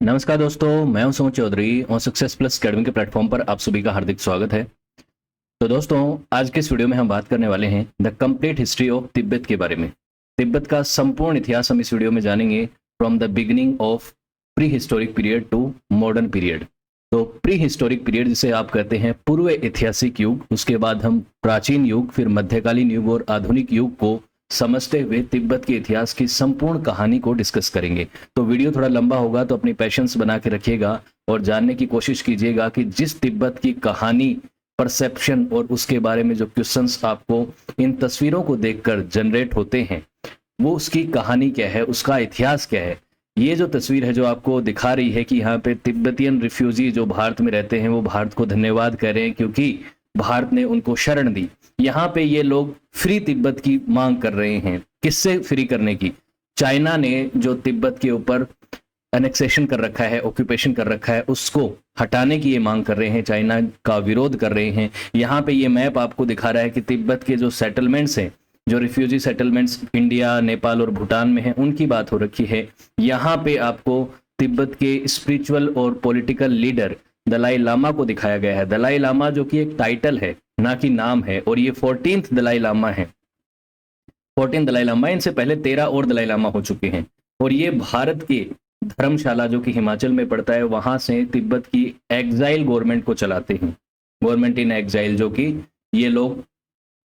नमस्कार दोस्तों, मैं हूं सुमित चौधरी और सक्सेस प्लस अकेडमी के प्लेटफॉर्म पर आप सभी का हार्दिक स्वागत है। तो दोस्तों, आज के इस वीडियो में हम बात करने वाले हैं the complete history of Tibet के बारे में। तिब्बत का संपूर्ण इतिहास हम इस वीडियो में जानेंगे, from the beginning of prehistoric period to modern period. तो प्री हिस्टोरिक पीरियड जिसे आप कहते हैं पूर्व ऐतिहासिक युग, उसके बाद हम प्राचीन युग, फिर मध्यकालीन युग और आधुनिक युग को समझते हुए तिब्बत के इतिहास की संपूर्ण कहानी को डिस्कस करेंगे। तो वीडियो थोड़ा लंबा होगा, तो अपनी पेशेंस बना के रखिएगा और जानने की कोशिश कीजिएगा कि जिस तिब्बत की कहानी, परसेप्शन और उसके बारे में जो क्वेश्चंस आपको इन तस्वीरों को देखकर जनरेट होते हैं, वो उसकी कहानी क्या है, उसका इतिहास क्या है। ये जो तस्वीर है जो आपको दिखा रही है कि यहाँ पे तिब्बतियन रिफ्यूजी जो भारत में रहते हैं वो भारत को धन्यवाद कह रहे हैं क्योंकि भारत ने उनको शरण दी। यहाँ पे ये लोग फ्री तिब्बत की मांग कर रहे हैं। किससे फ्री करने की? चाइना ने जो तिब्बत के ऊपर एनेक्सेशन कर रखा है, ऑक्यूपेशन कर रखा है, उसको हटाने की ये मांग कर रहे हैं, चाइना का विरोध कर रहे हैं। यहाँ पे ये मैप आपको दिखा रहा है कि तिब्बत के जो सेटलमेंट्स हैं, जो रिफ्यूजी सेटलमेंट्स इंडिया, नेपाल और भूटान में हैं, उनकी बात हो रखी है। यहाँ पे आपको तिब्बत के स्पिरिचुअल और पॉलिटिकल लीडर दलाई लामा को दिखाया गया है। दलाई लामा जो कि एक टाइटल है, ना कि नाम है, और ये 14th दलाई लामा है। 14 दलाई लामा, इनसे पहले 13 और दलाई लामा हो चुके हैं। और ये भारत के धर्मशाला जो कि हिमाचल में पड़ता है, वहां से तिब्बत की एग्जाइल गवर्नमेंट को चलाते हैं। गवर्नमेंट इन एग्जाइल, जो कि ये लोग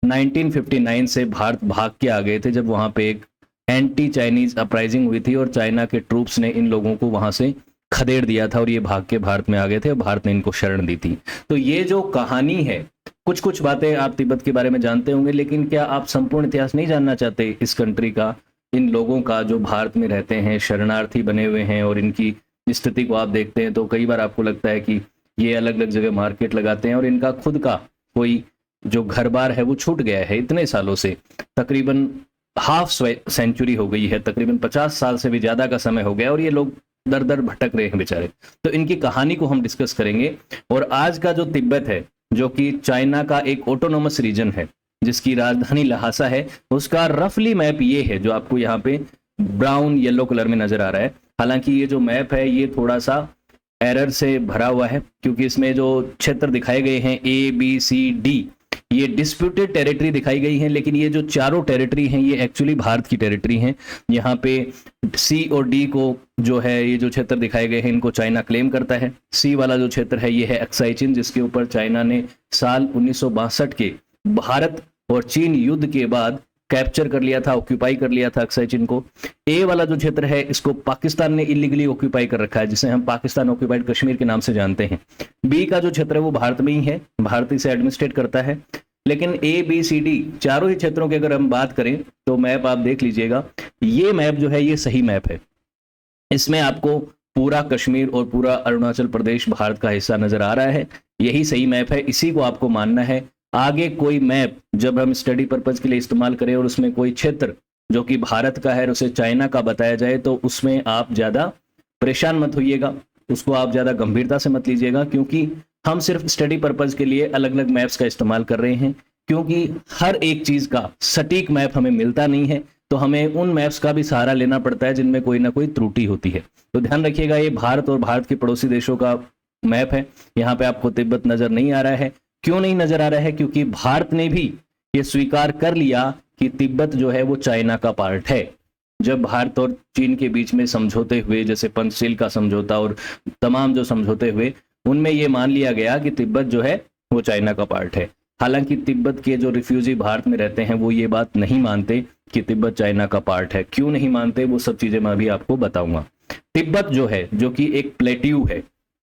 1959 से भारत भाग के आ गए थे, जब वहां पे एक एंटी चाइनीज अपराइजिंग हुई थी और चाइना के ट्रूप्स ने इन लोगों को वहां से खदेड़ दिया था और ये भाग के भारत में आ गए थे और भारत ने इनको शरण दी थी। तो ये जो कहानी है, कुछ कुछ बातें आप तिब्बत के बारे में जानते होंगे, लेकिन क्या आप संपूर्ण इतिहास नहीं जानना चाहते इस कंट्री का, इन लोगों का जो भारत में रहते हैं, शरणार्थी बने हुए हैं, और इनकी स्थिति को आप देखते हैं तो कई बार आपको लगता है कि ये अलग अलग जगह मार्केट लगाते हैं और इनका खुद का कोई जो घर बार है वो छूट गया है इतने सालों से। तकरीबन हाफ सेंचुरी हो गई है, तकरीबन 50 साल से भी ज्यादा का समय हो गया और ये लोग दर दर भटक रहे हैं बेचारे। तो इनकी कहानी को हम डिस्कस करेंगे। और आज का जो तिब्बत है, जो कि चाइना का एक ऑटोनोमस रीजन है जिसकी राजधानी लहासा है, उसका रफली मैप ये है जो आपको यहाँ पे ब्राउन येलो कलर में नजर आ रहा है। हालांकि ये जो मैप है ये थोड़ा सा एरर से भरा हुआ है, क्योंकि इसमें जो क्षेत्र दिखाए गए हैं ABCD, ये डिस्प्यूटेड टेरिटरी दिखाई गई है, लेकिन ये जो चारों टेरिटरी हैं ये एक्चुअली भारत की टेरिटरी हैं। यहाँ पे C और D को जो है, ये जो क्षेत्र दिखाए गए हैं, इनको चाइना क्लेम करता है। C वाला जो क्षेत्र है ये है अक्साई चीन, जिसके ऊपर चाइना ने साल 1962 के भारत और चीन युद्ध के बाद कैप्चर कर लिया था, ऑक्यूपाई कर लिया था अक्साई चीन को। ए वाला जो क्षेत्र है इसको पाकिस्तान ने इलीगली ऑक्यूपाई कर रखा है, जिसे हम पाकिस्तान ऑक्यूपाइड कश्मीर के नाम से जानते हैं। बी का जो क्षेत्र है वो भारत में ही है, भारत इसे एडमिनिस्ट्रेट करता है। लेकिन ABCD चारों ही क्षेत्रों की अगर हम बात करें तो मैप आप देख लीजिएगा, ये मैप जो है ये सही मैप है। इसमें आपको पूरा कश्मीर और पूरा अरुणाचल प्रदेश भारत का हिस्सा नजर आ रहा है। यही सही मैप है, इसी को आपको मानना है। आगे कोई मैप जब हम स्टडी पर्पज के लिए इस्तेमाल करें और उसमें कोई क्षेत्र जो कि भारत का है और उसे चाइना का बताया जाए, तो उसमें आप ज्यादा परेशान मत होइएगा, उसको आप ज्यादा गंभीरता से मत लीजिएगा, क्योंकि हम सिर्फ स्टडी पर्पज के लिए अलग अलग मैप्स का इस्तेमाल कर रहे हैं। क्योंकि हर एक चीज का सटीक मैप हमें मिलता नहीं है, तो हमें उन मैप्स का भी सहारा लेना पड़ता है जिनमें कोई ना कोई त्रुटि होती है। तो ध्यान रखिएगा, ये भारत और भारत के पड़ोसी देशों का मैप है। यहाँ पे आपको तिब्बत नजर नहीं आ रहा है। क्यों नहीं नजर आ रहा है? क्योंकि भारत ने भी ये स्वीकार कर लिया कि तिब्बत जो है वो चाइना का पार्ट है। जब भारत और चीन के बीच में समझौते हुए, जैसे पंचशील का समझौता और तमाम जो समझौते हुए, उनमें ये मान लिया गया कि तिब्बत जो है वो चाइना का पार्ट है। हालांकि तिब्बत के जो रिफ्यूजी भारत में रहते हैं वो ये बात नहीं मानते कि तिब्बत चाइना का पार्ट है। क्यों नहीं मानते, वो सब चीजें मैं अभी आपको बताऊंगा। तिब्बत जो है, जो कि एक प्लेट्यू है,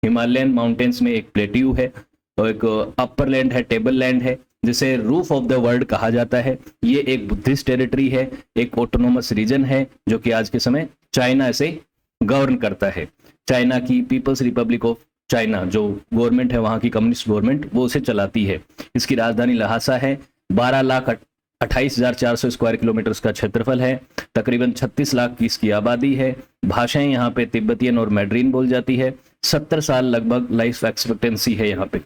हिमालयन माउंटेन्स में एक प्लेट्यू है, और एक अपर लैंड है, टेबल लैंड है, जिसे रूफ ऑफ द वर्ल्ड कहा जाता है। ये एक बुद्धिस्ट टेरिटरी है, एक ऑटोनोमस रीजन है, जो कि आज के समय चाइना से गवर्न करता है। चाइना की पीपल्स रिपब्लिक ऑफ चाइना जो गवर्नमेंट है, वहां की कम्युनिस्ट गवर्नमेंट, वो उसे चलाती है। इसकी राजधानी लहासा है। 12,28,400 स्क्वायर किलोमीटर का क्षेत्रफल है। तकरीबन 36 लाख की इसकी आबादी है। भाषाएं यहाँ पे तिब्बतियन और मैड्रीन बोल जाती है। 70 साल लगभग लाइफ एक्सपेक्टेंसी है यहाँ पे।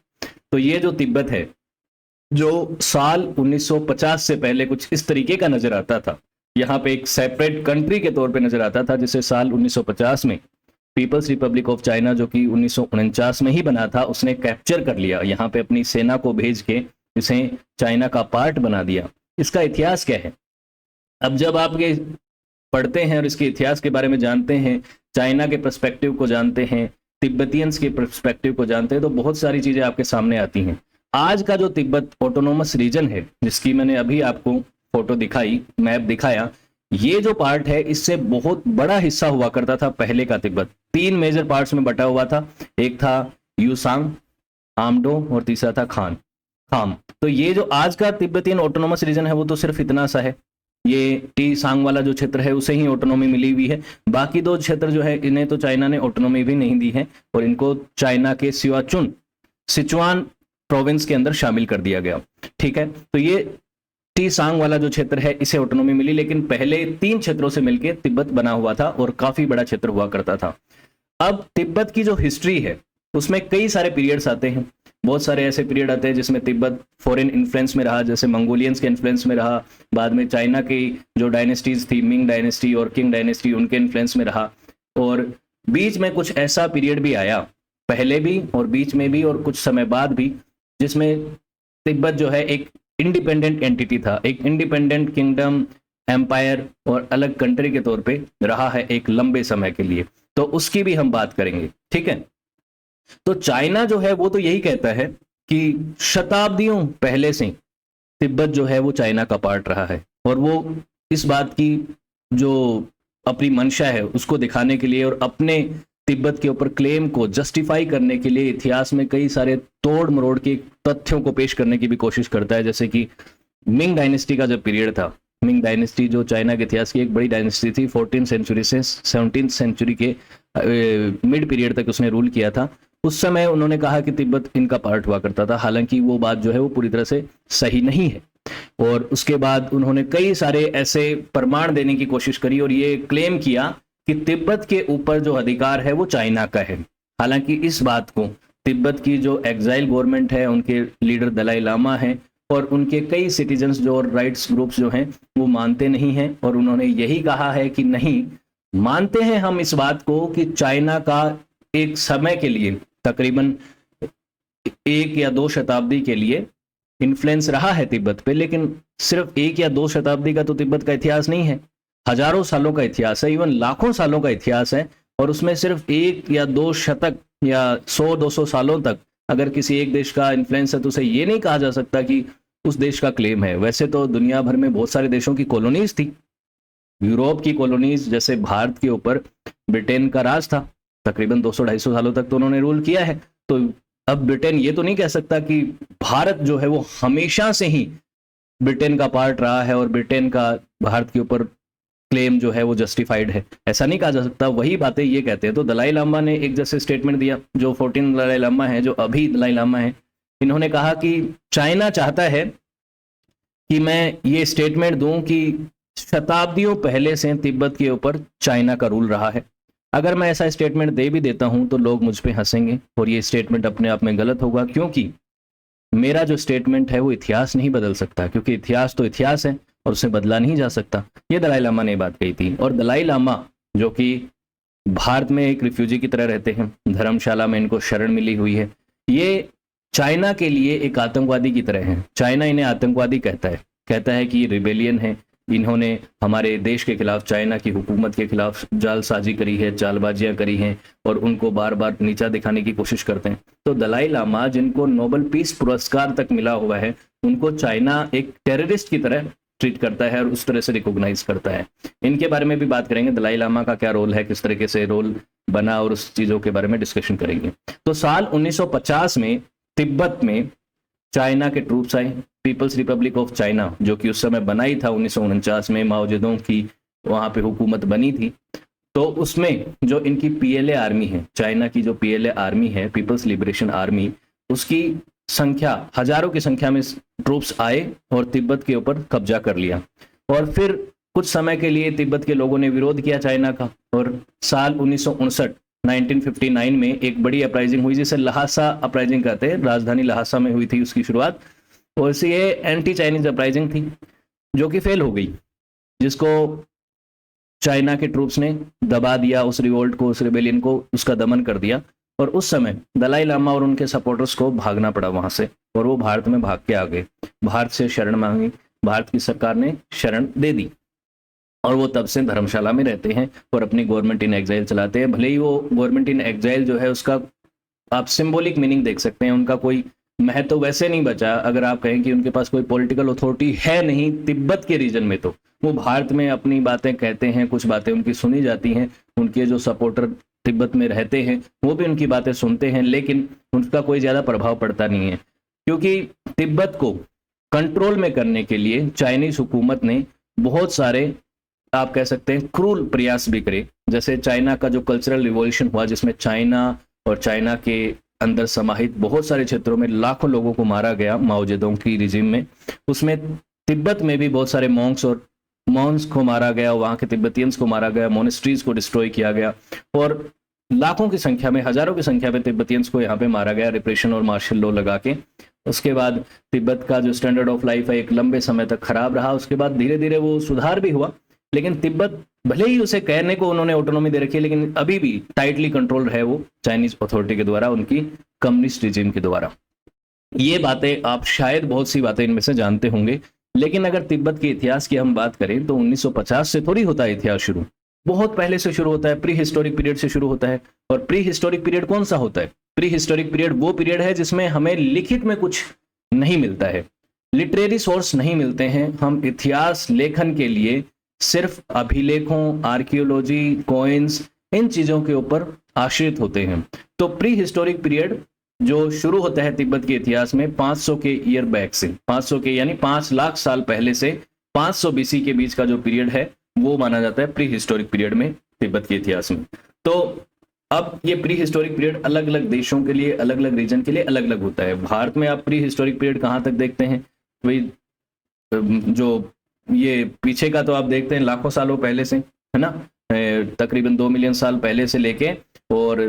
तो ये जो तिब्बत है, जो साल 1950 से पहले कुछ इस तरीके का नजर आता था, यहाँ पे एक सेपरेट कंट्री के तौर पे नजर आता था, जिसे साल 1950 में पीपल्स रिपब्लिक ऑफ चाइना जो कि 1949 में ही बना था, उसने कैप्चर कर लिया, यहाँ पे अपनी सेना को भेज के इसे चाइना का पार्ट बना दिया। इसका इतिहास क्या है? अब जब आप ये पढ़ते हैं और इसके इतिहास के बारे में जानते हैं, चाइना के पर्सपेक्टिव को जानते हैं, तिब्बतियंस के पर्सपेक्टिव को जानते हैं, तो बहुत सारी चीजें आपके सामने आती हैं। आज का जो तिब्बत ऑटोनोमस रीजन है, जिसकी मैंने अभी आपको फोटो दिखाई, मैप दिखाया, ये जो पार्ट है इससे बहुत बड़ा हिस्सा हुआ करता था पहले का तिब्बत। 3 मेजर पार्ट्स में बटा हुआ था, एक था यूसांग, आमडो और तीसरा था खाम। तो ये जो आज का तिब्बतियन ऑटोनोमस रीजन है वो तो सिर्फ इतना सा है, ये टी सांग वाला जो क्षेत्र है उसे ही ऑटोनॉमी मिली हुई है। बाकी 2 क्षेत्र जो है इन्हें तो चाइना ने ऑटोनॉमी भी नहीं दी है और इनको चाइना के सिचुआन प्रोविंस के अंदर शामिल कर दिया गया। ठीक है, तो ये टी सांग वाला जो क्षेत्र है इसे ऑटोनॉमी मिली, लेकिन पहले 3 क्षेत्रों से मिलकर तिब्बत बना हुआ था और काफी बड़ा क्षेत्र हुआ करता था। अब तिब्बत की जो हिस्ट्री है उसमें कई सारे पीरियड्स आते हैं, बहुत सारे ऐसे पीरियड आते हैं जिसमें तिब्बत फॉरेन इन्फ्लुएंस में रहा, जैसे मंगोलियंस के इन्फ्लुएंस में रहा, बाद में चाइना की जो डायनेस्टीज थी, मिंग डायनेस्टी और किंग डायनेस्टी, उनके इन्फ्लुएंस में रहा, और बीच में कुछ ऐसा पीरियड भी आया, पहले भी और बीच में भी और कुछ समय बाद भी, जिसमें तिब्बत जो है एक इंडिपेंडेंट एंटिटी था, एक इंडिपेंडेंट किंगडम, एम्पायर और अलग कंट्री के तौर पे रहा है एक लंबे समय के लिए। तो उसकी भी हम बात करेंगे। ठीक है, तो चाइना जो है वो तो यही कहता है कि शताब्दियों पहले से तिब्बत जो है वो चाइना का पार्ट रहा है, और वो इस बात की जो अपनी मंशा है उसको दिखाने के लिए और अपने तिब्बत के ऊपर क्लेम को जस्टिफाई करने के लिए इतिहास में कई सारे तोड़ मरोड़ के तथ्यों को पेश करने की भी कोशिश करता है। जैसे कि मिंग डायनेस्टी का जब पीरियड था, मिंग डायनेस्टी जो चाइना के इतिहास की एक बड़ी डायनेस्टी थी, 14th सेंचुरी से 17th सेंचुरी के मिड पीरियड तक उसने रूल किया था। उस समय उन्होंने कहा कि तिब्बत इनका पार्ट हुआ करता था, हालांकि वो बात जो है वो पूरी तरह से सही नहीं है। और उसके बाद उन्होंने कई सारे ऐसे प्रमाण देने की कोशिश करी और ये क्लेम किया कि तिब्बत के ऊपर जो अधिकार है वो चाइना का है। हालांकि इस बात को तिब्बत की जो एग्जाइल गवर्नमेंट है, उनके लीडर दलाई लामा हैं और उनके कई सिटीजन्स जो और राइट्स ग्रुप्स जो हैं वो मानते नहीं हैं, और उन्होंने यही कहा है कि नहीं, मानते हैं हम इस बात को कि चाइना का एक समय के लिए तकरीबन 1 या 2 शताब्दी के लिए इन्फ्लुएंस रहा है तिब्बत पे, लेकिन सिर्फ 1 या 2 शताब्दी का तो तिब्बत का इतिहास नहीं है, हजारों सालों का इतिहास है, इवन लाखों सालों का इतिहास है। और उसमें सिर्फ 1 या 2 शतक या 100-200 सालों तक अगर किसी एक देश का इन्फ्लुएंस है तो उसे ये नहीं कहा जा सकता कि उस देश का क्लेम है। वैसे तो दुनिया भर में बहुत सारे देशों की कॉलोनीज थी, यूरोप की कॉलोनीज, जैसे भारत के ऊपर ब्रिटेन का राज था, तकरीबन 200-250 सालों तक तो उन्होंने रूल किया है। तो अब ब्रिटेन ये तो नहीं कह सकता कि भारत जो है वो हमेशा से ही ब्रिटेन का पार्ट रहा है और ब्रिटेन का भारत के ऊपर क्लेम जो है वो जस्टिफाइड है, ऐसा नहीं कहा जा सकता। वही बातें ये कहते हैं। तो दलाई लामा ने एक जैसे स्टेटमेंट दिया, जो 14 दलाई लामा है, जो अभी दलाई लामा है, इन्होंने कहा कि चाइना चाहता है कि मैं ये स्टेटमेंट दूं कि शताब्दियों पहले से तिब्बत के ऊपर चाइना का रूल रहा है। अगर मैं ऐसा स्टेटमेंट दे भी देता हूं तो लोग मुझ पे हंसेंगे और ये स्टेटमेंट अपने आप में गलत होगा, क्योंकि मेरा जो स्टेटमेंट है वो इतिहास नहीं बदल सकता, क्योंकि इतिहास तो इतिहास है और उसे बदला नहीं जा सकता। ये दलाई लामा ने बात कही थी। और दलाई लामा जो कि भारत में एक रिफ्यूजी की तरह रहते हैं, धर्मशाला में इनको शरण मिली हुई है, ये चाइना के लिए एक आतंकवादी की तरह है। चाइना इन्हें आतंकवादी कहता है कि ये रिबेलियन है, इन्होंने हमारे देश के खिलाफ, चाइना की हुकूमत के खिलाफ जालसाजी करी है, चालबाजियां करी हैं और उनको बार बार नीचा दिखाने की कोशिश करते हैं। तो दलाई लामा, जिनको नोबेल पीस पुरस्कार तक मिला हुआ है, उनको चाइना एक टेररिस्ट की तरह ट्रीट करता है और उस तरह से रिकॉग्नाइज करता है। इनके बारे में भी बात करेंगे, दलाई लामा का क्या रोल है, किस तरीके से रोल बना, और उस चीज़ों के बारे में डिस्कशन करेंगे। तो साल 1950 में तिब्बत में चाइना के ट्रूप्स आए, पीपल्स रिपब्लिक ऑफ चाइना, जो कि उस समय बनाई था 1949 में, माओ जेडोंग की वहाँ पे हुकूमत बनी थी। तो उसमें जो इनकी पीएलए आर्मी है, चाइना की जो पीएलए आर्मी है, पीपल्स लिबरेशन आर्मी, उसकी संख्या, हजारों की संख्या में ट्रूप्स आए और तिब्बत के ऊपर कब्जा कर लिया। और फिर कुछ समय के लिए तिब्बत के लोगों ने विरोध किया चाइना का, और साल 1959 में एक बड़ी अपराइजिंग हुई, जिसे लहासा अपराइजिंग कहते हैं, राजधानी लहासा में हुई थी उसकी शुरुआत। और इसे ये एंटी चाइनीज अपराइजिंग थी जो कि फेल हो गई, जिसको चाइना के ट्रूप्स ने दबा दिया उस रिवोल्ट को, उस रिबेलियन को, उसका दमन कर दिया। और उस समय दलाई लामा और उनके सपोर्टर्स को भागना पड़ा वहां से, और वो भारत में भाग के आ गए, भारत से शरण मांगी, भारत की सरकार ने शरण दे दी, और वो तब से धर्मशाला में रहते हैं और अपनी गवर्नमेंट इन एग्जाइल चलाते हैं। भले ही वो गवर्नमेंट इन एग्जाइल जो है उसका आप सिंबॉलिक मीनिंग देख सकते हैं, उनका कोई महत्व वैसे नहीं बचा। अगर आप कहें कि उनके पास कोई पॉलिटिकल अथॉरिटी है नहीं तिब्बत के रीजन में, तो वो भारत में अपनी बातें कहते हैं, कुछ बातें उनकी सुनी जाती हैं, उनके जो सपोर्टर तिब्बत में रहते हैं वो भी उनकी बातें सुनते हैं, लेकिन उनका कोई ज्यादा प्रभाव पड़ता नहीं है, क्योंकि तिब्बत को कंट्रोल में करने के लिए चाइनीज हुकूमत ने बहुत सारे, आप कह सकते हैं, क्रूर प्रयास भी करे। जैसे चाइना का जो कल्चरल रिवॉल्यूशन हुआ, जिसमें चाइना और चाइना के अंदर समाहित बहुत सारे क्षेत्रों में लाखों लोगों को मारा गया माओ जेडोंग की रिजीम में, उसमें तिब्बत में भी बहुत सारे मॉन्क्स और मॉन्स को मारा गया, वहां के तिब्बतियंस को मारा गया, मोनेस्ट्रीज को डिस्ट्रॉय किया गया, और लाखों की संख्या में, हजारों की संख्या में तिब्बतियंस को यहाँ पे मारा गया, रिप्रेशन और मार्शल लॉ लगा के। उसके बाद तिब्बत का जो स्टैंडर्ड ऑफ लाइफ है एक लंबे समय तक खराब रहा। उसके बाद धीरे धीरे वो सुधार भी हुआ, लेकिन तिब्बत भले ही उसे कहने को उन्होंने ऑटोनॉमी दे रखी है, लेकिन अभी भी टाइटली कंट्रोल है वो चाइनीज अथॉरिटी के द्वारा, उनकी कम्युनिस्ट रिजीम के द्वारा। ये बातें आप शायद बहुत सी बातें इनमें से जानते होंगे, लेकिन अगर तिब्बत के इतिहास की हम बात करें तो 1950 से थोड़ी होता है इतिहास शुरू, बहुत पहले से शुरू होता है, प्री हिस्टोरिक पीरियड से शुरू होता है। और प्री हिस्टोरिक पीरियड कौन सा होता है? प्री हिस्टोरिक पीरियड वो पीरियड है जिसमें हमें लिखित में कुछ नहीं मिलता है, लिटरेरी सोर्स नहीं मिलते हैं, हम इतिहास लेखन के लिए सिर्फ अभिलेखों, आर्कियोलॉजी, कॉइन्स, इन चीजों के ऊपर आश्रित होते हैं। तो प्री हिस्टोरिक पीरियड जो शुरू होता है तिब्बत के इतिहास में 500 के ईयर बैक से, 500 के यानी 5 लाख साल पहले से 500 बीसी के बीच का जो पीरियड है वो माना जाता है प्री हिस्टोरिक पीरियड में तिब्बत के इतिहास में। तो अब ये प्री हिस्टोरिक पीरियड अलग अलग देशों के लिए, अलग अलग रीजन के लिए अलग अलग होता है। भारत में आप प्री हिस्टोरिक पीरियड कहाँ तक देखते हैं? वही जो ये पीछे का तो आप देखते हैं लाखों सालों पहले से, है ना, तकरीबन 2 मिलियन साल पहले से लेके और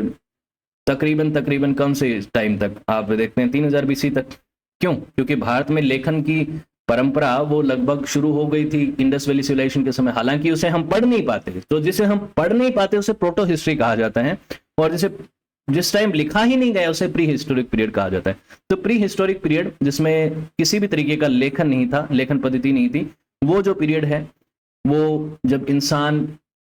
तकरीबन कम से टाइम तक आप देखते हैं 3000 बीसी तक। क्यों? क्योंकि भारत में लेखन की परंपरा वो लगभग शुरू हो गई थी इंडस वैली सिविलाइजेशन के समय, हालांकि उसे हम पढ़ नहीं पाते, तो जिसे हम पढ़ नहीं पाते उसे प्रोटो हिस्ट्री कहा जाता है, और जिस टाइम लिखा ही नहीं गया उसे प्री हिस्टोरिक पीरियड कहा जाता है। तो प्री हिस्टोरिक पीरियड जिसमें किसी भी तरीके का लेखन नहीं था, लेखन पद्धति नहीं थी, वो जो पीरियड है वो जब इंसान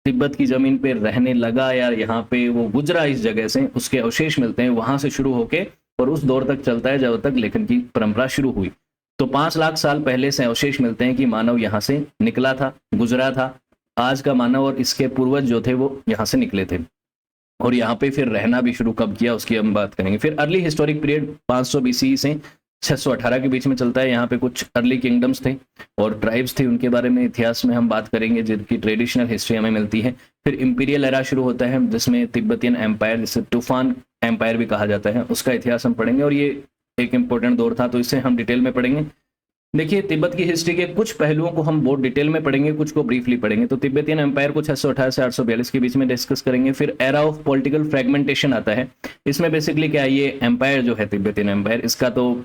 तिब्बत की जमीन पे रहने लगा या यहाँ पे वो गुजरा इस जगह से, उसके अवशेष मिलते हैं, वहां से शुरू होके और उस दौर तक चलता है जब तक लेखन की परंपरा शुरू हुई। तो 5 लाख साल पहले से अवशेष मिलते हैं कि मानव यहाँ से निकला था, गुजरा था। आज का मानव और इसके पूर्वज जो थे वो यहाँ से निकले थे, और यहाँ पे फिर रहना भी शुरू कब किया उसकी हम बात करेंगे। फिर अर्ली हिस्टोरिक पीरियड 500 बीसी से 618 के बीच में चलता है। यहाँ पे कुछ अर्ली किंगडम्स थे और ट्राइब्स थे, उनके बारे में इतिहास में हम बात करेंगे, जिनकी ट्रेडिशनल हिस्ट्री हमें मिलती है। फिर इंपीरियल एरा शुरू होता है जिसमें तिब्बतियन एम्पायर, जिसे तूफान एम्पायर भी कहा जाता है, उसका इतिहास हम पढ़ेंगे, और ये एक इंपॉर्टेंट दौर था, तो इसे हम डिटेल में पढ़ेंगे। देखिए, तिब्बत की हिस्ट्री के कुछ पहलुओं को हम बहुत डिटेल में पढ़ेंगे, कुछ को ब्रीफली पढ़ेंगे। तो तिब्बतियन एम्पायर को 618 से 842 के बीच में डिस्कस करेंगे। फिर एरा ऑफ पॉलिटिकल फ्रेगमेंटेशन आता है। इसमें बेसिकली क्या है, ये एम्पायर जो है तिब्बतियन एम्पायर, इसका तो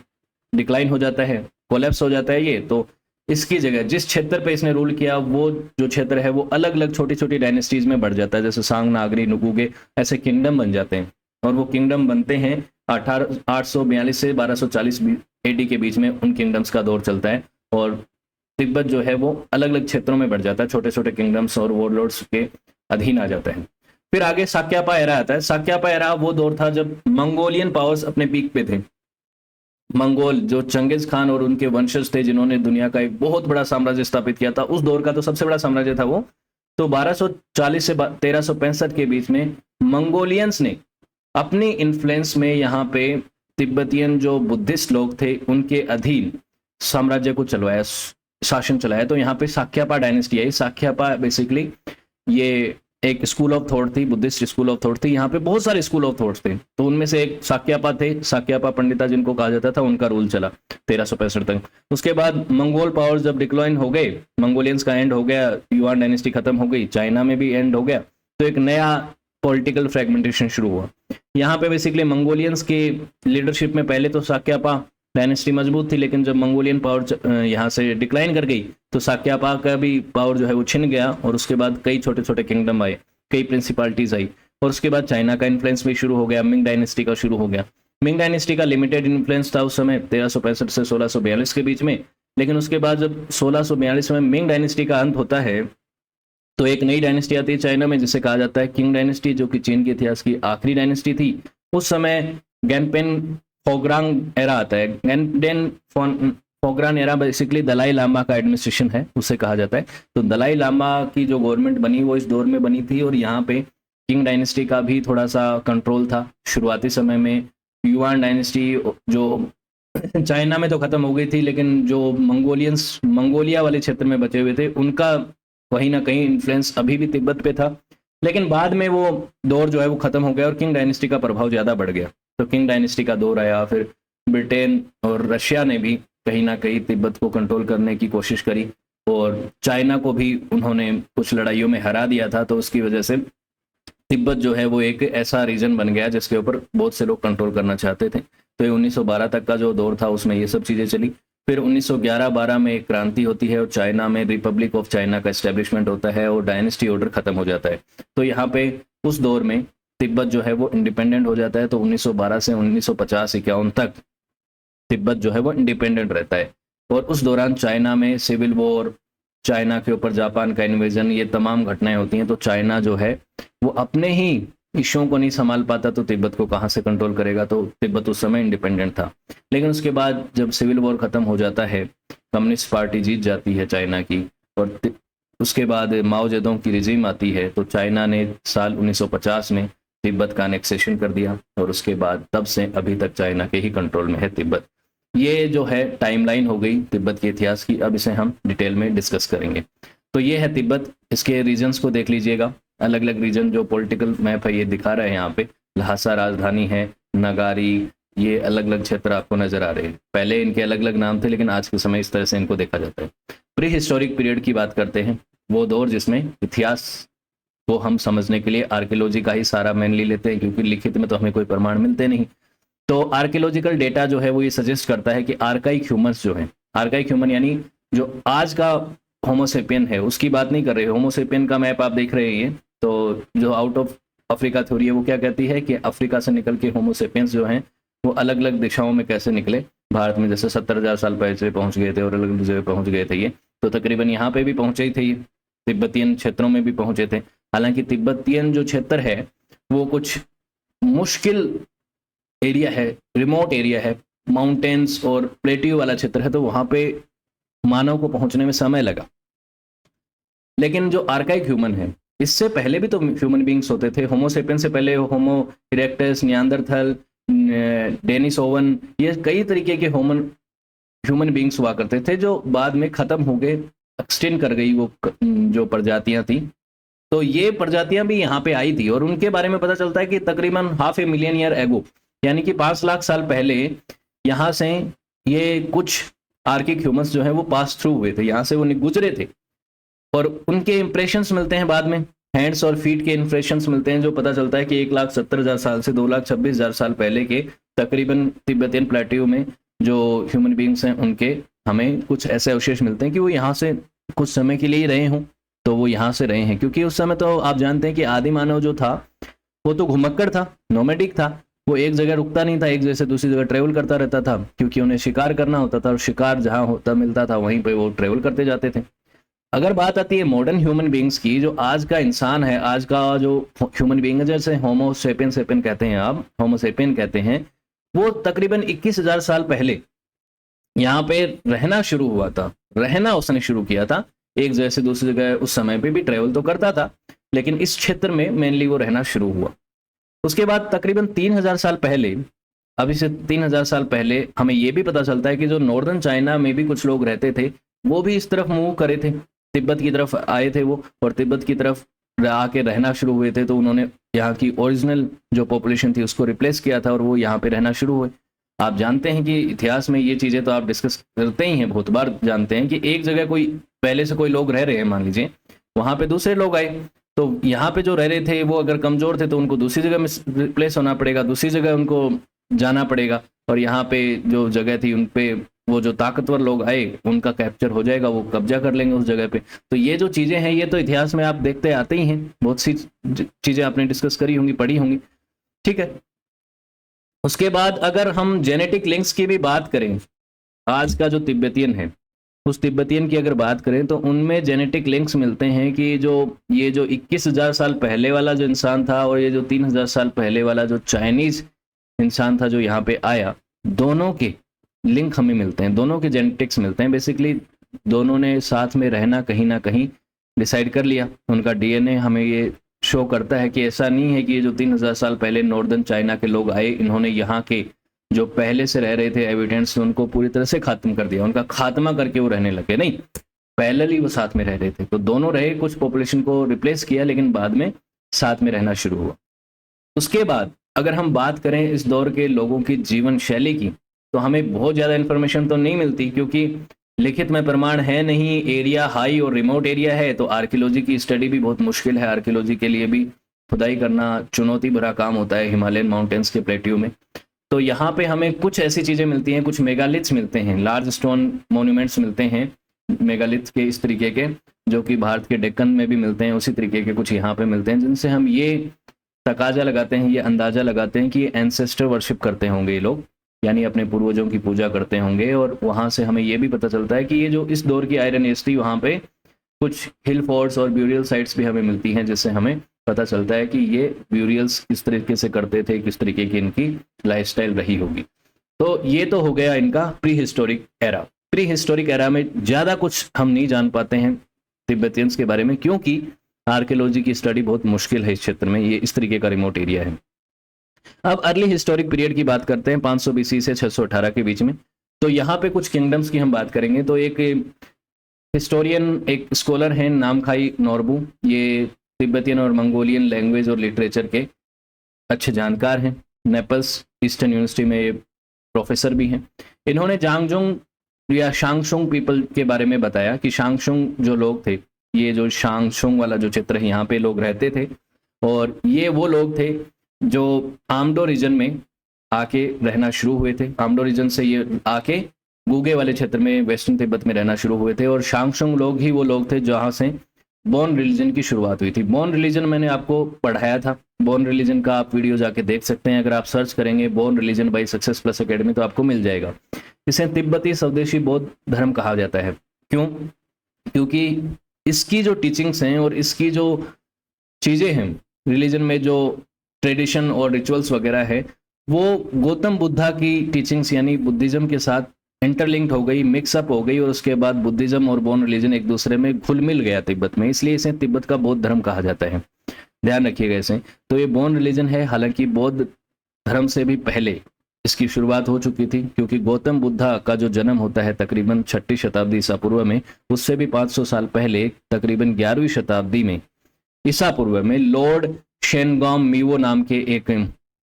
डिक्लाइन हो जाता है, कोलैप्स हो जाता है ये। तो इसकी जगह जिस क्षेत्र पे इसने रूल किया वो जो क्षेत्र है वो अलग अलग छोटी छोटी डायनेस्टीज में बढ़ जाता है, जैसे सांग, नागरी, नुगुगे, ऐसे किंगडम बन जाते हैं। और वो किंगडम बनते हैं 842 से 1240 एडी के बीच में, उन किंगडम्स का दौर चलता है, और तिब्बत जो है वो अलग अलग क्षेत्रों में बढ़ जाता है, छोटे छोटे किंगडम्स और वॉरलॉर्ड्स के अधीन आ जाता है। फिर आगे साक्यापा एरा आता है। साक्यापा एरा वो दौर था जब मंगोलियन पावर्स अपने पीक पे थे। मंगोल जो चंगेज खान और उनके वंशज थे, जिन्होंने दुनिया का एक बहुत बड़ा साम्राज्य स्थापित किया था, उस दौर का तो सबसे बड़ा साम्राज्य था वो। तो 1240 से 1365 के बीच में मंगोलियंस ने अपनी इन्फ्लुएंस में यहाँ पे तिब्बतियन जो बुद्धिस्ट लोग थे उनके अधीन साम्राज्य को चलवाया, शासन चलाया। तो यहाँ पे साक्यापा डायनेस्टी आई। साक्यापा बेसिकली ये एक स्कूल ऑफ थॉट थी, बुद्धिस्ट स्कूल ऑफ थॉट थी। यहाँ पे बहुत सारे स्कूल ऑफ थॉट्स थे, तो उनमें से एक साक्यापा थे। साक्यापा पंडिता जिनको कहा जाता था, उनका रूल चला 1365 तक। उसके बाद मंगोल पावर्स जब डिक्लाइन हो गए, मंगोलियंस का एंड हो गया, युआन डायनेस्टी खत्म हो गई, चाइना में भी एंड हो गया, तो एक नया पॉलिटिकल फ्रेगमेंटेशन शुरू हुआ। यहाँ पे बेसिकली मंगोलियंस के लीडरशिप में पहले तो साक्यापा डायनेस्टी मजबूत थी, लेकिन जब मंगोलियन पावर यहाँ से डिक्लाइन कर गई तो साक्यापा का भी पावर जो है वो छिन गया, और उसके बाद कई छोटे छोटे किंगडम आए, कई प्रिंसिपालिटीज आई, और उसके बाद चाइना का इन्फ्लुएंस भी शुरू हो गया, मिंग डायनेस्टी का शुरू हो गया। मिंग डायनेस्टी का लिमिटेड इन्फ्लुएंस था उस समय 1365 से 1642 के बीच में, लेकिन उसके बाद जब 1642 में मिंग डायनेस्टी का अंत होता है तो एक नई डायनेस्टी आती है चाइना में, जिसे कहा जाता है किंग डायनेस्टी, जो कि चीन के इतिहास की आखिरी डायनेस्टी थी। उस समय गैनपेन फोग्रांग एरा आता है। गैनडेन फोग्रांग एरा बेसिकली दलाई लामा का एडमिनिस्ट्रेशन है, उसे कहा जाता है। तो दलाई लामा की जो गवर्नमेंट बनी वो इस दौर में बनी थी, और यहाँ पे किंग डायनेस्टी का भी थोड़ा सा कंट्रोल था शुरुआती समय में। युआन डायनेस्टी जो चाइना में तो खत्म हो गई थी, लेकिन जो मंगोलिया वाले क्षेत्र में बचे हुए थे उनका कहीं ना कहीं इन्फ्लुएंस अभी भी तिब्बत पे था। लेकिन बाद में वो दौर जो है वो खत्म हो गया और किंग डायनेस्टी का प्रभाव ज़्यादा बढ़ गया। तो किंग डायनेस्टी का दौर आया, फिर ब्रिटेन और रशिया ने भी कहीं ना कहीं तिब्बत को कंट्रोल करने की कोशिश करी, और चाइना को भी उन्होंने कुछ लड़ाइयों में हरा दिया था। तो उसकी वजह से तिब्बत जो है वो एक ऐसा रीजन बन गया जिसके ऊपर बहुत से लोग कंट्रोल करना चाहते थे। तो ये 1912 तक का जो दौर था उसमें ये सब चीज़ें चली। फिर 1911-12 में एक क्रांति होती है और चाइना में रिपब्लिक ऑफ चाइना का एस्टेब्लिशमेंट होता है और डायनेस्टी ऑर्डर खत्म हो जाता है। तो यहाँ पे उस दौर में तिब्बत जो है वो इंडिपेंडेंट हो जाता है। तो 1912 से 1950-51 तक तिब्बत जो है वो इंडिपेंडेंट रहता है। और उस दौरान चाइना में सिविल वॉर, चाइना के ऊपर जापान का इन्वेजन, ये तमाम घटनाएं होती हैं। तो चाइना जो है वो अपने ही इश्यूओं को नहीं संभाल पाता, तो तिब्बत को कहाँ से कंट्रोल करेगा। तो तिब्बत उस समय इंडिपेंडेंट था। लेकिन उसके बाद जब सिविल वॉर खत्म हो जाता है, कम्युनिस्ट पार्टी जीत जाती है चाइना की, और उसके बाद माओ जेडोंग की रिजीम आती है, तो चाइना ने साल 1950 में तिब्बत का एनेक्सेशन कर दिया, और उसके बाद तब से अभी तक चाइना के ही कंट्रोल में है तिब्बत। ये जो है टाइमलाइन हो गई तिब्बत के इतिहास की। अब इसे हम डिटेल में डिस्कस करेंगे। तो ये है तिब्बत। इसके रीजन्स को देख लीजिएगा, अलग अलग रीजन जो पॉलिटिकल मैप है ये दिखा रहे हैं यहाँ पे। लहासा राजधानी है, नगारी, ये अलग अलग क्षेत्र आपको नजर आ रहे हैं। पहले इनके अलग अलग नाम थे, लेकिन आज के समय इस तरह से इनको देखा जाता है। प्री हिस्टोरिक पीरियड की बात करते हैं, वो दौर जिसमें इतिहास को हम समझने के लिए आर्कियोलॉजी का ही सारा मेनली लेते हैं, क्योंकि लिखित में तो हमें कोई प्रमाण मिलते नहीं। तो आर्कियोलॉजिकल डेटा जो है वो ये सजेस्ट करता है कि आर्काइक ह्यूमंस जो है, आर्काइक ह्यूमन यानी जो आज का होमोसेपियन है उसकी बात नहीं कर रहे। होमोसेपियन का मैप आप देख रहे हैं, तो जो आउट ऑफ अफ्रीका थ्योरी है वो क्या कहती है कि अफ्रीका से निकल के होमोसेपियंस जो हैं वो अलग अलग दिशाओं में कैसे निकले भारत में, जैसे 70,000 साल पहले पहुंच गए थे और अलग अलग जगह पहुंच गए थे ये। तो तकरीबन यहाँ पे भी पहुंचे ही थे ये, तिब्बतियन क्षेत्रों में भी पहुंचे थे। हालांकि तिब्बतियन जो क्षेत्र है वो कुछ मुश्किल एरिया है, रिमोट एरिया है, माउंटेन्स और प्लेट्यू वाला क्षेत्र है, तो वहां पे मानव को पहुंचने में समय लगा। लेकिन जो आर्काइक ह्यूमन है, इससे पहले भी तो ह्यूमन बींग्स होते थे। होमोसेपियन से पहले होमो इरेक्टस, नियांदरथल, डेनिसोवन, ये कई तरीके के ह्यूमन बींग्स हुआ करते थे जो बाद में खत्म हो गए, एक्सटेंड कर गई वो जो प्रजातियां थी। तो ये प्रजातियां भी यहाँ पे आई थी और उनके बारे में पता चलता है कि तकरीबन 500 मिलियन ईयर एगो, यानी कि 5 लाख साल पहले यहाँ से ये कुछ आर्किक ह्यूमंस जो है वो पास थ्रू हुए थे, यहाँ से वो गुजरे थे। और उनके इंप्रेशंस मिलते हैं बाद में, हैंड्स और फीट के इंप्रेशंस मिलते हैं, जो पता चलता है कि 1,70,000 साल से 2,26,000 साल पहले के तकरीबन तिब्बतियन प्लेट्यू में जो ह्यूमन बींग्स हैं उनके हमें कुछ ऐसे अवशेष मिलते हैं कि वो यहाँ से कुछ समय के लिए ही रहे हों। तो वो यहाँ से रहे हैं, क्योंकि उस समय तो आप जानते हैं कि आदि मानव जो था वो तो घुमक्कड़ था, नोमैडिक था। वो एक जगह रुकता नहीं था, एक जगह से दूसरी जगह ट्रेवल करता रहता था, क्योंकि उन्हें शिकार करना होता था और शिकार जहाँ होता मिलता था वहीं पे वो ट्रेवल करते जाते थे। अगर बात आती है मॉडर्न ह्यूमन बींग्स की, जो आज का इंसान है, आज का जो ह्यूमन बींग है, जैसे होमोसेपियन कहते हैं, आप होमोसेपियन कहते हैं, वो तकरीबन 21,000 साल पहले यहाँ पे रहना शुरू हुआ था। रहना उसने शुरू किया था, एक जगह से दूसरी जगह उस समय पे भी ट्रेवल तो करता था, लेकिन इस क्षेत्र में मेनली वो रहना शुरू हुआ। उसके बाद तकरीबन 3,000 साल पहले, अभी से 3,000 साल पहले हमें ये भी पता चलता है कि जो नॉर्दर्न चाइना में भी कुछ लोग रहते थे, वो भी इस तरफ मूव करे थे, तिब्बत की तरफ आए थे वो, और तिब्बत की तरफ आके रहना शुरू हुए थे। तो उन्होंने यहाँ की ओरिजिनल जो पॉपुलेशन थी उसको रिप्लेस किया था और वो यहाँ पे रहना शुरू हुए। आप जानते हैं कि इतिहास में ये चीज़ें तो आप डिस्कस करते ही हैं, बहुत बार जानते हैं कि एक जगह कोई पहले से कोई लोग रह रहे हैं, मान लीजिए वहाँ पे दूसरे लोग आए, तो यहाँ पे जो रह रहे थे वो अगर कमज़ोर थे तो उनको दूसरी जगह में रिप्लेस होना पड़ेगा, दूसरी जगह उनको जाना पड़ेगा, और यहाँ पे जो जगह थी उन पे वो जो ताकतवर लोग आए उनका कैप्चर हो जाएगा, वो कब्जा कर लेंगे उस जगह पे। तो ये जो चीजें हैं ये तो इतिहास में आप देखते आते ही हैं, बहुत सी चीजें आपने डिस्कस करी होंगी, पढ़ी होंगी, ठीक है। उसके बाद अगर हम जेनेटिक लिंक्स की भी बात करें, आज का जो तिब्बतियन है उस तिब्बतियन की अगर बात करें तो उनमें जेनेटिक लिंक्स मिलते हैं कि ये जो 21,000 साल पहले वाला जो इंसान था और ये जो 3,000 साल पहले वाला जो चाइनीज इंसान था जो यहाँ पे आया, दोनों के लिंक हमें मिलते हैं, दोनों के जेनेटिक्स मिलते हैं। बेसिकली दोनों ने साथ में रहना कहीं ना कहीं डिसाइड कर लिया। उनका डीएनए हमें ये शो करता है कि ऐसा नहीं है कि ये जो 3,000 साल पहले नॉर्दर्न चाइना के लोग आए, इन्होंने यहाँ के जो पहले से रह रहे थे एविडेंट्स उनको पूरी तरह से खत्म कर दिया, उनका खात्मा करके वो रहने लगे, नहीं, पैरेलली वो साथ में रह रहे थे। तो दोनों रहे, कुछ पॉपुलेशन को रिप्लेस किया, लेकिन बाद में साथ में रहना शुरू हुआ। उसके बाद अगर हम बात करें इस दौर के लोगों की जीवन शैली की, तो हमें बहुत ज़्यादा इन्फॉर्मेशन तो नहीं मिलती, क्योंकि लिखित में प्रमाण है नहीं, एरिया हाई और रिमोट एरिया है, तो आर्कियोलॉजी की स्टडी भी बहुत मुश्किल है। आर्कियोलॉजी के लिए भी खुदाई करना चुनौती भरा काम होता है हिमालयन माउंटेन्स के प्लेट्यू में। तो यहाँ पे हमें कुछ ऐसी चीज़ें मिलती हैं, कुछ मेगालिथ्स मिलते हैं, लार्ज स्टोन मोन्यूमेंट्स मिलते हैं मेगालिथ के इस तरीके के, जो कि भारत के डेक्कन में भी मिलते हैं, उसी तरीके के कुछ यहाँ पे मिलते हैं, जिनसे हम ये तकाजा लगाते हैं, ये अंदाजा लगाते हैं कि एंसेस्टर वर्शिप करते होंगे ये लोग, यानी अपने पूर्वजों की पूजा करते होंगे। और वहाँ से हमें ये भी पता चलता है कि ये जो इस दौर की आयरन एज थी, वहाँ पे कुछ हिल फोर्ट्स और ब्यूरियल साइट्स भी हमें मिलती हैं, जिससे हमें पता चलता है कि ये ब्यूरियल्स किस तरीके से करते थे, किस तरीके की इनकी लाइफस्टाइल रही होगी। तो ये तो हो गया इनका pre historic era. Pre historic era में ज़्यादा कुछ हम नहीं जान पाते हैं तिब्बतियंस के बारे में, क्योंकि आर्कियोलॉजी की स्टडी बहुत मुश्किल है इस क्षेत्र में, ये इस तरीके का रिमोट एरिया है। अब अर्ली हिस्टोरिक पीरियड की बात करते हैं, 500 BC से 618 के बीच में। तो यहाँ पे कुछ किंगडम्स की हम बात करेंगे। तो एक हिस्टोरियन, एक स्कॉलर हैं नामखाई नोरबू, ये तिब्बतियन और मंगोलियन लैंग्वेज और लिटरेचर के अच्छे जानकार हैं। नेपल्स ईस्टर्न यूनिवर्सिटी में ये प्रोफेसर भी हैं। इन्होंने जांगजुंग या शांगशुंग पीपल के बारे में बताया कि शांगशुंग जो लोग थे, ये जो शांगशुंग वाला जो चित्र है यहाँ पे लोग रहते थे, और ये वो लोग थे जो आमडो रीजन में आके रहना शुरू हुए थे। आमडो रीजन से ये आके गूगे वाले क्षेत्र में वेस्टर्न तिब्बत में रहना शुरू हुए थे, और शांगशुंग लोग ही वो लोग थे जहाँ से बॉन रिलीजन की शुरुआत हुई थी। बॉन रिलीजन मैंने आपको पढ़ाया था, बॉन रिलीजन का आप वीडियो जाके देख सकते हैं। अगर आप सर्च करेंगे Bon religion by Success Plus Academy तो आपको मिल जाएगा। इसे तिब्बती स्वदेशी बौद्ध धर्म कहा जाता है। क्यों? क्योंकि इसकी जो टीचिंग्स हैं और इसकी जो चीज़ें हैं रिलीजन में, जो ट्रेडिशन और रिचुअल्स वगैरह है, वो गौतम बुद्धा की टीचिंग्स यानी बुद्धिज्म के साथ इंटरलिंक्ड हो गई, मिक्सअप हो गई, और उसके बाद बुद्धिज्म और बौद्ध रिलीजन एक दूसरे में घुल मिल गया तिब्बत में, इसलिए इसे तिब्बत का बौद्ध धर्म कहा जाता है। ध्यान रखिएगा इसे। तो ये बौद्ध रिलीजन है, हालांकि बौद्ध धर्म से भी पहले इसकी शुरुआत हो चुकी थी, क्योंकि गौतम बुद्धा का जो जन्म होता है तकरीबन 6ठी शताब्दी ईसा पूर्व में, उससे भी 500 साल पहले तकरीबन 11वीं शताब्दी में ईसा पूर्व में लॉर्ड शेनगॉम मीवो नाम के एक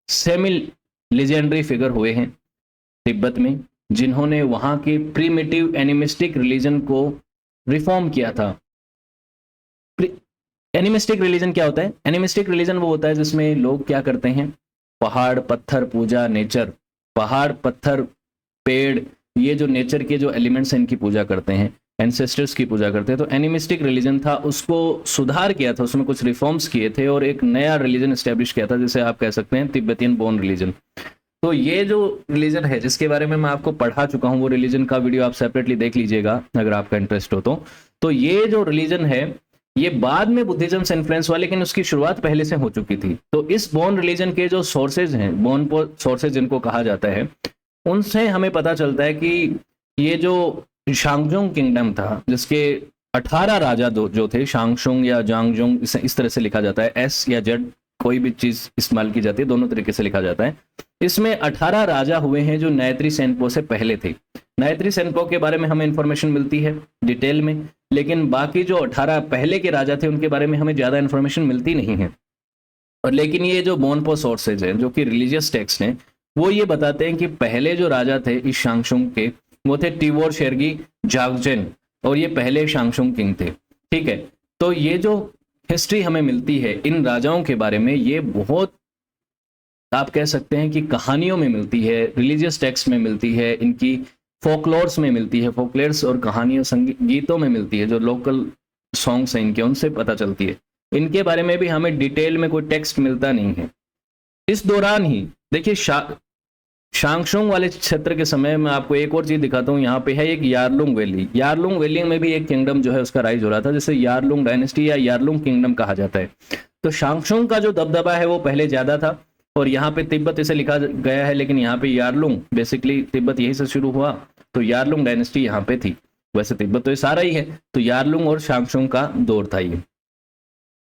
सेमी लेजेंडरी फिगर हुए हैं तिब्बत में, जिन्होंने वहां के प्रीमिटिव एनिमिस्टिक रिलीजन को रिफॉर्म किया था। एनिमिस्टिक रिलीजन क्या होता है? एनिमिस्टिक रिलीजन वो होता है जिसमें लोग क्या करते हैं, पहाड़ पत्थर पूजा, नेचर, पहाड़ पत्थर पेड़, ये जो नेचर के जो एलिमेंट्स हैं इनकी पूजा करते हैं, एंसेस्टर्स की पूजा करते हैं। तो एनिमिस्टिक रिलीजन था, उसको सुधार किया था, उसमें कुछ रिफॉर्म्स किए थे और एक नया रिलीजन एस्टेब्लिश किया था, जिसे आप कह सकते हैं तिब्बतियन बॉर्न रिलीजन। तो ये जो रिलीजन है जिसके बारे में मैं आपको पढ़ा चुका हूँ, वो रिलीजन का वीडियो आप सेपरेटली देख लीजिएगा अगर आपका इंटरेस्ट हो तो ये जो रिलीजन है ये बाद में बुद्धिज्म से इन्फ्लुएंस हुआ, लेकिन उसकी शुरुआत पहले से हो चुकी थी। तो इस बॉर्न रिलीजन के जो सोर्सेज हैं, बॉर्न सोर्सेज जिनको कहा जाता है, उनसे हमें पता चलता है कि ये जो शांगजुंग किंगडम था, जिसके 18 राजा जो थे, शांगशुंग या जांगजुंग इस तरह से लिखा जाता है, एस या जेड कोई भी चीज इस्तेमाल की जाती है, दोनों तरीके से लिखा जाता है। इसमें 18 राजा हुए हैं जो नायत्री सेनपो से पहले थे। नायत्री सेनपो के बारे में हमें इंफॉर्मेशन मिलती है डिटेल में, लेकिन बाकी जो 18 पहले के राजा थे उनके बारे में हमें ज्यादा इंफॉर्मेशन मिलती नहीं है। और लेकिन ये जो बोनपो सोर्सेज हैं, जो कि रिलीजियस टेक्स्ट हैं, वो ये बताते हैं कि पहले जो राजा थे इस शांगशुंग के, वो थे टिवोर शेरगी जागजेन, और ये पहले शांगशुंग किंग थे। ठीक है, तो ये जो हिस्ट्री हमें मिलती है इन राजाओं के बारे में, ये बहुत आप कह सकते हैं कि कहानियों में मिलती है, रिलीजियस टेक्स्ट में मिलती है, इनकी फोकलोर्स में मिलती है, फोकलोर्स और कहानियों गीतों में मिलती है, जो लोकल सॉन्ग्स हैं इनके, उनसे पता चलती है। इनके बारे में भी हमें डिटेल में कोई टेक्स्ट मिलता नहीं है। इस दौरान ही देखिए शांगशोंग वाले क्षेत्र के समय में आपको एक और चीज दिखाता हूँ। यहाँ पे है एक यारलुंग वैली। यारलुंग वैली में भी एक किंगडम जो है उसका राइज हो रहा था, जिसे यारलुंग डायनेस्टी या यारलुंग किंगडम कहा जाता है। तो शांगशोंग का जो दबदबा है वो पहले ज्यादा था, और यहाँ पे तिब्बत इसे लिखा गया है, लेकिन यहाँ पे यारलुंग, बेसिकली तिब्बत यहीं से शुरू हुआ, तो यारलुंग डायनेस्टी यहाँ पे थी। वैसे तिब्बत तो ये सारा ही है, तो यारलुंग और शांगशोंग का दौर था ये,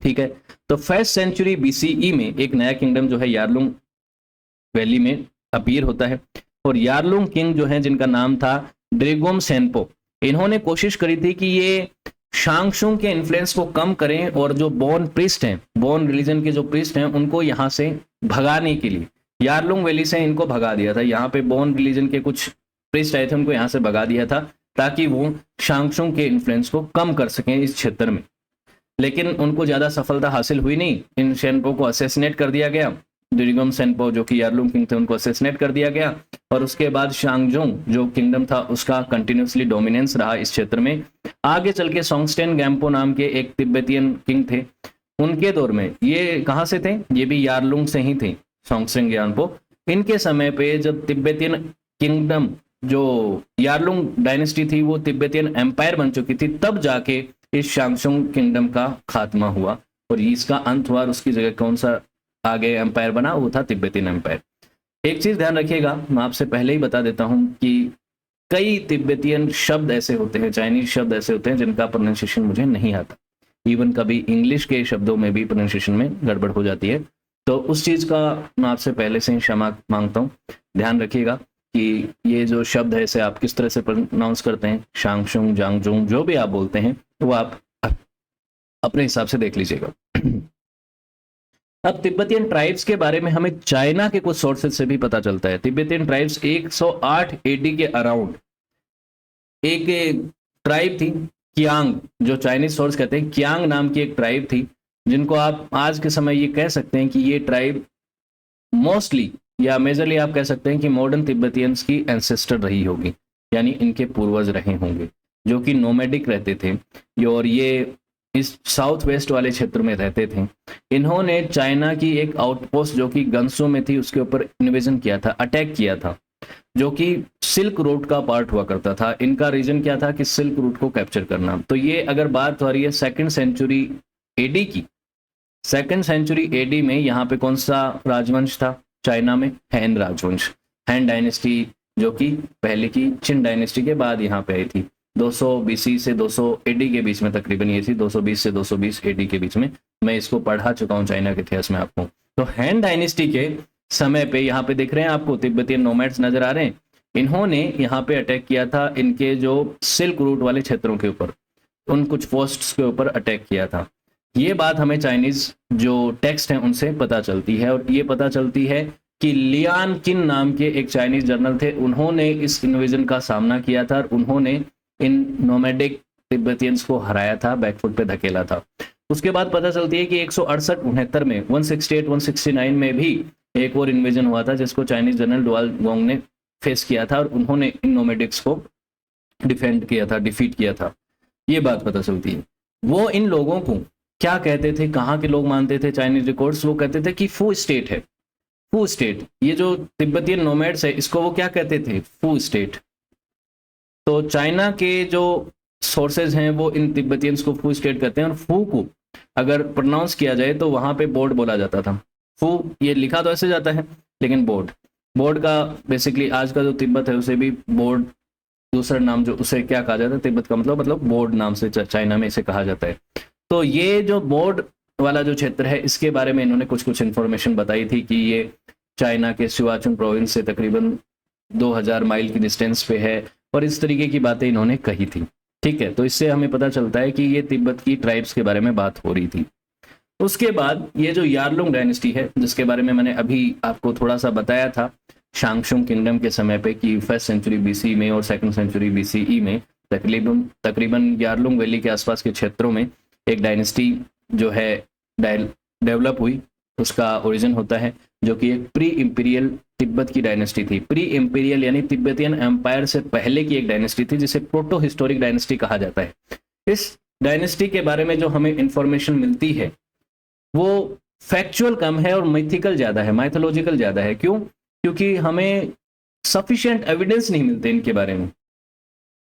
ठीक है। तो 1st सेंचुरी BCE में एक नया किंगडम जो है यारलुंग वैली में अपीयर होता है, और यारलुंग किंग जो है जिनका नाम था ड्रेगोम सेनपो, इन्होंने कोशिश करी थी कि ये शांगशुंग के इन्फ्लुएंस को कम करें, और जो बॉन प्रीस्ट हैं, बॉन रिलीजन के जो प्रीस्ट हैं, उनको यहाँ से भगाने के लिए यारलुंग वैली से इनको भगा दिया था। यहाँ पे बॉन रिलीजन के कुछ प्रीस्ट आए थे, उनको यहाँ से भगा दिया था ताकि वो शांगशुंग के इन्फ्लुएंस को कम कर सकें इस क्षेत्र में। लेकिन उनको ज्यादा सफलता हासिल हुई नहीं। इन सेनपो को असेसिनेट कर दिया गया। ड्रेगोम सेनपो जो कि यारलुंग किंग थे, उनको असेसिनेट कर दिया गया, और उसके बाद शांगजोंग जो किंगडम था उसका कंटिन्यूसली डोमिनेंस रहा इस क्षेत्र में। आगे चल के सोंगस्टेन गैम्पो नाम के एक तिब्बतियन किंग थे, उनके दौर में, ये कहाँ से थे, ये भी यारलुंग से ही थे, सोंगस्टेन गैम्पो। इनके समय पे जब तिब्बतियन किंगडम, जो यारलुंग डायनेस्टी थी, वो तिब्बतियन एम्पायर बन चुकी थी, तब जाके इस शांगशुंग किंगडम का खात्मा हुआ और इसका अंत हुआ। उसकी जगह कौन सा आगे एम्पायर बना, वो था तिब्बतियन एम्पायर। एक चीज ध्यान रखिएगा, मैं आपसे पहले ही बता देता हूं कि कई तिब्बतियन शब्द ऐसे होते हैं, चाइनीज शब्द ऐसे होते हैं जिनका प्रोनाउंसिएशन मुझे नहीं आता। इवन कभी इंग्लिश के शब्दों में भी प्रोनाउंसिएशन में गड़बड़ हो जाती है, तो उस चीज का मैं आपसे पहले से ही क्षमा मांगता हूँ। ध्यान रखिएगा कि ये जो शब्द है इसे आप किस तरह से प्रोनाउंस करते हैं, शांगशुंग, जांगजोंग, जो भी आप बोलते हैं, वो आप अपने हिसाब से देख लीजिएगा। अब तिब्बतियन ट्राइब्स के बारे में हमें चाइना के कुछ सोर्सेज से भी पता चलता है। तिब्बतियन ट्राइब्स 108 AD के अराउंड एक ट्राइब थी, कियांग, जो चाइनीज सोर्स कहते हैं, कियांग नाम की एक ट्राइब थी, जिनको आप आज के समय ये कह सकते हैं कि ये ट्राइब मोस्टली या मेजरली आप कह सकते हैं कि मॉडर्न तिब्बतियंस की एंसेस्टर रही होगी, यानी इनके पूर्वज रहे होंगे, जो कि नोमैडिक रहते थे और ये इस साउथ वेस्ट वाले क्षेत्र में रहते थे। इन्होंने चाइना की एक आउटपोस्ट जो कि गंसू में थी उसके ऊपर इन्वेजन किया था, अटैक किया था, जो कि सिल्क रूट का पार्ट हुआ करता था। इनका रीजन क्या था कि सिल्क रूट को कैप्चर करना। तो ये अगर बात हो रही है 2nd सेंचुरी AD की, 2nd सेंचुरी AD में यहाँ पे कौन सा राजवंश था चाइना में? हैन राजवंश, हैन डायनेस्टी, जो कि पहले की चिन डायनेस्टी के बाद यहाँ पे आई थी। 200 BC से 200 AD के बीच में तकरीबन ये थी, 220 से 220 AD के बीच में। मैं इसको पढ़ा चुका हूँ चाइना के इतिहास में आपको। तो हैन डायनेस्टी के समय पे यहाँ पे दिख रहे हैं आपको तिब्बतियन नोमैड्स नजर आ रहे हैं। इन्होंने यहाँ पे अटैक किया था इनके जो सिल्क रूट वाले क्षेत्रों के ऊपर, उन कुछ पोस्ट्स के ऊपर अटैक किया था। ये बात हमें चाइनीज जो टेक्स्ट हैं उनसे पता चलती है, और ये पता चलती है कि लियान किन नाम के एक चाइनीज जर्नल थे, उन्होंने इस इन्वेजन का सामना किया था और उन्होंने इन नोमैडिक तिब्बतियंस को हराया था, बैकफुट पे धकेला था। उसके बाद पता चलती है कि 168-69 में, 168-169 में भी एक और इन्वेजन हुआ था जिसको चाइनीज जनरल डुआल गोंग ने फेस किया था और उन्होंने इन नोमैडिक्स को डिफेंड किया था, डिफीट किया था। ये बात पता चलती है। वो इन लोगों को क्या कहते थे, कहाँ के लोग मानते थे चाइनीज रिकॉर्ड्स? वो कहते थे कि फू स्टेट है, फू स्टेट। ये जो तिब्बतियन नोमैड्स है इसको वो क्या कहते थे? फू स्टेट। तो चाइना के जो सोर्सेज हैं वो इन तिब्बतियंस को फू स्टेट कहते हैं, और फू को अगर प्रोनाउंस किया जाए तो वहां पे बोर्ड बोला जाता था। फू ये लिखा तो ऐसे जाता है, लेकिन बोर्ड का बेसिकली आज का जो तिब्बत है उसे भी बोर्ड, दूसरा नाम जो उसे क्या कहा जाता है, तिब्बत का मतलब बोर्ड नाम से चाइना में इसे कहा जाता है। तो ये जो बोर्ड वाला जो क्षेत्र है इसके बारे में इन्होंने कुछ इन्फॉर्मेशन बताई थी कि ये चाइना के सिवाचुन प्रोविंस से तकरीबन 2000 माइल की डिस्टेंस पे है, और इस तरीके की बातें इन्होंने कही थी। ठीक है, तो इससे हमें पता चलता है कि ये तिब्बत की ट्राइब्स के बारे में बात हो रही थी। उसके बाद ये जो यारलुंग डायनेस्टी है, जिसके बारे में मैंने अभी आपको थोड़ा सा बताया था शांगशुंग किंगडम के समय पे कि 1st सेंचुरी BC में और 2nd सेंचुरी BCE में तकरीबन यारलुंग वैली के आसपास के क्षेत्रों में एक डायनेस्टी जो है डेवलप हुई, उसका ओरिजिन होता है, जो कि एक प्री इंपीरियल तिब्बत की डायनेस्टी थी, प्री इंपीरियल यानी तिब्बतियन एम्पायर से पहले की एक डायनेस्टी थी जिसे प्रोटो हिस्टोरिक डायनेस्टी कहा जाता है। इस डायनेस्टी के बारे में जो हमें इंफॉर्मेशन मिलती है वो फैक्चुअल कम है और मिथिकल ज्यादा है, माइथोलॉजिकल ज्यादा है। क्यों? क्योंकि हमें सफिशिएंट एविडेंस नहीं मिलते इनके बारे में,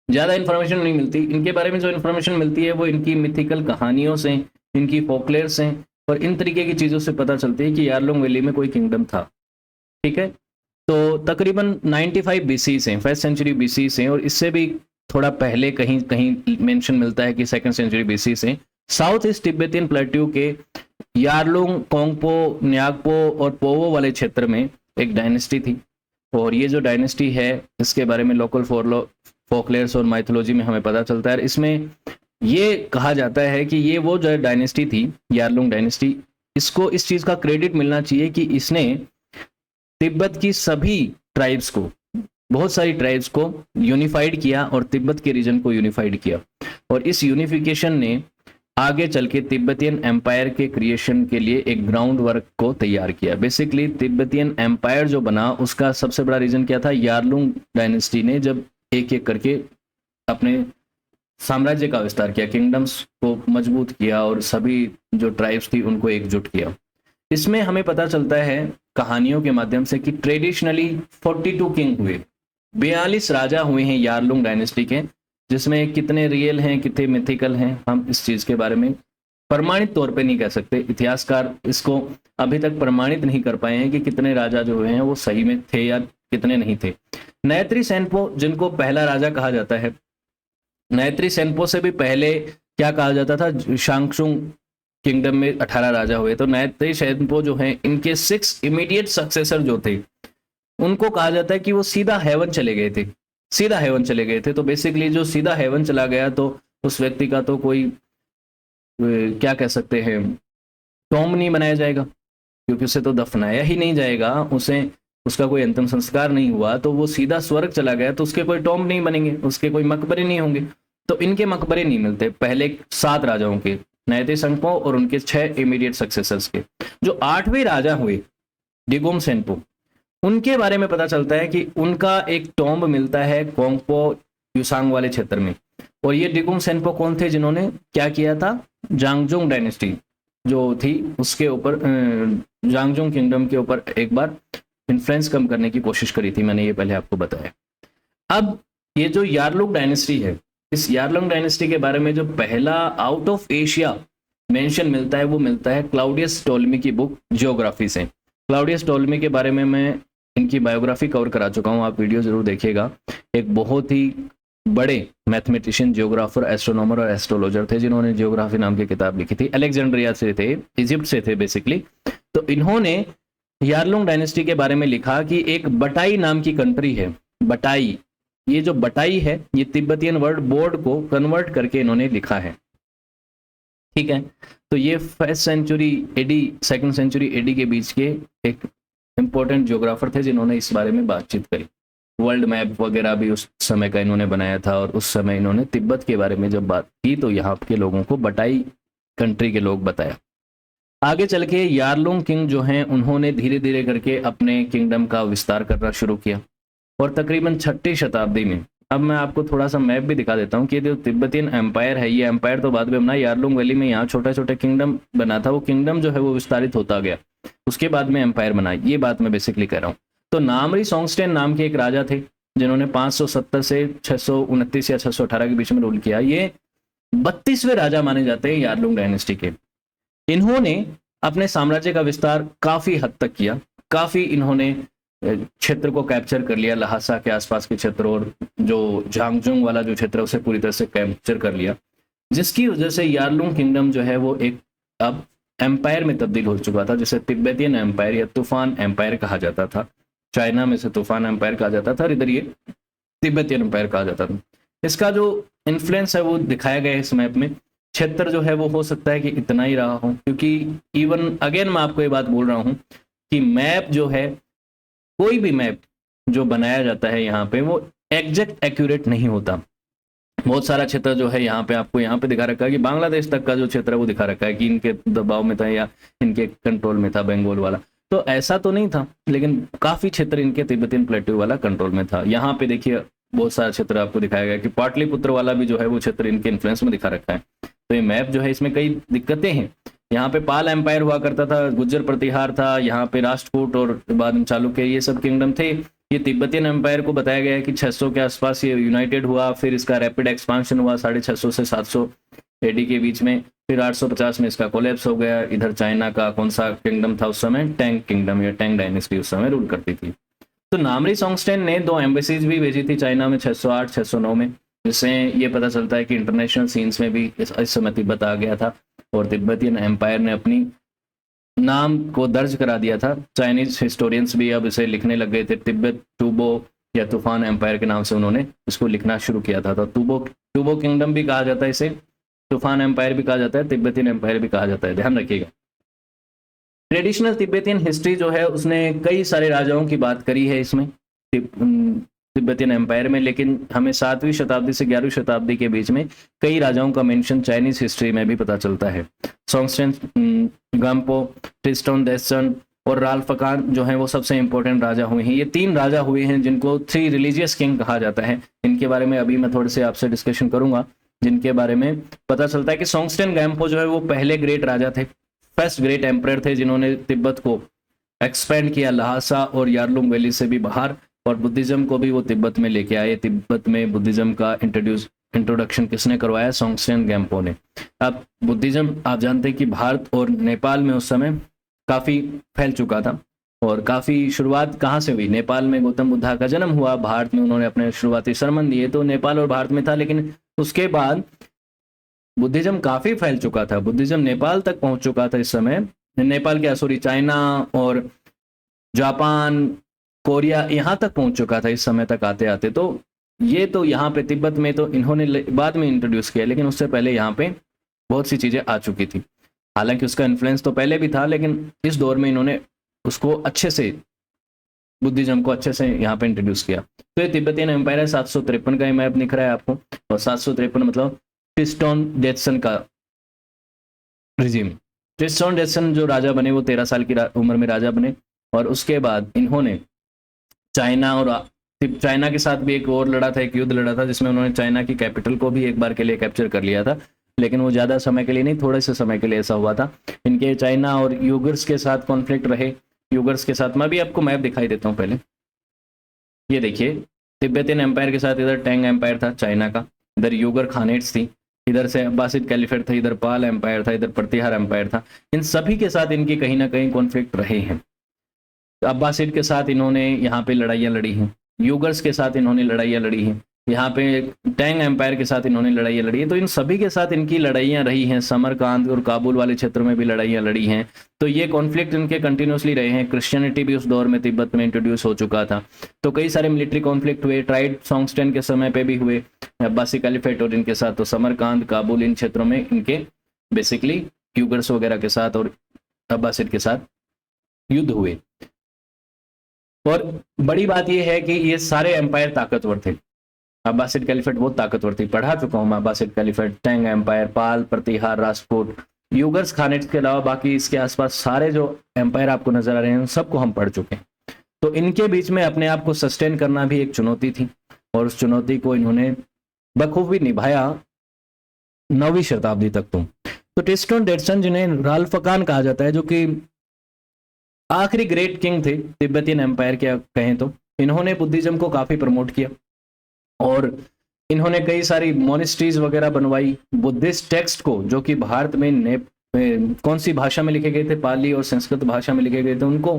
ज्यादा इंफॉर्मेशन नहीं मिलती इनके बारे में। जो इंफॉर्मेशन मिलती है वो इनकी मिथिकल कहानियों से, इनकी फोकलेयर से और इन तरीके की चीजों से पता चलती है कि यारलुंग वैली में कोई किंगडम था। ठीक है, तो तकरीबन 95 बीसी से, फर्स्ट सेंचुरी बीसी से, और इससे भी थोड़ा पहले कहीं कहीं मेंशन मिलता है कि सेकंड सेंचुरी बीसी से, साउथ ईस्ट तिब्बतियन प्लेट्यू के यारलुंग, कोंगपो, न्यागपो और पोवो वाले क्षेत्र में एक डायनेस्टी थी। और ये जो डायनेस्टी है इसके बारे में लोकल फोकलेयर्स और माइथोलॉजी में हमें पता चलता है। इसमें ये कहा जाता है कि ये वो जो डायनेस्टी थी, यारलुंग डायनेस्टी, इसको इस चीज का क्रेडिट मिलना चाहिए कि इसने तिब्बत की सभी ट्राइब्स को, बहुत सारी ट्राइब्स को यूनिफाइड किया और तिब्बत के रीजन को यूनिफाइड किया। और इस यूनिफिकेशन ने आगे चल के तिब्बतियन एम्पायर के क्रिएशन के लिए एक ग्राउंड वर्क को तैयार किया। बेसिकली तिब्बतियन एम्पायर जो बना उसका सबसे बड़ा रीजन क्या था? यारलुंग डायनेस्टी ने जब एक एक करके अपने साम्राज्य का विस्तार किया, किंगडम्स को मजबूत किया और सभी जो ट्राइब्स थी उनको एकजुट किया। इसमें हमें पता चलता है कहानियों के माध्यम से कि ट्रेडिशनली 42 किंग हुए, 42 राजा हुए हैं यारलुंग डायनेस्टी के, जिसमें कितने रियल हैं कितने मिथिकल हैं हम इस चीज के बारे में प्रमाणित तौर पे नहीं कह सकते। इतिहासकार इसको अभी तक प्रमाणित नहीं कर पाए हैं कि कितने राजा जो हुए हैं वो सही में थे या कितने नहीं थे। नैत्री सेनपो, जिनको पहला राजा कहा जाता है, नैत्री सेनपो से भी पहले क्या कहा जाता था? शांगशुंग किंगडम में 18 राजा हुए। तो नैत्री सेनपो जो हैं, इनके 6 इमीडिएट सक्सेसर जो थे उनको कहा जाता है कि वो सीधा हेवन चले गए थे, सीधा हेवन चले गए थे। तो बेसिकली जो सीधा हेवन चला गया तो उस व्यक्ति का तो कोई क्या कह सकते हैं, टॉम नहीं बनाया जाएगा, क्योंकि उसे तो दफनाया ही नहीं जाएगा, उसे उसका कोई अंतिम संस्कार नहीं हुआ, तो वो सीधा स्वर्ग चला गया, तो उसके कोई टॉम नहीं बनेंगे, उसके कोई मकबरे नहीं होंगे। तो इनके मकबरे नहीं मिलते पहले 7 राजाओं के, नैत्री सेनपो और उनके 6 इमीडिएट सक्सेसर्स के। जो 8वें राजा हुए डिगोम सेनपो, उनके बारे में पता चलता है कि उनका एक टॉम्ब मिलता है कोंगपो युसांग वाले क्षेत्र में। और ये डिगुम सेनपो कौन थे? जिन्होंने क्या किया था? जांगजोंग डायनेस्टी जो थी उसके ऊपर, जांगजोंग किंगडम के ऊपर एक बार इन्फ्लुएंस कम करने की कोशिश करी थी, मैंने ये पहले आपको बताया। अब ये जो यारलुंग डायनेस्टी है, इस यारलुंग डायनेस्टी के बारे में जो पहला आउट ऑफ एशिया मेंशन मिलता है वो मिलता है क्लाउडियस टोलेमी की बुक जियोग्राफी से। क्लाउडियस टोलेमी के बारे में मैं इनकी बायोग्राफी कवर करा चुका हूँ, आप वीडियो जरूर देखिएगा। एक बहुत ही बड़े मैथमेटिशियन, जियोग्राफर, एस्ट्रोनॉमर और एस्ट्रोलॉजर थे जिन्होंने जियोग्राफी नाम की किताब लिखी थी। अलेक्जेंड्रिया से थे, इजिप्ट से थे बेसिकली। तो इन्होंने यारलुंग डायनेस्टी के बारे में लिखा कि एक बटाई नाम की कंट्री है, बटाई। ये जो बटाई है ये तिब्बतियन वर्ड बोर्ड को कन्वर्ट करके इन्होंने लिखा है। ठीक है, तो ये first century AD, second century AD के बीच के एक इंपॉर्टेंट जियोग्राफर थे जिन्होंने इस बारे में बातचीत करी। वर्ल्ड मैप वगैरह भी उस समय का इन्होंने बनाया था और उस समय इन्होंने तिब्बत के बारे में जब बात की तो यहाँ के लोगों को बटाई कंट्री के लोग बताया। आगे चल के यारलुंग किंग जो हैं उन्होंने धीरे धीरे करके अपने किंगडम का विस्तार करना शुरू किया और तकरीबन 6वीं शताब्दी में, अब मैं आपको थोड़ा सा मैप भी दिखा देता हूँ कि जो तिब्बतियन एम्पायर है, ये एम्पायर तो बाद में बना, यारलुंग वैली में यहाँ छोटा छोटा किंगडम बना था, वो किंगडम जो है वो विस्तारित होता गया, उसके बाद में एम्पायर बना। ये बात मैं बेसिकली कह रहा हूँ। तो नामरी सोंगस्टेन नाम के एक राजा थे जिन्होंने 570 से 629 या 618 के बीच में रूल किया। ये 32वें राजा माने जाते हैं यारलुंग डायनेस्टी के। इन्होंने अपने साम्राज्य का विस्तार काफी हद तक किया, काफी इन्होंने क्षेत्र को कैप्चर कर लिया, लहासा के आसपास के क्षेत्र और जो झांगजुंग वाला जो क्षेत्र है उसे पूरी तरह से कैप्चर कर लिया, जिसकी वजह से यारलुंग किंगडम जो है वो एक अब एम्पायर में तब्दील हो चुका था, जिसे तिब्बतियन एम्पायर या तूफान एम्पायर कहा जाता था। चाइना में से तूफान एम्पायर कहा जाता था और इधर ये तिब्बतियन एम्पायर कहा जाता था। इसका जो इन्फ्लुएंस है वो दिखाया गया है इस मैप में। क्षेत्र जो है वो हो सकता है कि इतना ही रहा हो, क्योंकि इवन अगेन मैं आपको ये बात बोल रहा हूँ कि मैप जो है, कोई भी मैप जो बनाया जाता है यहाँ पे वो एग्जैक्ट एक्यूरेट नहीं होता। बहुत सारा क्षेत्र जो है यहाँ पे आपको यहाँ पे दिखा रखा है कि बांग्लादेश तक का जो क्षेत्र है वो दिखा रखा है कि इनके दबाव में था या इनके कंट्रोल में था, बंगाल वाला। तो ऐसा तो नहीं था, लेकिन काफी क्षेत्र इनके तिब्बतियन प्लेट्यू वाला कंट्रोल में था। यहाँ पे देखिए बहुत सारा क्षेत्र आपको दिखाया गया कि पाटलिपुत्र वाला भी जो है वो क्षेत्र इनके इन्फ्लुएंस में दिखा रखा है। तो ये मैप जो है इसमें कई दिक्कतें हैं। यहाँ पे पाल एम्पायर हुआ करता था, गुज्जर प्रतिहार था, यहाँ पे राष्ट्रकूट और बाद में चालुक्य, ये सब किंगडम थे। ये तिब्बतियन एम्पायर को बताया गया है कि 600 के आसपास ये यूनाइटेड हुआ, फिर इसका रैपिड एक्सपांशन हुआ 650 से 700 एडी के बीच में, फिर 850 में इसका कोलैप्स हो गया। इधर चाइना का कौन सा किंगडम था उस समय, टैंग किंगडम या टैंग डायनेस्टी उस समय रूल करती थी। तो नामरी सोंगस्टेन ने 2 एम्बेसीज भी भेजी थी चाइना में 608 609 में, जिससे ये पता चलता है कि इंटरनेशनल सीन्स में भी इस समय तिब्बत आ गया था और तिब्बतियन एम्पायर ने अपनी नाम को दर्ज करा दिया था। चाइनीज हिस्टोरियंस भी अब इसे लिखने लग गए थे, तिब्बत टूबो या तूफान एम्पायर के नाम से उन्होंने इसको लिखना शुरू किया था। तो टूबो किंगडम भी कहा जाता है इसे, तूफान एम्पायर भी कहा जाता है, तिब्बतियन एम्पायर भी कहा जाता है, ध्यान रखिएगा। ट्रेडिशनल तिब्बतियन हिस्ट्री जो है उसने कई सारे राजाओं की बात करी है इसमें तिब्बतियन एम्पायर में, लेकिन हमें 7वीं शताब्दी से 11वीं शताब्दी के बीच में कई राजाओं का मेंशन चाइनीज हिस्ट्री में भी पता चलता है। सोंगस्टेन गाम्पो, ट्रिस्टोन डेसन और राल्फकान जो हैं वो सबसे इंपॉर्टेंट राजा हुए हैं। ये 3 राजा हुए हैं जिनको 3 रिलीजियस किंग कहा जाता है। इनके बारे में अभी मैं थोड़े से आपसे डिस्कशन करूंगा, जिनके बारे में पता चलता है कि सोंगस्टेन गाम्पो जो है वो पहले ग्रेट राजा थे, फर्स्ट ग्रेट एम्परर थे, जिन्होंने तिब्बत को एक्सपेंड किया लहासा और यारलुंग वैली से भी बाहर, और बुद्धिज्म को भी वो तिब्बत में लेके आए। तिब्बत में बुद्धिज्म का इंट्रोडक्शन किसने करवाया? सोंगस्टेन गाम्पो ने। अब बुद्धिज्म आप जानते हैं कि भारत और नेपाल में उस समय काफी फैल चुका था, और काफी शुरुआत कहाँ से हुई? नेपाल में गौतम बुद्धा का जन्म हुआ, भारत में उन्होंने अपने शुरुआती सरमन दिए, तो नेपाल और भारत में था। लेकिन उसके बाद बुद्धिज्म काफी फैल चुका था, बुद्धिज्म नेपाल तक पहुंच चुका था इस समय। नेपाल के सॉरी चाइना और जापान, कोरिया यहाँ तक पहुंच चुका था इस समय तक आते आते। तो ये तो यहाँ पे तिब्बत में तो इन्होंने बाद में इंट्रोड्यूस किया, लेकिन उससे पहले यहाँ पे बहुत सी चीजें आ चुकी थी। हालांकि उसका इन्फ्लुएंस तो पहले भी था, लेकिन इस दौर में इन्होंने उसको अच्छे से, बुद्धिज्म को अच्छे से यहाँ पे इंट्रोड्यूस किया। तो ये तिब्बतियन एम्पायर है। 753 का मैप दिख रहा है आपको, और 753 मतलब ट्रिस्टोन डेटसन का रिजीम। ट्रिस्टोन डेटसन जो राजा बने वो 13 साल की उम्र में राजा बने, और उसके बाद इन्होंने चाइना के साथ भी एक और लड़ा था, एक युद्ध लड़ा था, जिसमें उन्होंने चाइना की कैपिटल को भी एक बार के लिए कैप्चर कर लिया था। लेकिन वो ज्यादा समय के लिए नहीं, थोड़े से समय के लिए ऐसा हुआ था। इनके चाइना और यूगर्स के साथ कॉन्फ्लिक्ट रहे। यूगर्स के साथ मैं भी आपको मैप दिखाई देता हूँ पहले। ये देखिए तिब्बतियन एम्पायर के साथ इधर टैंग एम्पायर था चाइना का, इधर यूगर खानेट्स थी, इधर से अब्बासिद कैलिफेट था, इधर पाल एम्पायर था, इधर प्रतिहार एम्पायर था। इन सभी के साथ इनकी कहीं ना कहीं कॉन्फ्लिक्ट रहे हैं। अब्बासिद के साथ इन्होंने यहाँ पे लड़ाइयाँ लड़ी हैं, यूगर्स के साथ इन्होंने लड़ाइयाँ लड़ी हैं, यहाँ पे टैंग एम्पायर के साथ इन्होंने लड़ाइयाँ लड़ी है। तो इन सभी के साथ इनकी लड़ाइयाँ रही हैं। समरकांत और काबुल वाले क्षेत्र में भी लड़ाइयाँ लड़ी हैं। तो ये कॉन्फ्लिक्ट इनके कंटिन्यूसली रहे हैं। क्रिश्चियनिटी भी उस दौर में तिब्बत में इंट्रोड्यूस हो चुका था। तो कई सारे मिलिट्री कॉन्फ्लिक्ट हुए, ट्राइड सोंगस्टेन के समय पे भी हुए, अब्बासी कैलिफेट और इनके साथ। तो समरकांत, काबुल, इन क्षेत्रों में इनके बेसिकली यूगर्स वगैरह के साथ और अब्बासिद के साथ युद्ध हुए। और बड़ी बात यह है कि ये सारे एम्पायर ताकतवर थे। अब्बासिड कैलिफेट बहुत ताकतवर थी, पढ़ा चुका हूं मैं अब्बासिड कैलिफेट, टैंग एम्पायर, पाल, प्रतिहार, राजपूत, यूगर्स खानेट के अलावा बाकी इसके आसपास सारे जो एम्पायर आपको नजर आ रहे हैं सबको हम पढ़ चुके हैं। तो इनके बीच में अपने आप को सस्टेन करना भी एक चुनौती थी, और उस चुनौती को इन्होंने बखूबी निभाया 9वीं शताब्दी तक। तो ट्रिस्टोन डेटसन जिन्हें राल्फकान कहा जाता है, जो कि आखिरी ग्रेट किंग थे तिब्बतियन एम्पायर के कहें तो, इन्होंने बुद्धिज्म को काफी प्रमोट किया, और इन्होंने कई सारी मोनेस्ट्रीज वगैरह बनवाई। बुद्धिस्ट टेक्स्ट को, जो कि भारत में कौन सी भाषा में लिखे गए थे, पाली और संस्कृत भाषा में लिखे गए थे, उनको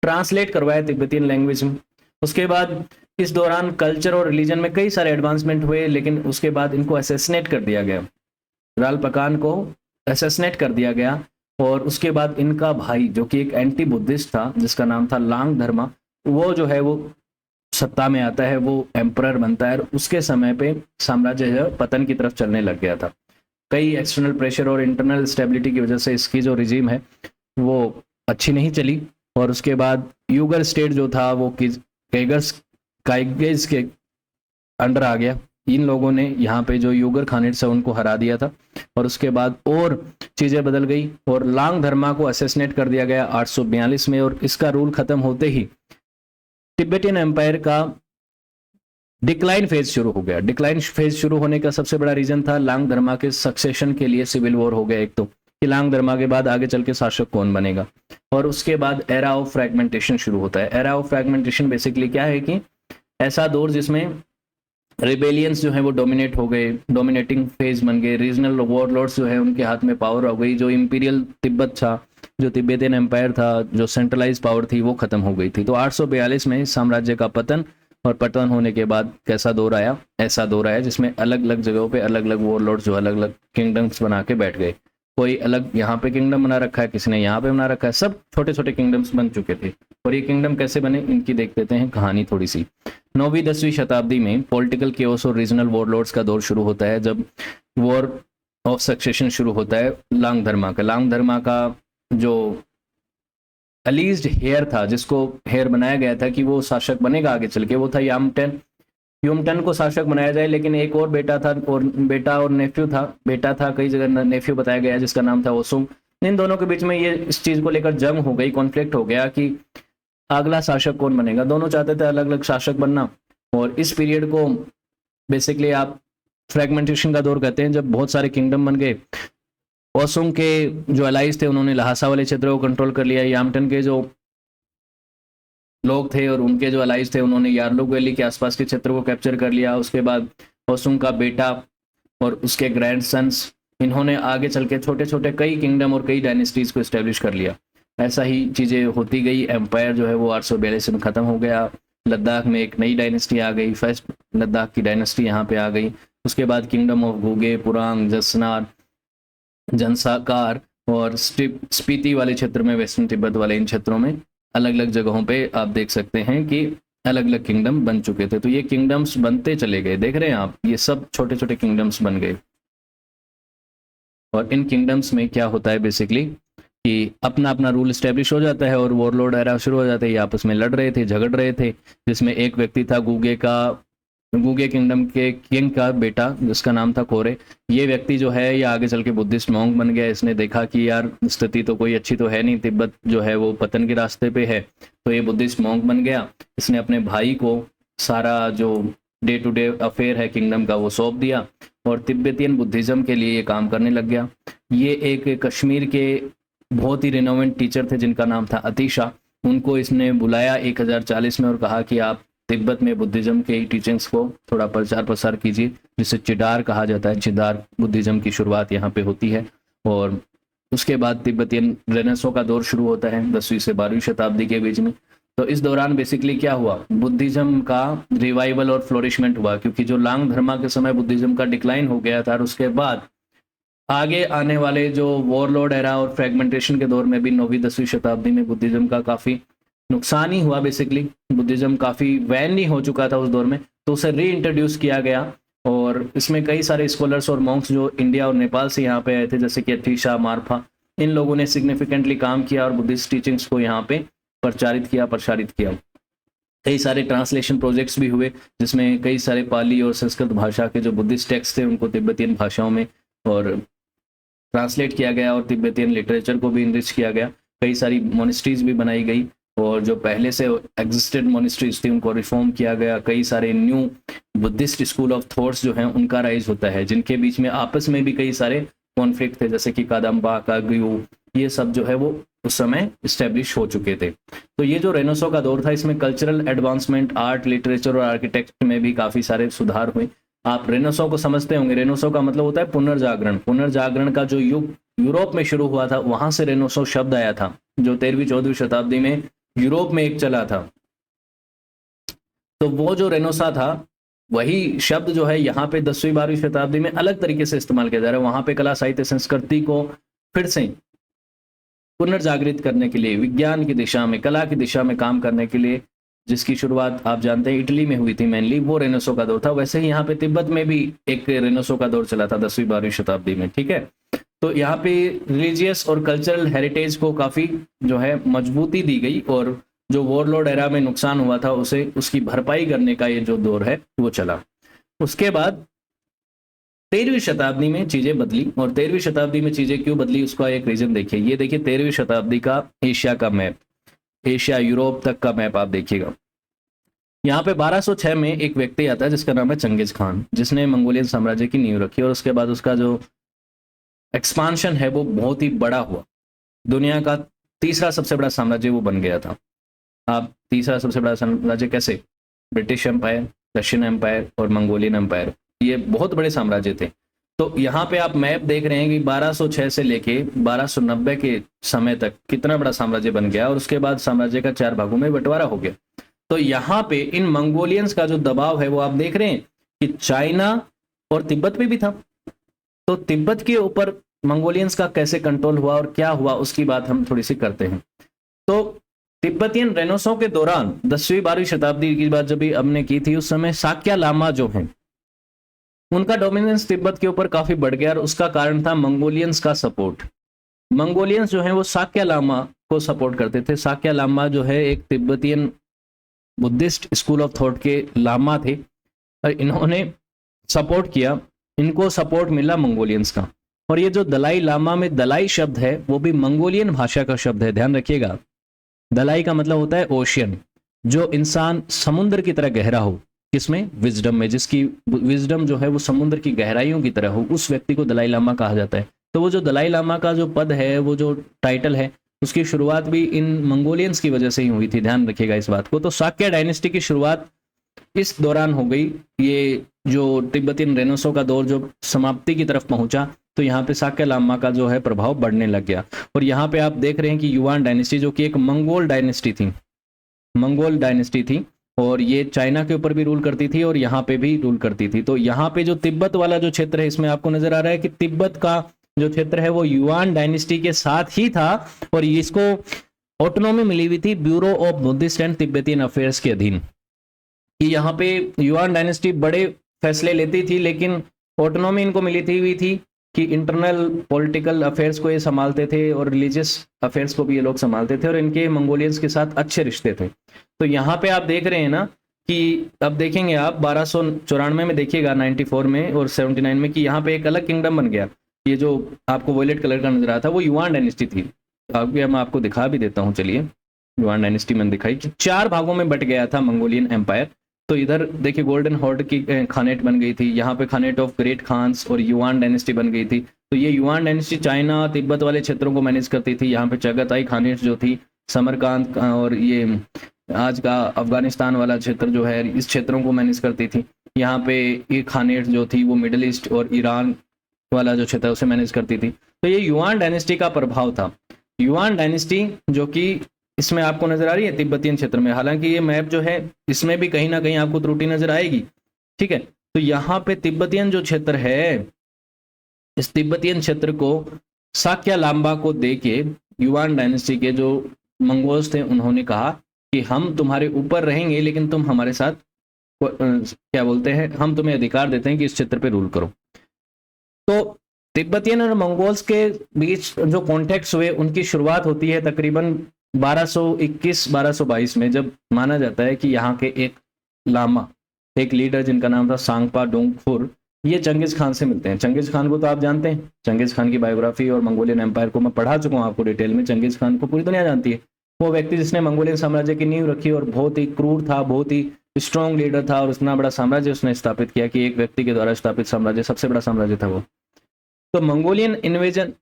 ट्रांसलेट करवाया तिब्बतियन लैंग्वेज में। उसके बाद इस दौरान कल्चर और रिलीजन में कई सारे एडवांसमेंट हुए, लेकिन उसके बाद इनको असैसिनेट कर दिया गया, राल्फकान को असैसिनेट कर दिया गया। और उसके बाद इनका भाई, जो कि एक एंटी बुद्धिस्ट था जिसका नाम था लांग धर्मा, वो जो है वो सत्ता में आता है, वो एम्परर बनता है। और उसके समय पे साम्राज्य पतन की तरफ चलने लग गया था। कई एक्सटर्नल प्रेशर और इंटरनल स्टेबिलिटी की वजह से इसकी जो रिजीम है वो अच्छी नहीं चली। और उसके बाद यूगर स्टेट जो था वो काइगेस के अंडर आ गया, इन लोगों ने यहाँ पे जो युगर खानिट्स है उनको हरा दिया था, और उसके बाद और चीजें बदल गई और लांग धर्मा को असैसिनेट कर दिया गया 842 में, और इसका रूल खत्म होते ही तिब्बतियन एम्पायर का डिक्लाइन फेज शुरू हो गया। डिक्लाइन फेज शुरू होने का सबसे बड़ा रीजन था लांग धर्मा के सक्सेशन के लिए सिविल वॉर हो गया एक, तो कि लांग धर्मा के बाद आगे चल के शासक कौन बनेगा, और उसके बाद एरा ऑफ फ्रैगमेंटेशन शुरू होता है। एरा ऑफ फ्रैगमेंटेशन बेसिकली क्या है कि ऐसा दौर जिसमें रिबेलियंस जो है वो डोमिनेट हो गए, डोमिनेटिंग फेज बन गए, रीजनल वॉरलॉर्ड्स जो है उनके हाथ में पावर हो गई, जो इंपीरियल तिब्बत था, जो तिब्बतियन एम्पायर था, जो सेंट्रलाइज पावर थी वो खत्म हो गई थी। तो 842 में साम्राज्य का पतन, और पतन होने के बाद कैसा दौर आया, ऐसा दौर आया जिसमें अलग अलग जगहों पे अलग अलग वॉरलॉर्ड्स जो अलग अलग किंगडम्स बना के बैठ गए। कोई अलग यहाँ पे किंगडम बना रखा है, किसी ने यहाँ पे बना रखा है, सब छोटे छोटे किंगडम्स बन चुके थे। और ये किंगडम कैसे बने इनकी देख लेते हैं कहानी थोड़ी सी। 9वीं 10वीं शताब्दी में पॉलिटिकल केओस और रीजनल वॉरलॉर्ड्स का दौर शुरू होता है, जब वॉर ऑफ सक्सेशन शुरू होता है लांग धर्मा का। लांग धर्मा का जो अलीज्ड हेयर था, जिसको हेयर बनाया गया था कि वो शासक बनेगा आगे चल के, वो था यामटन। ह्यूमटन को शासक बनाया जाए, लेकिन एक और बेटा था, और बेटा और नेफ्यू था, बेटा था कई जगह नेफ्यू बताया गया जिसका नाम था ओसुंग। इन दोनों के बीच में ये इस चीज को लेकर जंग हो गई, कॉन्फ्लिक्ट हो गया कि अगला शासक कौन बनेगा। दोनों चाहते थे अलग अलग शासक बनना, और इस पीरियड को बेसिकली आप फ्रेगमेंटेशन का दौर कहते हैं, जब बहुत सारे किंगडम बन गए। ओसुंग के जो अलाइज थे उन्होंने लहासा वाले क्षेत्र को कंट्रोल कर लिया, यामटन के जो लोग थे और उनके जो अलाइज थे उन्होंने यार्लुग वैली के आसपास के क्षेत्र को कैप्चर कर लिया। उसके बाद ओसुंग का बेटा और उसके ग्रैंडसन्स, इन्होंने आगे चल के छोटे छोटे कई किंगडम और कई डायनेस्टीज को इस्टेब्लिश कर लिया। ऐसा ही चीज़ें होती गई। एम्पायर जो है वो 842 में ख़त्म हो गया। लद्दाख में एक नई डायनेस्टी आ गई, फर्स्ट लद्दाख की डायनेस्टी यहाँ पे आ गई। उसके बाद किंगडम ऑफ गुगे, पुरांग, जसनार, जनसाकार और स्पीति वाले क्षेत्र में, वेस्टर्न तिब्बत वाले इन क्षेत्रों में अलग अलग जगहों पे आप देख सकते हैं कि अलग अलग किंगडम बन चुके थे। तो ये किंगडम्स बनते चले गए, देख रहे हैं आप, ये सब छोटे छोटे किंगडम्स बन गए। और इन किंगडम्स में क्या होता है बेसिकली कि अपना अपना रूल स्टैब्लिश हो जाता है और वॉरलॉर्ड एरा शुरू हो जाता है। ये आपस में लड़ रहे थे, झगड़ रहे थे, जिसमें एक व्यक्ति था गुगे किंगडम के किंग का बेटा, जिसका नाम था कोरे। ये व्यक्ति जो है ये आगे चल के बुद्धिस्ट मॉन्क बन गया। इसने देखा कि यार स्थिति तो कोई अच्छी तो है नहीं, तिब्बत जो है वो पतन के रास्ते पे है, तो ये बुद्धिस्ट मॉन्क बन गया। इसने अपने भाई को सारा जो डे टू डे अफेयर है किंगडम का वो सौंप दिया और तिब्बतियन बुद्धिज्म के लिए ये काम करने लग गया। ये एक कश्मीर के बहुत ही रिनोवेंट टीचर थे जिनका नाम था अतीशा। उनको इसने बुलाया 1040 में और कहा कि आप तिब्बत में बुद्धिज्म के टीचिंग्स को थोड़ा प्रचार प्रसार कीजिए, जिसे चिडार कहा जाता है। चिडार बुद्धिज्म की शुरुआत यहाँ पे होती है। और उसके बाद तिब्बतियन रेनेसो का दौर शुरू होता है 10वीं से 12वीं शताब्दी के बीच में। तो इस दौरान बेसिकली क्या हुआ, बुद्धिज्म का रिवाइवल और फ्लोरिशमेंट हुआ, क्योंकि जो लांग धर्मा के समय बुद्धिज्म का डिक्लाइन हो गया था। और उसके बाद आगे आने वाले जो वॉरलॉर्ड एरा और फ्रेगमेंटेशन के दौर में भी 9वीं 10वीं शताब्दी में बुद्धिज्म का काफ़ी नुकसान ही हुआ। बेसिकली बुद्धिज्म काफ़ी वैन ही हो चुका था उस दौर में, तो उसे री इंट्रोड्यूस किया गया। और इसमें कई सारे स्कॉलर्स और मॉन्क्स जो इंडिया और नेपाल से यहाँ पे आए थे, जैसे कि अतीशा, मारफा, इन लोगों ने सिग्निफिकेंटली काम किया और बुद्धिस्ट टीचिंग्स को यहाँ पे प्रसारित किया। कई सारे ट्रांसलेशन प्रोजेक्ट्स भी हुए, जिसमें कई सारे पाली और संस्कृत भाषा के जो बुद्धिस्ट टेक्स्ट थे उनको तिब्बतियन भाषाओं में और ट्रांसलेट किया गया और तिब्बतियन लिटरेचर को भी इनरिच किया गया। कई सारी मोनेस्ट्रीज भी बनाई गई और जो पहले से एग्जिस्टेड मोनेस्ट्रीज थी उनको रिफॉर्म किया गया। कई सारे new Buddhist school of thoughts जो हैं उनका राइज होता है, जिनके बीच में आपस में भी कई सारे कॉन्फ्लिक्ट थे, जैसे कि कादम्बा, काग्यू, ये सब जो है वो उस समय इस्टेब्लिश हो चुके थे। तो ये जो रेनेसो का दौर था, इसमें कल्चरल एडवांसमेंट, आर्ट, लिटरेचर और आर्किटेक्चर में भी काफ़ी सारे सुधार हुए। आप रेनेसो को समझते होंगे, रेनेसो का मतलब होता है पुनर्जागरण। पुनर्जागरण का जो युग यूरोप में शुरू हुआ था, वहां से रेनेसो शब्द आया था, जो 13वीं 14वीं शताब्दी में यूरोप में एक चला था। तो वो जो रेनेसो था, वही शब्द जो है यहाँ पे 10वीं 12वीं शताब्दी में अलग तरीके से इस्तेमाल किया जा रहा है। वहां पे कला, साहित्य, संस्कृति को फिर से पुनर्जागृत करने के लिए, विज्ञान की दिशा में, कला की दिशा में काम करने के लिए, जिसकी शुरुआत आप जानते हैं इटली में हुई थी मेनली, वो रेनेसो का दौर था। वैसे ही यहाँ पे तिब्बत में भी एक रेनेसो का दौर चला था 10वीं 12वीं शताब्दी में, ठीक है। तो यहाँ पे रिलीजियस और कल्चरल हेरिटेज को काफ़ी जो है मजबूती दी गई और जो वॉरलॉर्ड एरा में नुकसान हुआ था उसे उसकी भरपाई करने का ये जो दौर है वो चला। उसके बाद 13वीं शताब्दी में चीजें बदली, और 13वीं शताब्दी में चीजें क्यों बदली उसका एक रीजन देखिए। ये देखिए 13वीं शताब्दी का एशिया का मैप, एशिया यूरोप तक का मैप आप देखिएगा। यहाँ पे 1206 में एक व्यक्ति आता है जिसका नाम है चंगेज खान, जिसने मंगोलियन साम्राज्य की नींव रखी, और उसके बाद उसका जो एक्सपांशन है वो बहुत ही बड़ा हुआ। दुनिया का तीसरा सबसे बड़ा साम्राज्य वो बन गया था। आप तीसरा सबसे बड़ा साम्राज्य कैसे? ब्रिटिश एम्पायर, रशियन एम्पायर और मंगोलियन एम्पायर, ये बहुत बड़े साम्राज्य थे। तो यहाँ पे आप मैप देख रहे हैं कि 1206 से लेके 1290 के समय तक कितना बड़ा साम्राज्य बन गया, और उसके बाद साम्राज्य का 4 भागों में बंटवारा हो गया। तो यहाँ पे इन मंगोलियंस का जो दबाव है वो आप देख रहे हैं कि चाइना और तिब्बत पे भी था। तो तिब्बत के ऊपर मंगोलियंस का कैसे कंट्रोल हुआ और क्या हुआ उसकी बात हम थोड़ी सी करते हैं। तो तिब्बतियन रेनेसां के दौरान 10वीं 12वीं शताब्दी की बात जब भी हमने की थी, उस समय साक्या लामा जो हैं उनका डोमिनेंस तिब्बत के ऊपर काफी बढ़ गया, और उसका कारण था मंगोलियंस का सपोर्ट। मंगोलियंस जो है वो साक्या लामा को सपोर्ट करते थे। साक्या लामा जो है एक Tibetan Buddhist school of thought के लामा थे, और इन्होंने सपोर्ट किया, इनको सपोर्ट मिला मंगोलियंस का। और ये जो दलाई लामा में दलाई शब्द है वो भी मंगोलियन भाषा का शब्द है, ध्यान रखिएगा। दलाई का मतलब होता है ओशियन, जो इंसान समुद्र की तरह गहरा हो, किसमें? विजडम में, जिसकी विजडम जो है वो समुद्र की गहराइयों की तरह हो, उस व्यक्ति को दलाई लामा कहा जाता है। तो वो जो दलाई लामा का जो पद है, वो जो टाइटल है, उसकी शुरुआत भी इन मंगोलियंस की वजह से ही हुई थी, ध्यान रखिएगा इस बात को। तो साक्य डायनेस्टी की शुरुआत इस दौरान हो गई। ये जो तिब्बतियन रेनेसां का दौर जो समाप्ति की तरफ पहुंचा, तो यहाँ पे साक्य लामा का जो है प्रभाव बढ़ने लग गया। और यहाँ पे आप देख रहे हैं कि युआन डायनेस्टी जो कि एक मंगोल डायनेस्टी थी, मंगोल डायनेस्टी थी, और ये चाइना के ऊपर भी रूल करती थी और यहाँ पे भी रूल करती थी। तो यहाँ पे जो तिब्बत वाला जो क्षेत्र है, इसमें आपको नजर आ रहा है कि तिब्बत का जो क्षेत्र है वो युआन डायनेस्टी के साथ ही था, और इसको ऑटोनॉमी मिली हुई थी bureau of Buddhist and Tibetan affairs के अधीन। कि यहाँ पे युआन डायनेस्टी बड़े फैसले लेती थी, लेकिन ऑटोनॉमी इनको मिली हुई थी कि इंटरनल पॉलिटिकल अफेयर्स को ये संभालते थे, और रिलीजियस अफेयर्स को भी ये लोग संभालते थे, और इनके मंगोलियंस के साथ अच्छे रिश्ते थे। तो यहाँ पे आप देख रहे हैं ना कि अब देखेंगे आप 1294 में देखिएगा, 94 में और 79 में, कि यहाँ पे एक अलग किंगडम बन गया। ये जो आपको वॉयलेट कलर का नजर आता था वो युआन डायनेस्टी थी। अभी मैं आपको दिखा भी देता हूँ, चलिए। युआन डायनेस्टी मैंने दिखाई कि 4 भागों में बट गया था मंगोलियन एम्पायर। तो इधर देखिए गोल्डन हॉर्ड की खानेट बन गई थी, यहाँ पे खानेट ऑफ ग्रेट खान्स, और युआन डायनेस्टी बन गई थी। तो ये युआन डायनेस्टी चाइना तिब्बत वाले क्षेत्रों को मैनेज करती थी। यहाँ पे चगाताई खानेट जो थी समरकांत और ये आज का अफगानिस्तान वाला क्षेत्र जो है, इस क्षेत्रों को मैनेज करती थी। यहाँ पे ये खानेट जो थी वो मिडिल ईस्ट और ईरान वाला जो क्षेत्र है उसे मैनेज करती थी। तो ये युआन डायनेस्टी का प्रभाव था। युआन डायनेस्टी जो कि इसमें आपको नजर आ रही है तिब्बतियन क्षेत्र में, हालांकि ये मैप जो है इसमें भी कहीं ना कहीं आपको त्रुटि नजर आएगी, ठीक है। तो यहाँ पे तिब्बतियन जो क्षेत्र है, इस तिब्बतियन क्षेत्र को साक्या लांबा को देके युआन डायनेस्टी के जो मंगोल्स थे उन्होंने कहा कि हम तुम्हारे ऊपर रहेंगे, लेकिन तुम हमारे साथ क्या बोलते हैं, हम तुम्हें अधिकार देते हैं कि इस क्षेत्र पे रूल करो। तो तिब्बतियन और मंगोल्स के बीच जो कॉन्टेक्ट्स हुए उनकी शुरुआत होती है तकरीबन 1221-1222 में, जब माना जाता है कि यहाँ के एक लामा, एक लीडर जिनका नाम था सांगपा डोंगफुर, ये चंगेज खान से मिलते हैं। चंगेज खान को तो आप जानते हैं, चंगेज खान की बायोग्राफी और मंगोलियन एम्पायर को मैं पढ़ा चुका हूँ आपको डिटेल में। चंगेज खान को पूरी दुनिया जानती है। वो व्यक्ति जिसने मंगोलियन साम्राज्य की नींव रखी और बहुत ही क्रूर था, बहुत ही स्ट्रॉन्ग लीडर था, और इतना बड़ा साम्राज्य उसने स्थापित किया कि एक व्यक्ति के द्वारा स्थापित साम्राज्य सबसे बड़ा साम्राज्य था वो। तो मंगोलियन इन्वेजन,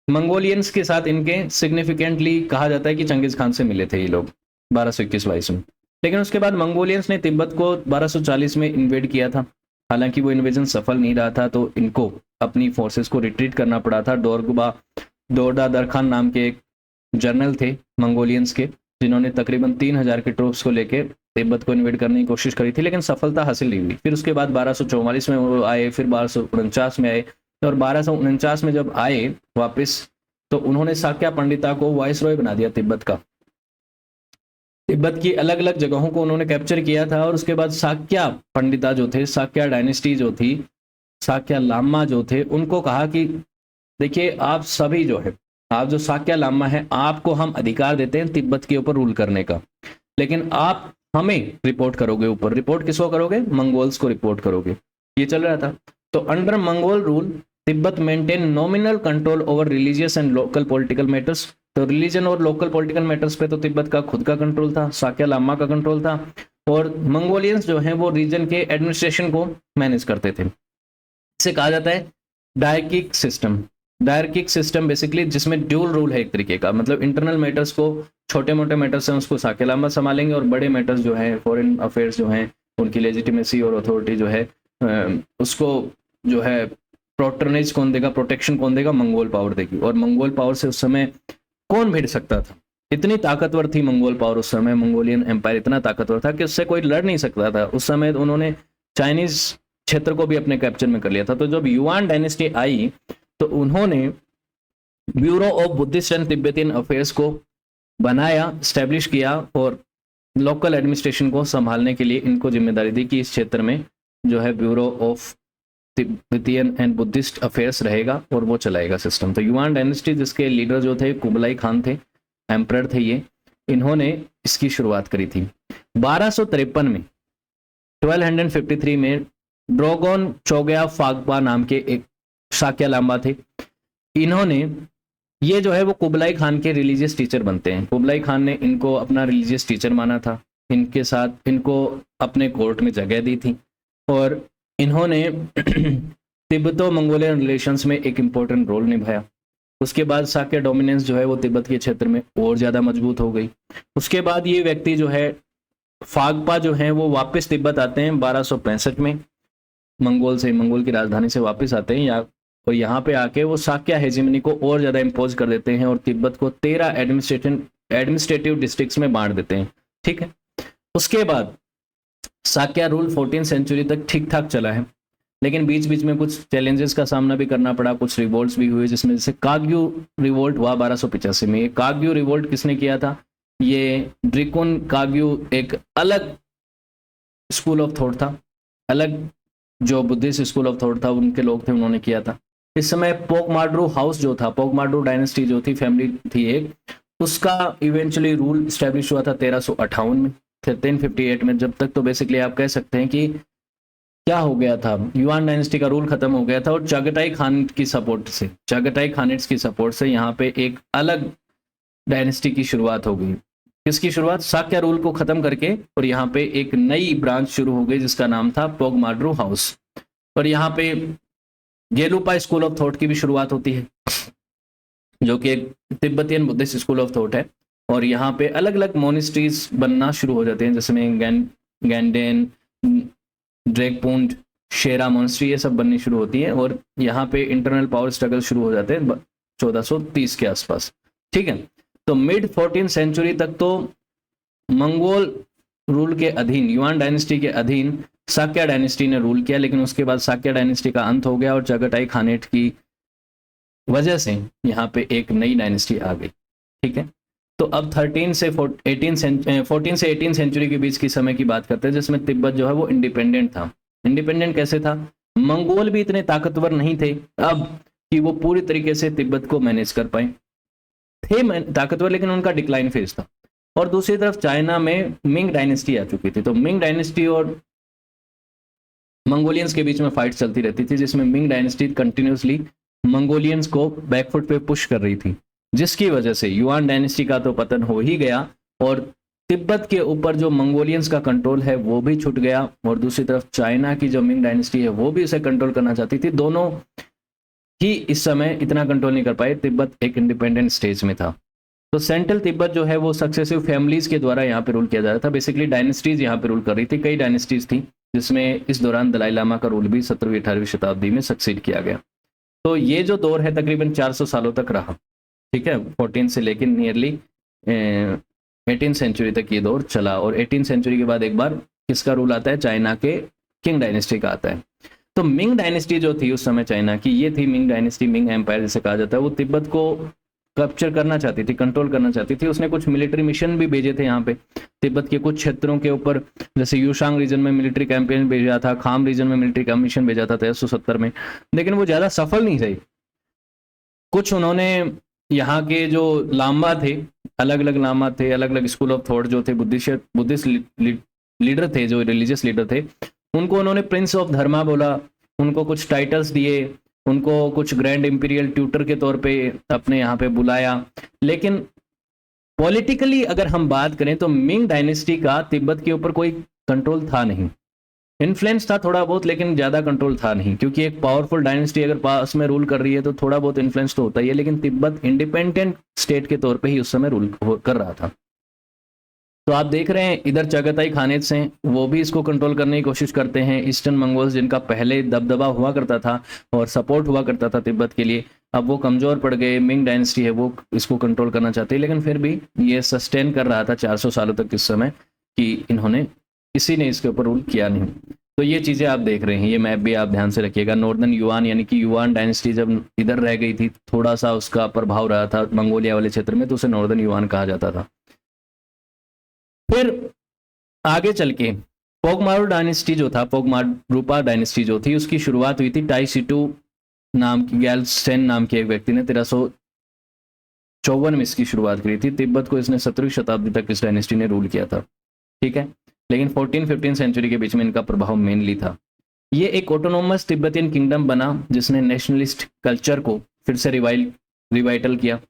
मंगोलियंस के साथ इनके सिग्निफिकेंटली कहा जाता है कि चंगेज खान से मिले थे ये लोग 1221-22 में। लेकिन उसके बाद मंगोलियंस ने तिब्बत को 1240 में इन्वेड किया था। हालांकि वो इन्वेजन सफल नहीं रहा था, तो इनको अपनी फोर्सेस को रिट्रीट करना पड़ा था। दोरडा दरखान नाम के एक जनरल थे मंगोलियंस के, जिन्होंने तकरीबन 3000 के ट्रूप्स को लेकर तिब्बत को इन्वेड करने की कोशिश करी थी, लेकिन सफलता हासिल नहीं हुई। फिर उसके बाद 1244 में वो आए, फिर 1249 में आए, और 1249 में जब आए वापस, तो उन्होंने साक्या पंडिता को वाइसरॉय बना दिया तिब्बत का। तिब्बत की अलग अलग जगहों को उन्होंने कैप्चर किया था, और उसके बाद साक्या पंडिता जो थे, साक्या डायनेस्टी जो थी, साक्या लामा जो थे, उनको कहा कि देखिए आप सभी जो है, आप जो साक्या लामा है, आपको हम अधिकार देते हैं तिब्बत के ऊपर रूल करने का, लेकिन आप हमें रिपोर्ट करोगे ऊपर। रिपोर्ट किसको करोगे? मंगोल्स को रिपोर्ट करोगे। ये चल रहा था। तो under Mongol rule Tibet maintain nominal control over religious and local political matters. तो रिलीजन और लोकल पॉलिटिकल मैटर्स पे तो तिब्बत का खुद का कंट्रोल था, साक्या लामा का कंट्रोल था, और मंगोलियंस जो है वो रीजन के एडमिनिस्ट्रेशन को मैनेज करते थे। इसे कहा जाता है डायर्किक सिस्टम। डायर्किक सिस्टम बेसिकली जिसमें ड्यूल रूल है एक तरीके का, मतलब इंटरनल मैटर्स को, छोटे मोटे मैटर्स हैं उसको साक्या लामा संभालेंगे, और बड़े मैटर्स जो है, फॉरेन अफेयर्स जो हैं, उनकी लेजिटिमेसी और अथॉरिटी जो है उसको जो है प्रोटर्नेज कौन देगा, प्रोटेक्शन कौन देगा? मंगोल पावर देगी। और मंगोल पावर से उस समय कौन भिड़ सकता था? इतनी ताकतवर थी मंगोल पावर उस समय, मंगोलियन एम्पायर इतना ताकतवर था कि उससे कोई लड़ नहीं सकता था। उस समय उन्होंने चाइनीज क्षेत्र को भी अपने कैप्चर में कर लिया था। तो जब युआन डायनेस्टी आई तो उन्होंने bureau of Buddhist and Tibetan affairs को बनाया, स्टैब्लिश किया, और लोकल एडमिनिस्ट्रेशन को संभालने के लिए इनको जिम्मेदारी दी कि इस क्षेत्र में जो है bureau of Tibetan and Buddhist affairs रहेगा और वो चलाएगा सिस्टम। तो युआन डायनेस्टी जिसके लीडर जो थे कुबलाई खान थे, एम्परर थे ये, इन्होंने इसकी शुरुआत करी थी। 1253 में 1253 में ड्रोगोन चोगया फागपा नाम के एक साक्या लामा थे। इन्होंने, ये जो है वो कुबलाई खान के रिलीजियस टीचर बनते हैं। कुबलाई खान ने इनको अपना रिलीजियस टीचर माना था, इनके साथ इनको अपने कोर्ट में जगह दी थी, और इन्होंने तिब्बतो मंगोलियन रिलेशंस में एक इम्पोर्टेंट रोल निभाया। उसके बाद साक्य डोमिनेंस जो है वो तिब्बत के क्षेत्र में और ज़्यादा मजबूत हो गई। उसके बाद ये व्यक्ति जो है फागपा जो है वो वापस तिब्बत आते हैं 1265 में, मंगोल की राजधानी से वापस आते हैं और यहाँ पे आके वो साक्या हेजिमनी को और ज़्यादा इम्पोज कर देते हैं और तिब्बत को 13 एडमिनिस्ट्रेटिव डिस्ट्रिक्ट्स में बांट देते हैं। ठीक है, उसके बाद साक्या रूल 14th सेंचुरी तक ठीक ठाक चला है, लेकिन बीच बीच में कुछ चैलेंजेस का सामना भी करना पड़ा, कुछ रिवोल्ट्स भी हुए, जिसमें जैसे काग्यू रिवोल्ट हुआ 1285 में। ये काग्यू रिवोल्ट किसने किया था? ये ड्रिकुन काग्यू एक अलग स्कूल ऑफ थॉट था, अलग जो बुद्धिस्ट स्कूल ऑफ थॉट था उनके लोग थे, उन्होंने किया था। इस समय पोकमाड्रू हाउस जो था, पोकमाड्रू डायनेस्टी जो थी, फैमिली थी एक, उसका इवेंचुअली रूल स्टैब्लिश हुआ था 1358 में, 1358 में। जब तक तो बेसिकली आप कह सकते हैं कि क्या हो गया था, युआन डायनेस्टी का रूल खत्म हो गया था, और चागटाई खान की सपोर्ट से, चागटाई खानेट्स की सपोर्ट से यहाँ पे एक अलग डायनेस्टी की शुरुआत हो गई। किसकी शुरुआत? साक्या रूल को खत्म करके, और यहाँ पे एक नई ब्रांच शुरू हो गई जिसका नाम था पोगमाड्रू हाउस। और यहाँ पे गेलुपा स्कूल ऑफ थॉट की भी शुरुआत होती है, जो कि एक Tibetan Buddhist school of thought है। और यहाँ पे अलग अलग मोनिस्ट्रीज बनना शुरू हो जाते हैं, जिसमें गैंडेन, ड्रेकपुंड, शेरा मोनिस्ट्री, ये सब बननी शुरू होती है। और यहाँ पे इंटरनल पावर स्ट्रगल शुरू हो जाते हैं 1430 के आसपास। ठीक है, तो मिड 14th सेंचुरी तक तो मंगोल रूल के अधीन, युआन डायनेस्टी के अधीन साक्या डायनेस्टी ने रूल किया, लेकिन उसके बाद साक्या डायनेस्टी का अंत हो गया और चागटाई खानेट की वजह से यहाँ पे एक नई डायनेस्टी आ गई। ठीक है, तो अब 14 से 18 सेंचुरी के बीच की समय की बात करते हैं, जिसमें तिब्बत जो है वो इंडिपेंडेंट था। इंडिपेंडेंट कैसे था? मंगोल भी इतने ताकतवर नहीं थे अब कि वो पूरी तरीके से तिब्बत को मैनेज कर पाए, थे ताकतवर, लेकिन उनका डिक्लाइन फेज था। और दूसरी तरफ चाइना में मिंग डायनेस्टी आ चुकी थी, तो मिंग डायनेस्टी और मंगोलियंस के बीच में फाइट चलती रहती थी, जिसमें मिंग डायनेस्टी कंटिन्यूसली मंगोलियंस को बैकफुट पे पुश कर रही थी, जिसकी वजह से युआन डायनेस्टी का तो पतन हो ही गया और तिब्बत के ऊपर जो मंगोलियंस का कंट्रोल है वो भी छूट गया। और दूसरी तरफ चाइना की जो मिंग डायनेस्टी है वो भी उसे कंट्रोल करना चाहती थी। दोनों ही इस समय इतना कंट्रोल नहीं कर पाए, तिब्बत एक इंडिपेंडेंट स्टेज में था। तो सेंट्रल तिब्बत जो है वो सक्सेसिव फैमिलीज के द्वारा यहाँ पे रूल किया जा रहा था। बेसिकली डायनेस्टीज यहाँ पे रूल कर रही थी, कई डायनेस्टीज थी, जिसमें इस दौरान दलाई लामा का रूल भी 17वीं 18वीं शताब्दी में सक्सीड किया गया। तो ये जो दौर है तकरीबन 400 सालों तक रहा। ठीक है, 14 से लेकिन नियरली 18 सेंचुरी तक ये दौर चला। और 18 सेंचुरी के बाद एक बार किसका रूल आता है? चाइना के किंग डायनेस्टी का आता है। तो मिंग डायनेस्टी जो थी उस समय चाइना की, ये थी मिंग डायनेस्टी, मिंग एम्पायर जिसे कहा जाता है। वो तिब्बत को कैप्चर करना चाहती थी, कंट्रोल करना चाहती थी। उसने कुछ मिलिट्री मिशन भी भेजे थे यहाँ पे तिब्बत के कुछ क्षेत्रों के ऊपर, जैसे यूशांग रीजन में मिलिट्री कैंपेन भेजा था, खाम रीजन में मिलिट्री कमीशन भेजा था 1370 में, लेकिन वो ज्यादा सफल नहीं रही। कुछ उन्होंने यहाँ के जो लामा थे, अलग अलग लामा थे, अलग अलग स्कूल ऑफ थॉट जो थे, बुद्धिस्ट लीडर थे, जो रिलीजियस लीडर थे, उनको उन्होंने प्रिंस ऑफ धर्मा बोला, उनको कुछ टाइटल्स दिए, उनको कुछ ग्रैंड इंपीरियल ट्यूटर के तौर पे अपने यहाँ पे बुलाया। लेकिन पॉलिटिकली अगर हम बात करें तो मिंग डायनेस्टी का तिब्बत के ऊपर कोई कंट्रोल था नहीं। इन्फ्लुएंस था थोड़ा बहुत, लेकिन ज्यादा कंट्रोल था नहीं, क्योंकि एक पावरफुल डायनेस्टी अगर पास में रूल कर रही है तो थोड़ा बहुत इन्फ्लुएंस तो होता ही है, लेकिन तिब्बत इंडिपेंडेंट स्टेट के तौर पे ही उस समय रूल कर रहा था। तो आप देख रहे हैं इधर चगताई खानेत से वो भी इसको कंट्रोल करने की कोशिश करते हैं। ईस्टर्न मंगोल्स जिनका पहले दबदबा हुआ करता था और सपोर्ट हुआ करता था तिब्बत के लिए, अब वो कमजोर पड़ गए। मिंग डायनेस्टी है वो इसको कंट्रोल करना चाहती है, लेकिन फिर भी ये सस्टेन कर रहा था 400 सालों तक इस समय, कि इन्होंने किसी ने इसके ऊपर रूल किया नहीं। तो ये चीजें आप देख रहे हैं, ये मैप भी आप ध्यान से रखिएगा। नॉर्दर्न युआन यानी कि युआन डायनेस्टी जब इधर रह गई थी, थोड़ा सा उसका प्रभाव रहा था मंगोलिया वाले क्षेत्र में, तो उसे नॉर्दर्न युआन कहा जाता था। फिर आगे चल के पोगमारू डायनेस्टी जो था, पोगमारूपा डायनेस्टी जो थी, उसकी शुरुआत हुई थी टाई सिटू नाम की, गैलस्टेन नाम के एक व्यक्ति ने 1354 में इसकी शुरुआत करी थी। तिब्बत को इसने 17वीं शताब्दी तक इस डायनेस्टी ने रूल किया था, ठीक है। लेकिन 14-15 सेंचुरी के बीच में इनका प्रभाव मेनली था। ये एक ऑटोनोमस तिब्बतियन किंगडम बना जिसने नेशनलिस्ट कल्चर को फिर से रिवाइटल किया।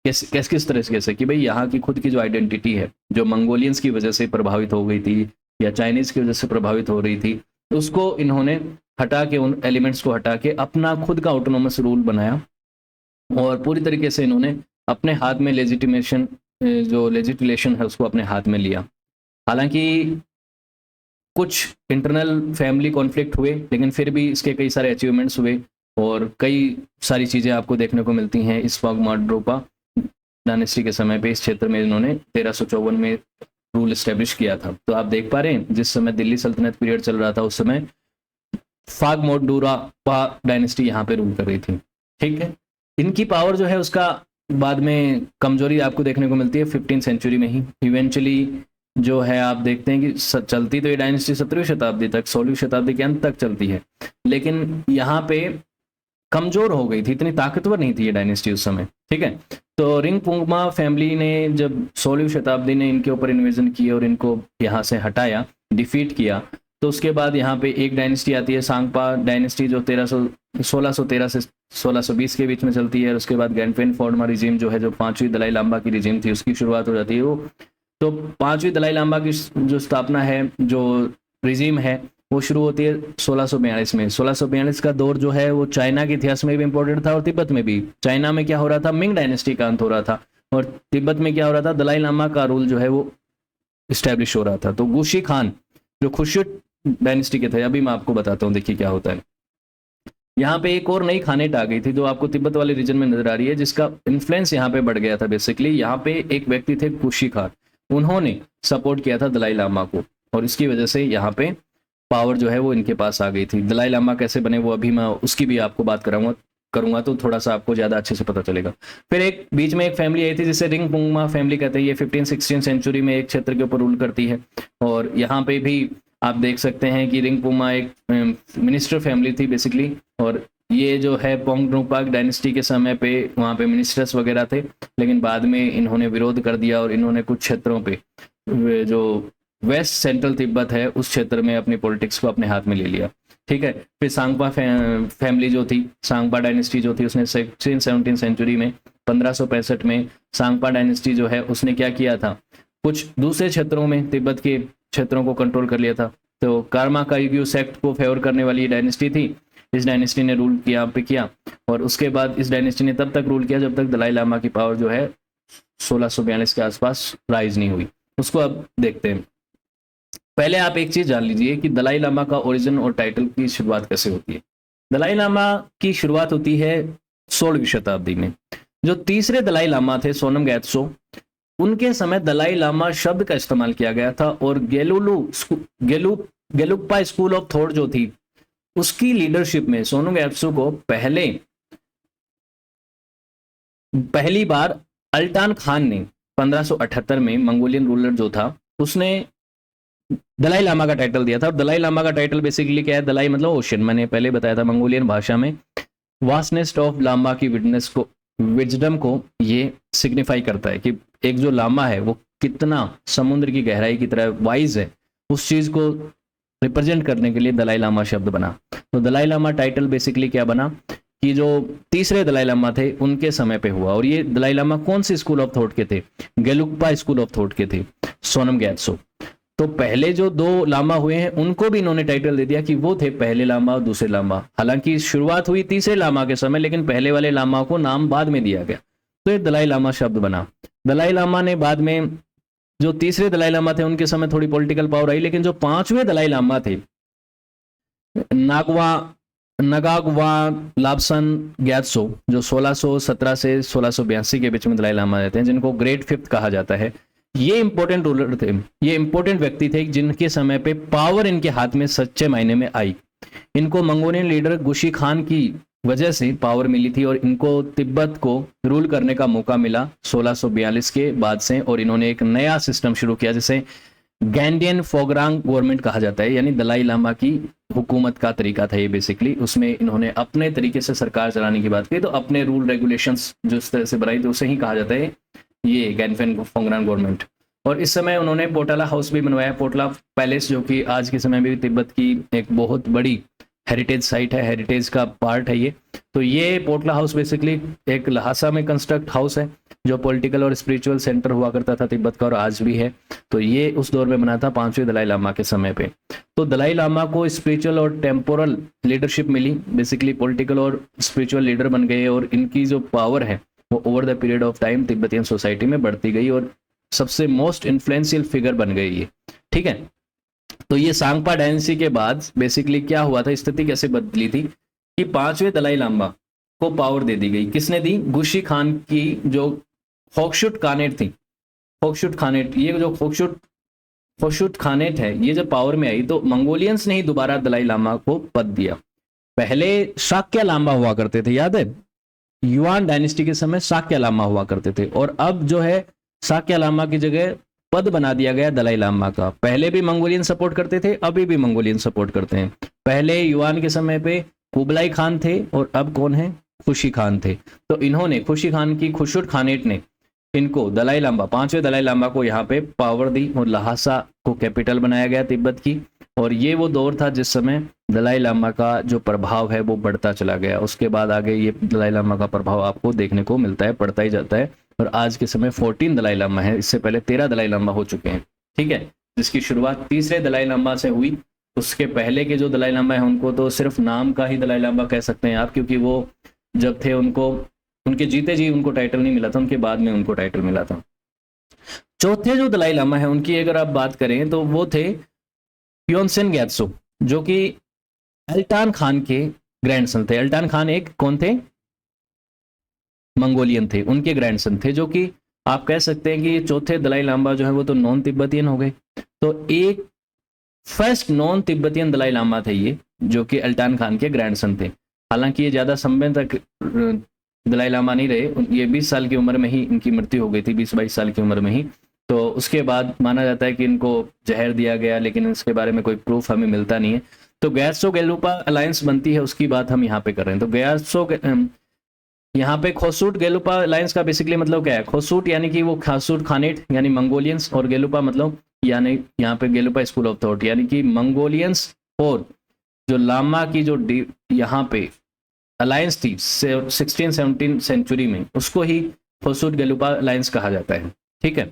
किस तरह से कि भाई यहाँ की खुद की जो आइडेंटिटी है, जो मंगोलियंस की वजह से प्रभावित हो गई थी या चाइनीज की वजह से प्रभावित हो रही थी, उसको इन्होंने हटा के, उन एलिमेंट्स को हटा के अपना खुद का ऑटोनोमस रूल बनाया और पूरी तरीके से इन्होंने अपने हाथ में लेजिटिलेशन है उसको अपने हाथ में लिया। हालांकि कुछ इंटरनल फैमिली कॉन्फ्लिक्ट हुए, लेकिन फिर भी इसके कई सारे अचीवमेंट्स हुए और कई सारी चीज़ें आपको देखने को मिलती हैं इस पोगमारूपा डायनेस्टी के समय पे। इस क्षेत्र में इन्होंने 1354 में रूल एस्टेब्लिश किया था। तो आप देख पा रहे हैं जिस समय दिल्ली सल्तनत पीरियड चल रहा था उस समय पोगमारूपा डायनेस्टी यहाँ पे रूल कर रही थी, ठीक है। इनकी पावर जो है उसका बाद में कमजोरी आपको देखने को मिलती है 15 सेंचुरी में ही। इवेंचुअली जो है आप देखते हैं कि चलती तो ये डायनेस्टी 17वीं शताब्दी तक, 16वीं शताब्दी के अंत तक चलती है, लेकिन यहाँ पे कमजोर हो गई थी, इतनी ताकतवर नहीं थी ये डायनेस्टी उस समय, ठीक है। तो रिंगपुंगमा फैमिली ने जब 16वीं शताब्दी ने इनके ऊपर इन्वेजन किया और इनको यहाँ से हटाया, डिफीट किया, तो उसके बाद यहाँ पे एक डायनेस्टी आती है सांगपा डायनेस्टी जो 1613 से 1620 के बीच में चलती है। और उसके बाद गैंगफेन फोर्डमा रिजीम जो है, जो 5वीं दलाई लामा की रिजीम थी, उसकी शुरुआत हो जाती है। वो तो 5वीं दलाई लामा की जो स्थापना है, जो रिजीम है, वो शुरू होती है 1642 में। 1642 का दौर जो है वो चाइना के इतिहास में भी इंपॉर्टेंट था और तिब्बत में भी। चाइना में क्या हो रहा था, मिंग डायनेस्टी का अंत हो रहा था, और तिब्बत में क्या हो रहा था, दलाई लामा का रूल जो है वो इस्टेब्लिश हो रहा था। तो गुशी खान जो खुर्शीद डायनेस्टी के थे, अभी मैं आपको बताता हूँ, देखिए क्या होता है। यहाँ पे एक और नई खानेट आ गई थी जो आपको तिब्बत वाले रीजन में नजर आ रही है, जिसका इन्फ्लुएंस यहाँ पे बढ़ गया था। बेसिकली यहाँ पे एक व्यक्ति थे गुशी खान, उन्होंने सपोर्ट किया था दलाई लामा को, और इसकी वजह से यहाँ पे पावर जो है वो इनके पास आ गई थी। दलाई लामा कैसे बने वो अभी मैं उसकी भी आपको बात करूंगा तो थोड़ा सा आपको ज्यादा अच्छे से पता चलेगा। फिर एक बीच में एक फैमिली आई थी जिसे रिंगपुंगमा फैमिली कहते हैं। ये 15-16 सेंचुरी में एक क्षेत्र के ऊपर रूल करती है, और यहाँ पे भी आप देख सकते हैं कि रिंगपुंगमा एक मिनिस्टर फैमिली थी बेसिकली, और ये जो है पोगमारूपा डायनेस्टी के समय पे वहाँ पे मिनिस्टर्स वगैरह थे, लेकिन बाद में इन्होंने विरोध कर दिया और इन्होंने कुछ क्षेत्रों पे, जो वेस्ट सेंट्रल तिब्बत है, उस क्षेत्र में अपनी पॉलिटिक्स को अपने हाथ में ले लिया, ठीक है। फिर सांगपा फैमिली जो थी, सांगपा डायनेस्टी जो थी, उसने 16-17 सेंचुरी में 1565 में सांगपा डायनेस्टी जो है उसने क्या किया था, कुछ दूसरे क्षेत्रों में तिब्बत के क्षेत्रों को कंट्रोल कर लिया था। तो कार्मा काइग्यू सेक्ट को फेवर करने वाली डायनेस्टी थी, इस डायनेस्टी ने रूल किया, और उसके बाद इस डायनेस्टी ने तब तक रूल किया जब तक दलाई लामा की पावर जो है 1642 के आसपास राइज नहीं हुई। उसको अब देखते हैं। पहले आप एक चीज जान लीजिए कि दलाई लामा का ओरिजिन और टाइटल की शुरुआत कैसे होती है। दलाई लामा की शुरुआत होती है 16वीं शताब्दी में। जो तीसरे दलाई लामा थे, सोनम गैत्सो, उनके समय दलाई लामा शब्द का इस्तेमाल किया गया था, और गेलुप्पा स्कूल ऑफ थॉट जो थी उसकी लीडरशिप में सोनम गैत्सो को पहली बार अल्टान खान ने 1578 में, मंगोलियन रूलर जो था, उसने दलाई लामा का टाइटल दिया था। और दलाई लामा का टाइटल बेसिकली क्या है, दलाई मतलब ओशन, मैंने पहले बताया था मंगोलियन भाषा में वास्टनेस ऑफ लामा की विजडम को ये सिग्निफाई करता है कि एक जो लामा है वो कितना समुद्र की गहराई की तरह वाइज है, उस चीज को रिप्रेजेंट करने के लिए दलाई लामा शब्द बना। तो दलाई लामा टाइटल बेसिकली क्या बना कि जो तीसरे दलाई लामा थे उनके समय पे हुआ। और ये दलाई लामा कौन सी स्कूल ऑफ थॉट के थे? गेलुक्पा स्कूल ऑफ थॉट के थे, सोनम ग्यात्सो। तो पहले जो दो लामा हुए हैं उनको भी इन्होंने टाइटल दे दिया कि वो थे पहले लामा और दूसरे लामा। हालांकि शुरुआत हुई तीसरे लामा के समय, लेकिन पहले वाले लामा को नाम बाद में दिया गया, तो ये दलाई लामा शब्द बना। दलाई लामा ने बाद में, जो तीसरे दलाई लामा थे उनके समय थोड़ी पॉलिटिकल पावर आई, लेकिन जो पांचवें दलाई लामा थे, नगाग्वा लाब्सन ग्यात्सो, जो 1617 से 1682 के बीच में दलाई लामा रहते हैं, जिनको ग्रेट फिफ्थ कहा जाता है, ये इंपॉर्टेंट रूलर थे, ये इंपॉर्टेंट व्यक्ति थे जिनके समय पे पावर इनके हाथ में सच्चे मायने में आई। इनको मंगोलियन लीडर गुशी खान की वजह से पावर मिली थी और इनको तिब्बत को रूल करने का मौका मिला 1642 के बाद से। और इन्होंने एक नया सिस्टम शुरू किया जिसे गैंडियन फोगरांग गवर्नमेंट कहा जाता है, यानी दलाई लामा की हुकूमत का तरीका था ये बेसिकली। उसमें इन्होंने अपने तरीके से सरकार चलाने की बात की, तो अपने रूल रेगुलेशंस जो इस तरह से बनाई, तो उसे ही कहा जाता है ये गैंडियन फोगरांग गवर्नमेंट। और इस समय उन्होंने पोटला हाउस भी बनवाया, पोटला पैलेस, जो कि आज के समय में भी तिब्बत की एक बहुत बड़ी हेरिटेज साइट है, हेरिटेज का पार्ट है ये। तो ये पोटला हाउस बेसिकली एक लहासा में कंस्ट्रक्ट हाउस है, जो पॉलिटिकल और स्पिरिचुअल सेंटर हुआ करता था तिब्बत का, और आज भी है। तो ये उस दौर में बना था पांचवें दलाई लामा के समय पे। तो दलाई लामा को स्पिरिचुअल और टेम्पोरल लीडरशिप मिली, बेसिकली पॉलिटिकल और स्पिरिचुअल लीडर बन गए, और इनकी जो पावर है वो over the period of time Tibetan society में बढ़ती गई और सबसे मोस्ट इन्फ्लुएंशियल फिगर बन गई ये। ठीक है, तो ये सांगपा डायनेस्टी के बाद बेसिकली क्या हुआ था, स्थिति कैसे बदली थी कि पांचवें दलाई लामा को पावर दे दी गई। किसने दी? गुशी खान की जो खोकशुट खानेट थी, खोकशुट खानेट, ये जो खोकशुट खानेट है, ये जब पावर में आई तो मंगोलियंस ने ही दोबारा दलाई लामा को पद दिया। पहले शाक्य लामा हुआ करते थे, याद है? युआन डायनेस्टी के समय शाक्य लामा हुआ करते थे, और अब जो है शाक्य लामा की जगह पद बना दिया गया दलाई लामा का। पहले भी मंगोलियन सपोर्ट करते थे, अभी भी मंगोलियन सपोर्ट करते हैं। पहले युआन के समय पे कुबलाई खान थे और अब कौन है? खुशी खान थे। तो इन्होंने, खुशी खान की खुशुट खानेट ने इनको दलाई लामा, पांचवें दलाई लामा को यहाँ पे पावर दी और लहासा को कैपिटल बनाया गया तिब्बत की। और ये वो दौर था जिस समय दलाई लामा का जो प्रभाव है वो बढ़ता चला गया। उसके बाद आगे ये दलाई लामा का प्रभाव आपको देखने को मिलता है, बढ़ता ही जाता है, और आज के समय 14 दलाई लामा है। इससे पहले 13 दलाई लामा हो चुके हैं, ठीक है, जिसकी शुरुआत तीसरे दलाई लामा से हुई। उसके पहले के जो दलाई लामा है उनको तो सिर्फ नाम का ही दलाई लामा कह सकते हैं आप, क्योंकि वो जब थे उनको, उनके जीते जी उनको टाइटल नहीं मिला था, उनके बाद में उनको टाइटल मिला था। चौथे जो दलाई लामा है उनकी अगर आप बात करें तो वो थे योनसेन ग्यात्सो, जो कि अल्टान खान के ग्रैंडसन थे। अल्टान खान एक कौन थे? मंगोलियन थे, उनके ग्रैंडसन थे, जो कि आप कह सकते हैं कि ये चौथे दलाई लामा जो है वो तो नॉन तिब्बतियन हो गए। तो एक first non Tibetan Dalai Lama थे ये, जो कि अल्टान खान के ग्रैंडसन थे। हालांकि ये ज़्यादा समय तक दलाई लामा नहीं रहे, ये 20 साल की उम्र में ही इनकी मृत्यु हो गई थी, 20-22 साल की उम्र में ही। तो उसके बाद माना जाता है कि इनको जहर दिया गया, लेकिन इसके बारे में कोई प्रूफ हमें मिलता नहीं है। तो ग्यात्सो गेलुपा अलायंस बनती है, उसकी बात हम यहाँ पे कर रहे हैं। तो ग्यात्सो यहाँ पे खोसूट गेलुपा अलायंस का बेसिकली मतलब क्या है? खोसूट यानी कि वो खासूट खानेट यानी मंगोलियंस, और गेलुपा मतलब यानी यहाँ पे गेलुपा स्कूल ऑफ थॉट यानी कि मंगोलियंस और जो लामा की जो यहाँ पे अलायंस थी 16-17 सेंचुरी में, उसको ही खोसूट गेलुपा अलायंस कहा जाता है। ठीक है,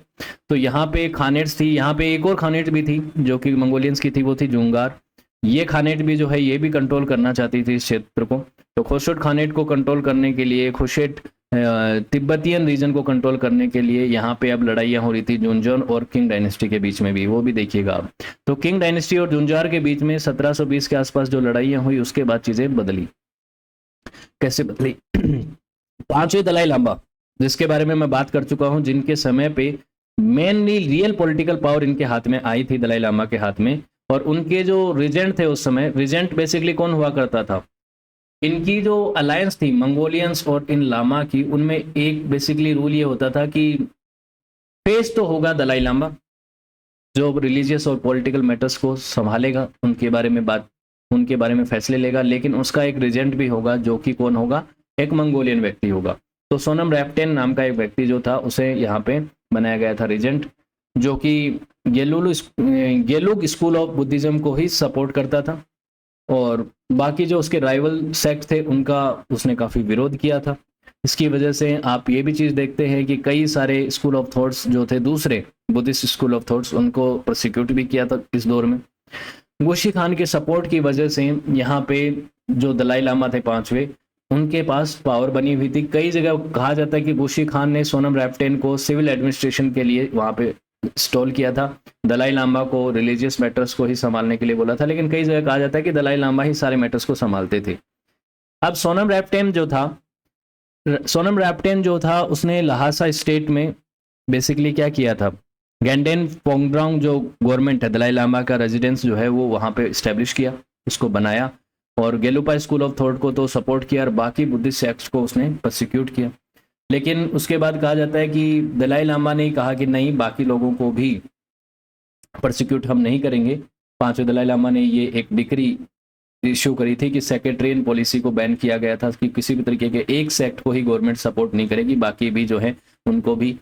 तो यहाँ पे खानेट्स थी, यहाँ पे एक और खानेट भी थी जो कि मंगोलियंस की थी, वो थी जुंगार। ये खानेट भी जो है ये भी कंट्रोल करना चाहती थी इस क्षेत्र को। तो खोशुट खानेट को कंट्रोल करने के लिए, खोशेट तिब्बतियन रीजन को कंट्रोल करने के लिए यहाँ पे अब लड़ाइयाँ हो रही थी जुंजन और किंग डायनेस्टी के बीच में भी, वो भी देखिएगा आप। तो किंग डायनेस्टी और जुंजार के बीच में 1720 के आसपास जो लड़ाइयाँ हुई, उसके बाद चीजें बदली। कैसे बदली? पांचवें दलाई लामा, जिसके बारे में मैं बात कर चुका हूं, जिनके समय पे मेनली रियल पॉलिटिकल पावर इनके हाथ में आई थी, दलाई लामा के हाथ में। और उनके जो रीजेंट थे उस समय, रीजेंट बेसिकली कौन हुआ करता था? इनकी जो अलायंस थी मंगोलियंस और इन लामा की, उनमें एक बेसिकली रूल ये होता था कि फेस तो होगा दलाई लामा, जो रिलीजियस और पॉलिटिकल मैटर्स को संभालेगा, उनके बारे में फैसले लेगा, लेकिन उसका एक रीजेंट भी होगा, जो कि कौन होगा? एक मंगोलियन व्यक्ति होगा। तो सोनम रैपटेन नाम का एक व्यक्ति जो था उसे यहाँ पे बनाया गया था रीजेंट, जो कि गेलुग स्कूल ऑफ बुद्धिज्म को ही सपोर्ट करता था, और बाकी जो उसके राइवल सेक्ट थे उनका उसने काफ़ी विरोध किया था। इसकी वजह से आप ये भी चीज़ देखते हैं कि कई सारे स्कूल ऑफ थॉट्स जो थे दूसरे बुद्धिस्ट स्कूल ऑफ थॉट्स, उनको प्रोसिक्यूट भी किया था इस दौर में। गुशी खान के सपोर्ट की वजह से यहाँ पे जो दलाई लामा थे पांचवे, उनके पास पावर बनी हुई थी। कई जगह कहा जाता है कि गुशी खान ने सोनम रैपटेन को सिविल एडमिनिस्ट्रेशन के लिए वहाँ पे इंस्टॉल किया था, दलाई लामा को रिलीजियस मैटर्स को ही संभालने के लिए बोला था, लेकिन कई जगह कहा जाता है कि दलाई लामा ही सारे मैटर्स को संभालते थे। अब सोनम रैपटेन जो था उसने लहासा स्टेट में बेसिकली क्या किया था, गैंडेन पोंगड्रांग जो गवर्नमेंट है, दलाई लामा का रेजिडेंस जो है वो वहाँ पे इस्टेब्लिश किया, उसको बनाया, और गेलुपा स्कूल ऑफ थॉट को तो सपोर्ट किया और बाकी बुद्धिस्ट सेक्ट्स को उसने प्रोसिक्यूट किया। लेकिन उसके बाद कहा जाता है कि दलाई लामा ने कहा कि नहीं, बाकी लोगों को भी प्रोसिक्यूट हम नहीं करेंगे। पांचवें दलाई लामा ने ये एक डिक्री इश्यू करी थी कि सेक्रेटरियन पॉलिसी को बैन किया गया था कि किसी भी तरीके के एक सेक्ट को ही गवर्नमेंट सपोर्ट नहीं करेगी, बाकी भी जो है उनको भी,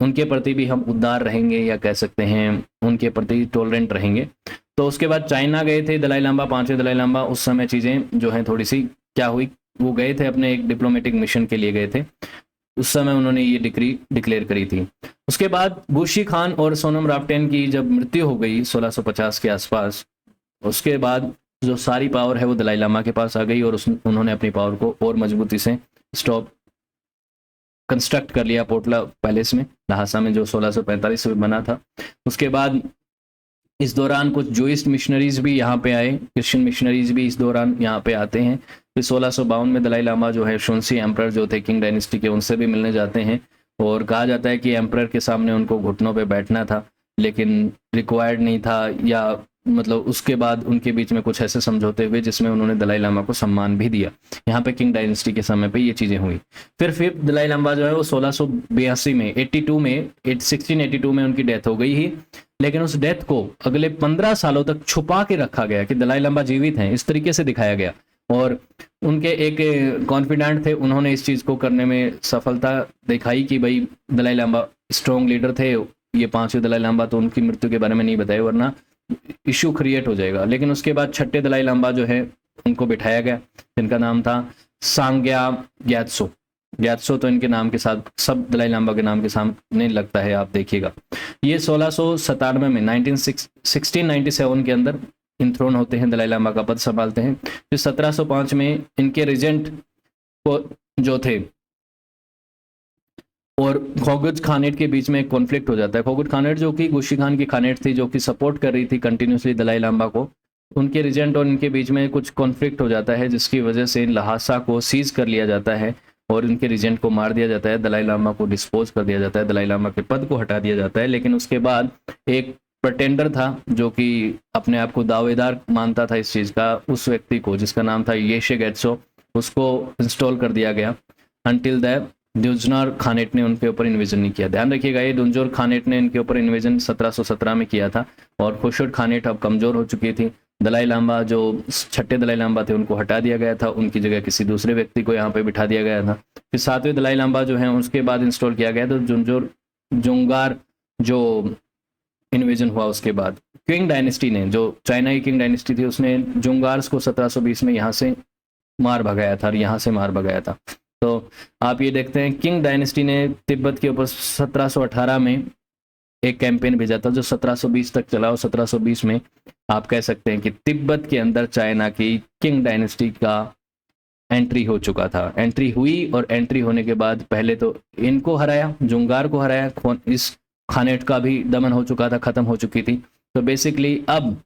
उनके प्रति भी हम उदार रहेंगे, या कह सकते हैं उनके प्रति टॉलरेंट रहेंगे। तो उसके बाद चाइना गए थे दलाई लामा, पांचवें दलाई लामा। उस समय चीज़ें जो हैं थोड़ी सी क्या हुई, वो गए थे अपने एक डिप्लोमेटिक मिशन के लिए गए थे, उस समय उन्होंने ये डिक्री डिक्लेयर करी थी। उसके बाद गुशी खान और सोनम रैपटेन की जब मृत्यु हो गई 1650 के आसपास, उसके बाद जो सारी पावर है वो दलाई लामा के पास आ गई, और उन्होंने अपनी पावर को और मजबूती से कंस्ट्रक्ट कर लिया पोटला पैलेस में, लहासा में, जो 1645 में बना था। उसके बाद इस दौरान कुछ जूइस्ट मिशनरीज भी यहाँ पे आए, क्रिश्चियन मिशनरीज भी इस दौरान यहाँ पे आते हैं। फिर 1652 में दलाई लामा जो है शोनसी एम्परर जो थे किंग डायनेस्टी के, उनसे भी मिलने जाते हैं, और कहा जाता है कि एम्परर के सामने उनको घुटनों पे बैठना था, लेकिन रिक्वायर्ड नहीं था, या मतलब उसके बाद उनके बीच में कुछ ऐसे समझौते हुए जिसमें उन्होंने दलाई लामा को सम्मान भी दिया। यहाँ पे किंग डायनेस्टी के समय पे ये चीज़ें हुई। फिर फिफ्थ दलाई लामा जो है वो 1682 में 1682 में उनकी डेथ हो गई ही, लेकिन उस डेथ को अगले 15 सालों तक छुपा के रखा गया कि दलाई लामा जीवित हैं, इस तरीके से दिखाया गया। और उनके एक कॉन्फिडेंट थे, उन्होंने इस चीज़ को करने में सफलता दिखाई कि भाई दलाई लामा स्ट्रॉन्ग लीडर थे। ये पांचवें दलाई लामा तो उनकी मृत्यु के बारे में नहीं बताए, वरना इशू क्रिएट हो जाएगा। लेकिन उसके बाद छठे दलाई लामा जो है उनको बिठाया गया, जिनका नाम था सांग्या ग्यात्सो तो इनके नाम के साथ सब दलाई लामा के नाम के सामने लगता है, आप देखिएगा। ये 1697 में 1697 के अंदर इंथ्रोन होते हैं, दलाई लामा का पद संभालते हैं। फिर 1705 में इनके रिजेंट जो थे और खोगुज खानेट के बीच में एक कॉन्फ्लिक्ट हो जाता है। खोगुज खानेट जो कि गुशी खान की खानेट थी, जो कि सपोर्ट कर रही थी कंटिन्यूसली दलाई लामा को, उनके रिजेंट और इनके बीच में कुछ कॉन्फ्लिक्ट हो जाता है, जिसकी वजह से लहासा को सीज कर लिया जाता है और इनके रिजेंट को मार दिया जाता है, दलाई लामा को डिस्पोज कर दिया जाता है, दलाई लामा के पद को हटा दिया जाता है। लेकिन उसके बाद एक प्रटेंडर था जो कि अपने आप को दावेदार मानता था इस चीज़ का, उस व्यक्ति को जिसका नाम था येशे गेत्सो, उसको इंस्टॉल कर दिया गया अंटिल द दुंजोर खानेट ने उनके ऊपर इन्वेजन नहीं किया। ध्यान रखिएगा, ये दुंजोर खानेट ने इनके ऊपर इन्वेजन 1717 में किया था, और खुशुट खानेट अब कमज़ोर हो चुकी थी। दलाई लामा जो छठे दलाई लामा थे उनको हटा दिया गया था, उनकी जगह किसी दूसरे व्यक्ति को यहाँ पे बिठा दिया गया था। फिर सातवें दलाई लामा जो है उसके बाद इंस्टॉल किया गया, तो जुंगार जो इन्वेजन हुआ उसके बाद किंग डायनेस्टी ने, जो चाइना की किंग डायनेस्टी थी, उसने जुंगार्स को 1720 में यहाँ से मार भगाया था और यहाँ से मार भगाया था। तो आप ये देखते हैं किंग डायनेस्टी ने तिब्बत के ऊपर 1718 में एक कैंपेन भेजा था जो 1720 तक चला, और 1720 में आप कह सकते हैं कि तिब्बत के अंदर चाइना की किंग डायनेस्टी का एंट्री हो चुका था। एंट्री हुई, और एंट्री होने के बाद पहले तो इनको हराया, जुंगार को हराया, इस खानेट का भी दमन हो चुका था, खत्म हो चुकी थी। तो बेसिकली अब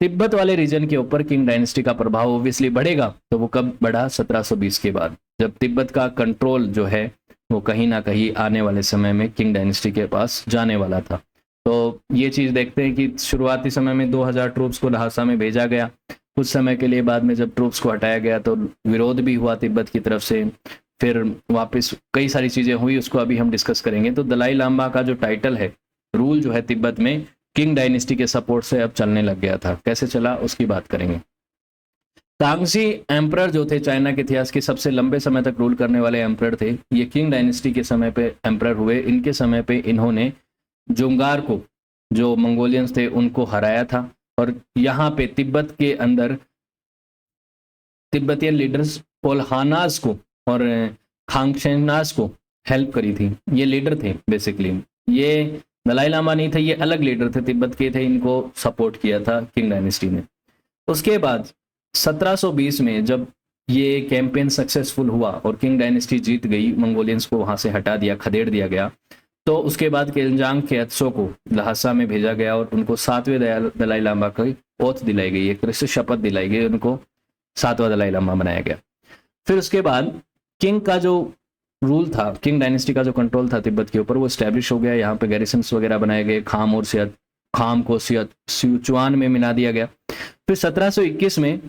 तिब्बत वाले रीजन के ऊपर किंग डायनेस्टी का प्रभाव ओब्वियसली बढ़ेगा। तो वो कब बढ़ा? 1720 के बाद, जब तिब्बत का कंट्रोल जो है वो कहीं ना कहीं आने वाले समय में किंग डायनेस्टी के पास जाने वाला था। तो ये चीज़ देखते हैं कि शुरुआती समय में 2000 ट्रूप्स को लहासा में भेजा गया, कुछ समय के लिए बाद में जब ट्रूप्स को हटाया गया तो विरोध भी हुआ तिब्बत की तरफ से, फिर वापस कई सारी चीज़ें हुई, उसको अभी हम डिस्कस करेंगे। तो दलाई लामा का जो टाइटल है, रूल जो है तिब्बत में किंग डायनेस्टी के सपोर्ट से अब चलने लग गया था। कैसे चला उसकी बात करेंगे। कांगसी एम्परर जो थे चाइना के इतिहास के सबसे लंबे समय तक रूल करने वाले एम्परर थे। ये किंग डायनेस्टी के समय पे एम्परर हुए। इनके समय पे इन्होंने जुंगार को, जो मंगोलियंस थे, उनको हराया था और यहाँ पे तिब्बत के अंदर तिब्बतियन लीडर्स पोलहानास को और खांगशेनास को हेल्प करी थी। ये लीडर थे बेसिकली, ये दलाई लामा नहीं थे, ये अलग लीडर थे, तिब्बत के थे, इनको सपोर्ट किया था किंग डायनेस्टी ने। उसके बाद 1720 में जब ये कैंपेन सक्सेसफुल हुआ और किंग डायनेस्टी जीत गई, मंगोलियंस को वहां से हटा दिया, खदेड़ दिया गया, तो उसके बाद केलजांग खेत्सो को लहासा में भेजा गया और उनको 7वें दलाई लामा की ओथ दिलाई गई, एक तरह से शपथ दिलाई गई, उनको 7वां दलाई लामा बनाया गया। फिर उसके बाद किंग का जो रूल था, किंग डायनेस्टी का जो कंट्रोल था तिब्बत के ऊपर, वो स्टैब्लिश हो गया। यहाँ पे गैरिसन्स वगैरह बनाए गए, खाम को सिचुआन में मिला दिया गया। फिर 1721 में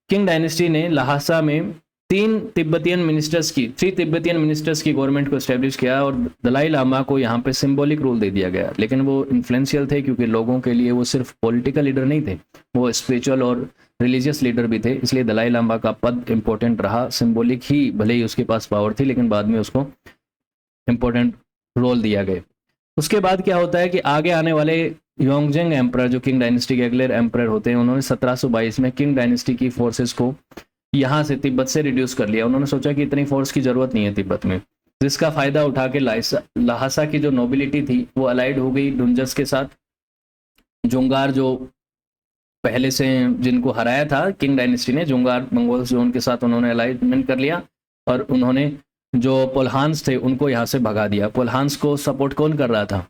किंग डायनेस्टी ने लहासा में 3 तिब्बतियन मिनिस्टर्स की गवर्नमेंट को एस्टेब्लिश किया और दलाई लामा को यहाँ पे सिंबॉलिक रूल दे दिया गया। लेकिन वो इन्फ्लुएंशियल थे क्योंकि लोगों के लिए वो सिर्फ पॉलिटिकल लीडर नहीं थे, वो स्पिरिचुअल और रिलीजियस लीडर भी थे, इसलिए दलाई लामा का पद इंपॉर्टेंट रहा। सिंबॉलिक ही भले ही उसके पास पावर थी, लेकिन बाद में उसको इंपॉर्टेंट रोल दिया गया। उसके बाद क्या होता है कि आगे आने वाले योंगजेंग एम्परर, जो किंग डायनेस्टी के अगले एम्परर होते हैं, उन्होंने 1722 में किंग डायनेस्टी की फोर्सेस को यहाँ से तिब्बत से रिड्यूस कर लिया। उन्होंने सोचा कि इतनी फोर्स की जरूरत नहीं है तिब्बत में, जिसका फायदा उठा के लहासा की जो नोबिलिटी थी वो अलाइड हो गई डुंजस के साथ। जुंगार जो पहले से जिनको हराया था किंग डायनेस्टी ने, जुंगार मंगोल्स जो, उनके साथ उन्होंने अलाइनमेंट कर लिया और उन्होंने जो पोलहान्स थे उनको यहाँ से भगा दिया। पोलहान्स को सपोर्ट कौन कर रहा था?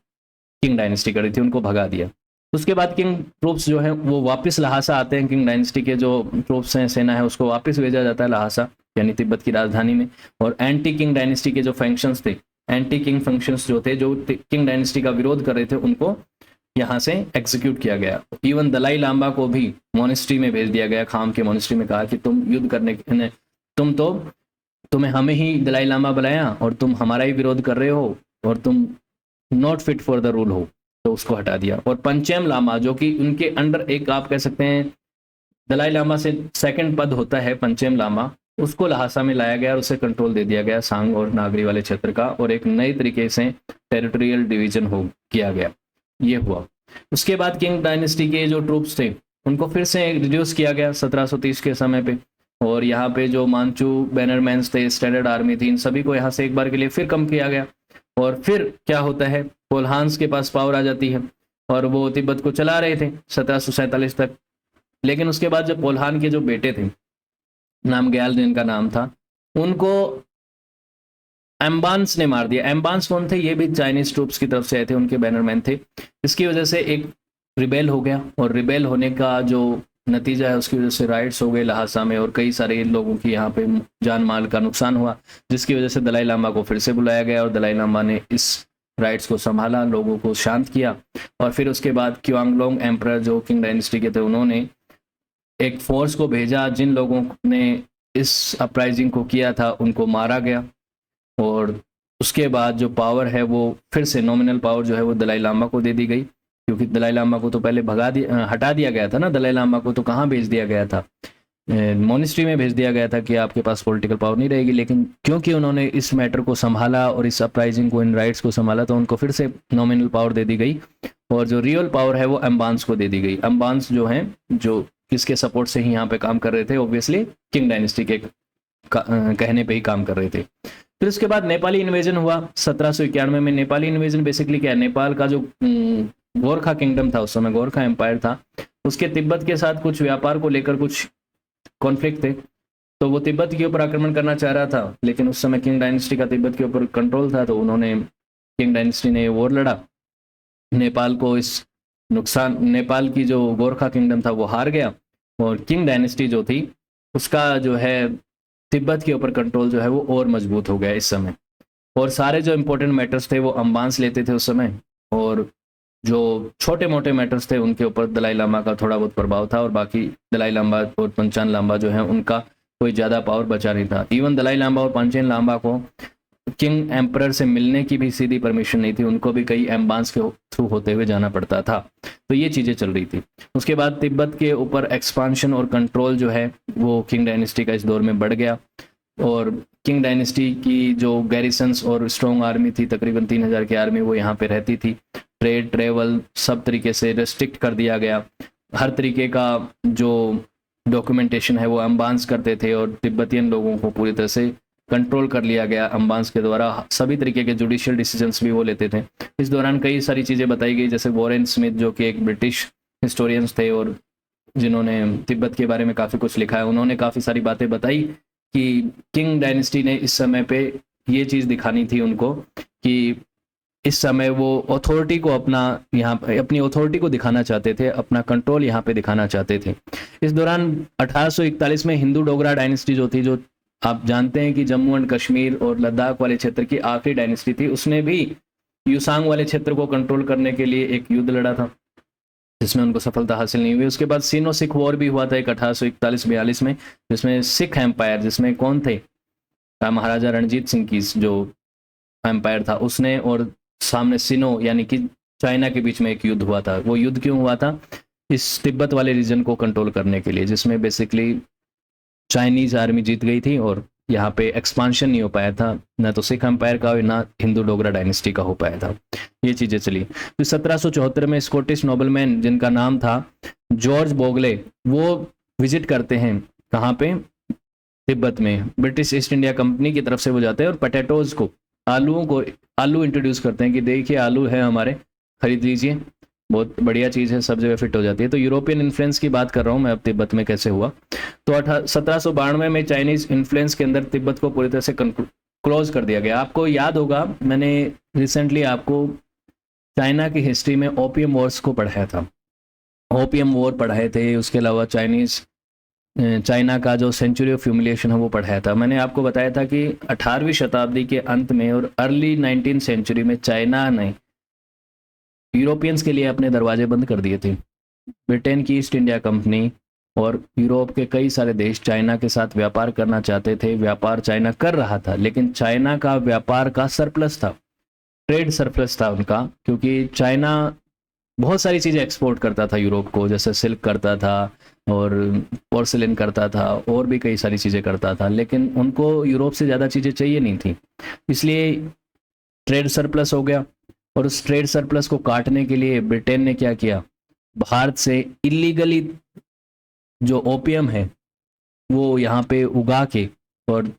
किंग डायनेस्टी कर रही थी, उनको भगा दिया। उसके बाद किंग ट्रूप्स जो है वो वापस लहासा आते हैं। किंग डायनेस्टी के जो ट्रूप्स हैं, सेना है, उसको वापस भेजा जाता है लहासा, यानी तिब्बत की राजधानी में। और एंटी किंग डायनेस्टी के जो फंक्शंस थे, एंटी किंग फंक्शंस जो थे, जो किंग डायनेस्टी का विरोध कर रहे थे, उनको यहाँ से एग्जीक्यूट किया गया। इवन दलाई लामा को भी मोनेस्ट्री में भेज दिया गया, खाम के मोनेस्ट्री में, कहा कि तुम युद्ध करने, तुम्हें हमें ही दलाई लामा बनाया और तुम हमारा ही विरोध कर रहे हो और तुम not fit for the rule हो, तो उसको हटा दिया। और पंचेम लामा, जो कि उनके अंडर एक, आप कह सकते हैं दलाई लामा से सेकंड पद होता है पंचेम लामा, उसको लहासा में लाया गया और उसे कंट्रोल दे दिया गया सांग और नागरी वाले क्षेत्र का, और एक नए तरीके से टेरिटोरियल डिवीजन हो किया गया। ये हुआ। उसके बाद किंग डायनेस्टी के जो ट्रूप्स थे उनको फिर से रिड्यूस किया गया 1730 के समय पे, और यहाँ पे जो मांचू बैनरमैन्स थे, स्टैंडर्ड आर्मी थी, इन सभी को यहाँ से एक बार के लिए फिर कम किया गया। और फिर क्या होता है, पोलहान्स के पास पावर आ जाती है और वो तिब्बत को चला रहे थे 1747 तक। लेकिन उसके बाद जब पोलहान के जो बेटे थे, नामग्याल जिनका नाम था, उनको एम्बान्स ने मार दिया। एम्बान्स कौन थे? ये भी चाइनीज ट्रूप्स की तरफ से आए थे, उनके बैनरमैन थे। इसकी वजह से एक रिबेल हो गया, और रिबेल होने का जो नतीजा है उसकी वजह से राइट्स हो गए लहासा में, और कई सारे लोगों की यहाँ पे जान माल का नुकसान हुआ, जिसकी वजह से दलाई लामा को फिर से बुलाया गया और दलाई लामा ने इस राइट्स को संभाला, लोगों को शांत किया। और फिर उसके बाद क्वांगलोंग एम्परर जो किंग डायनेस्टी के थे, उन्होंने एक फोर्स को भेजा, जिन लोगों ने इस अपराइजिंग को किया था उनको मारा गया। और उसके बाद जो पावर है वो फिर से नॉमिनल पावर जो है वो दलाई लामा को दे दी गई, क्योंकि दलाई लामा को तो पहले हटा दिया गया था ना। दलाई लामा को तो कहाँ भेज दिया गया था? मोनेस्ट्री में भेज दिया गया था कि आपके पास पॉलिटिकल पावर नहीं रहेगी। लेकिन क्योंकि उन्होंने इस मैटर को संभाला और इस अपराइजिंग को, इन राइट्स को संभाला, तो उनको फिर से नॉमिनल पावर दे दी गई, और जो रियल पावर है वो एम्बान्स को दे दी गई। एम्बान्स जो हैं, जो किसके सपोर्ट से ही यहाँ पे काम कर रहे थे? ऑब्वियसली किंग डायनेस्टी के कहने पे ही काम कर रहे थे। फिर उसके बाद नेपाली इन्वेजन हुआ 1791 में। नेपाली इन्वेजन बेसिकली क्या है? नेपाल का जो गोरखा किंगडम था, उस समय गोरखा एम्पायर था, उसके तिब्बत के साथ कुछ व्यापार को लेकर कुछ कॉन्फ्लिक्ट थे, तो वो तिब्बत के ऊपर आक्रमण करना चाह रहा था। लेकिन उस समय किंग डायनेस्टी का तिब्बत के ऊपर कंट्रोल था, तो किंग डायनेस्टी ने वॉर लड़ा, नेपाल को इस नुकसान, नेपाल की जो गोरखा किंगडम था वो हार गया, और किंग डायनेस्टी जो थी उसका जो है तिब्बत के ऊपर कंट्रोल जो है वो और मजबूत हो गया इस समय। और सारे जो इंपॉर्टेंट मैटर्स थे वो अम्बान्स लेते थे उस समय, और जो छोटे मोटे मैटर्स थे उनके ऊपर दलाई लामा का थोड़ा बहुत प्रभाव था, और बाकी दलाई लामा और पंचान लामा जो है उनका कोई ज़्यादा पावर बचा नहीं था। इवन दलाई लामा और पंचेन लामा को किंग एम्परर से मिलने की भी सीधी परमिशन नहीं थी, उनको भी कई एम्बांस के थ्रू होते हुए जाना पड़ता था। तो ये चीज़ें चल रही थी। उसके बाद तिब्बत के ऊपर एक्सपांशन और कंट्रोल जो है वो किंग डायनेस्टी का इस दौर में बढ़ गया, और किंग डायनेस्टी की जो गैरिसन्स और स्ट्रॉन्ग आर्मी थी, तकरीबन 3000 की आर्मी वो यहाँ पे रहती थी। ट्रेड ट्रेवल सब तरीके से रेस्ट्रिक्ट कर दिया गया। हर तरीके का जो डॉक्यूमेंटेशन है वो अम्बांस करते थे, और तिब्बतियन लोगों को पूरी तरह से कंट्रोल कर लिया गया अम्बांस के द्वारा। सभी तरीके के जुडिशियल डिसीजंस भी वो लेते थे। इस दौरान कई सारी चीज़ें बताई गई, जैसे वॉरेन स्मिथ जो कि एक ब्रिटिश हिस्टोरियंस थे और जिन्होंने तिब्बत के बारे में काफ़ी कुछ लिखा है, उन्होंने काफ़ी सारी बातें बताई कि किंग डायनेस्टी ने इस समय पे ये चीज़ दिखानी थी उनको कि इस समय वो अथॉरिटी को अपनी अथॉरिटी को दिखाना चाहते थे, अपना कंट्रोल यहाँ पे दिखाना चाहते थे। इस दौरान 1841 में हिंदू डोगरा डायनेस्टी जो थी, जो आप जानते हैं कि जम्मू एंड कश्मीर और लद्दाख वाले क्षेत्र की आखिरी डायनेस्टी थी, उसने भी युसांग वाले क्षेत्र को कंट्रोल करने के लिए एक युद्ध लड़ा था जिसमें उनको सफलता हासिल नहीं हुई। उसके बाद सिनो सिख वॉर भी हुआ था एक 1841-42 में, जिसमें सिख एम्पायर, जिसमें कौन थे, महाराजा रणजीत सिंह की जो एम्पायर था उसने, और सामने सिनो यानी कि चाइना के बीच में एक युद्ध हुआ था। वो युद्ध क्यों हुआ था? इस तिब्बत वाले रीजन को कंट्रोल करने के लिए, जिसमें बेसिकली चाइनीज आर्मी जीत गई थी और यहाँ पे एक्सपांशन नहीं हो पाया था, ना तो सिख एम्पायर का ना हिंदू डोगरा डायनेस्टी का हो पाया था। ये चीज़ें चली। तो 1774 में स्कॉटिश नोबलमैन जिनका नाम था जॉर्ज बोगले, वो विजिट करते हैं कहाँ पे? तिब्बत में। ब्रिटिश ईस्ट इंडिया कंपनी की तरफ से वो जाते हैं और पोटैटोज को, आलू इंट्रोड्यूस करते हैं कि देखिए आलू है हमारे, खरीद लीजिए, बहुत बढ़िया चीज़ है, सब जगह फिट हो जाती है। तो यूरोपियन इन्फ्लुएंस की बात कर रहा हूँ मैं, अब तिब्बत में कैसे हुआ। तो 1792 में चाइनीज इन्फ्लुएंस के अंदर तिब्बत को पूरी तरह से क्लोज कर दिया गया। आपको याद होगा, मैंने रिसेंटली आपको चाइना की हिस्ट्री में ओपियम वॉर्स को पढ़ाया था, ओपियम वॉर पढ़ाए थे। उसके अलावा चाइना का जो सेंचुरी ऑफ ह्यूमिलिएशन है वो पढ़ाया था। मैंने आपको बताया था कि 18वीं शताब्दी के अंत में और अर्ली 19th सेंचुरी में चाइना ने यूरोपियंस के लिए अपने दरवाजे बंद कर दिए थे। ब्रिटेन की ईस्ट इंडिया कंपनी और यूरोप के कई सारे देश चाइना के साथ व्यापार करना चाहते थे। व्यापार चाइना कर रहा था, लेकिन चाइना का व्यापार का सरप्लस था, ट्रेड सरप्लस था उनका, क्योंकि चाइना बहुत सारी चीज़ें एक्सपोर्ट करता था यूरोप को, जैसे सिल्क करता था और पोर्सिलिन करता था और भी कई सारी चीज़ें करता था, लेकिन उनको यूरोप से ज़्यादा चीज़ें चाहिए नहीं थी, इसलिए ट्रेड सरप्लस हो गया। और उस ट्रेड सरप्लस को काटने के लिए ब्रिटेन ने क्या किया? भारत से इलीगली जो ओपियम है वो यहाँ पे उगा के और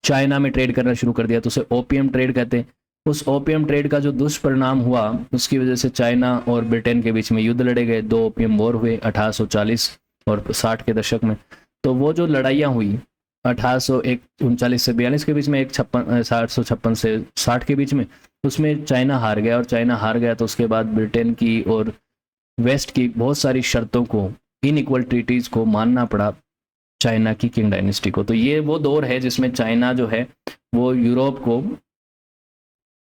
चाइना में ट्रेड करना शुरू कर दिया, तो उसे ओपियम ट्रेड कहते हैं। उस ओपियम ट्रेड का जो दुष्परिणाम हुआ, उसकी वजह से चाइना और ब्रिटेन के बीच में युद्ध लड़े गए। 2 ओपियम वॉर हुए 1840 और 60 के दशक में। तो वो जो लड़ाइयाँ हुई 1839 से 42 के बीच में, 1856 से 60 के बीच में, उसमें चाइना हार गया। और चाइना हार गया तो उसके बाद ब्रिटेन की और वेस्ट की बहुत सारी शर्तों को, इनइक्वल ट्रीटीज़ को मानना पड़ा चाइना की किंग डायनेस्टी को। तो ये वो दौर है जिसमें चाइना जो है वो यूरोप को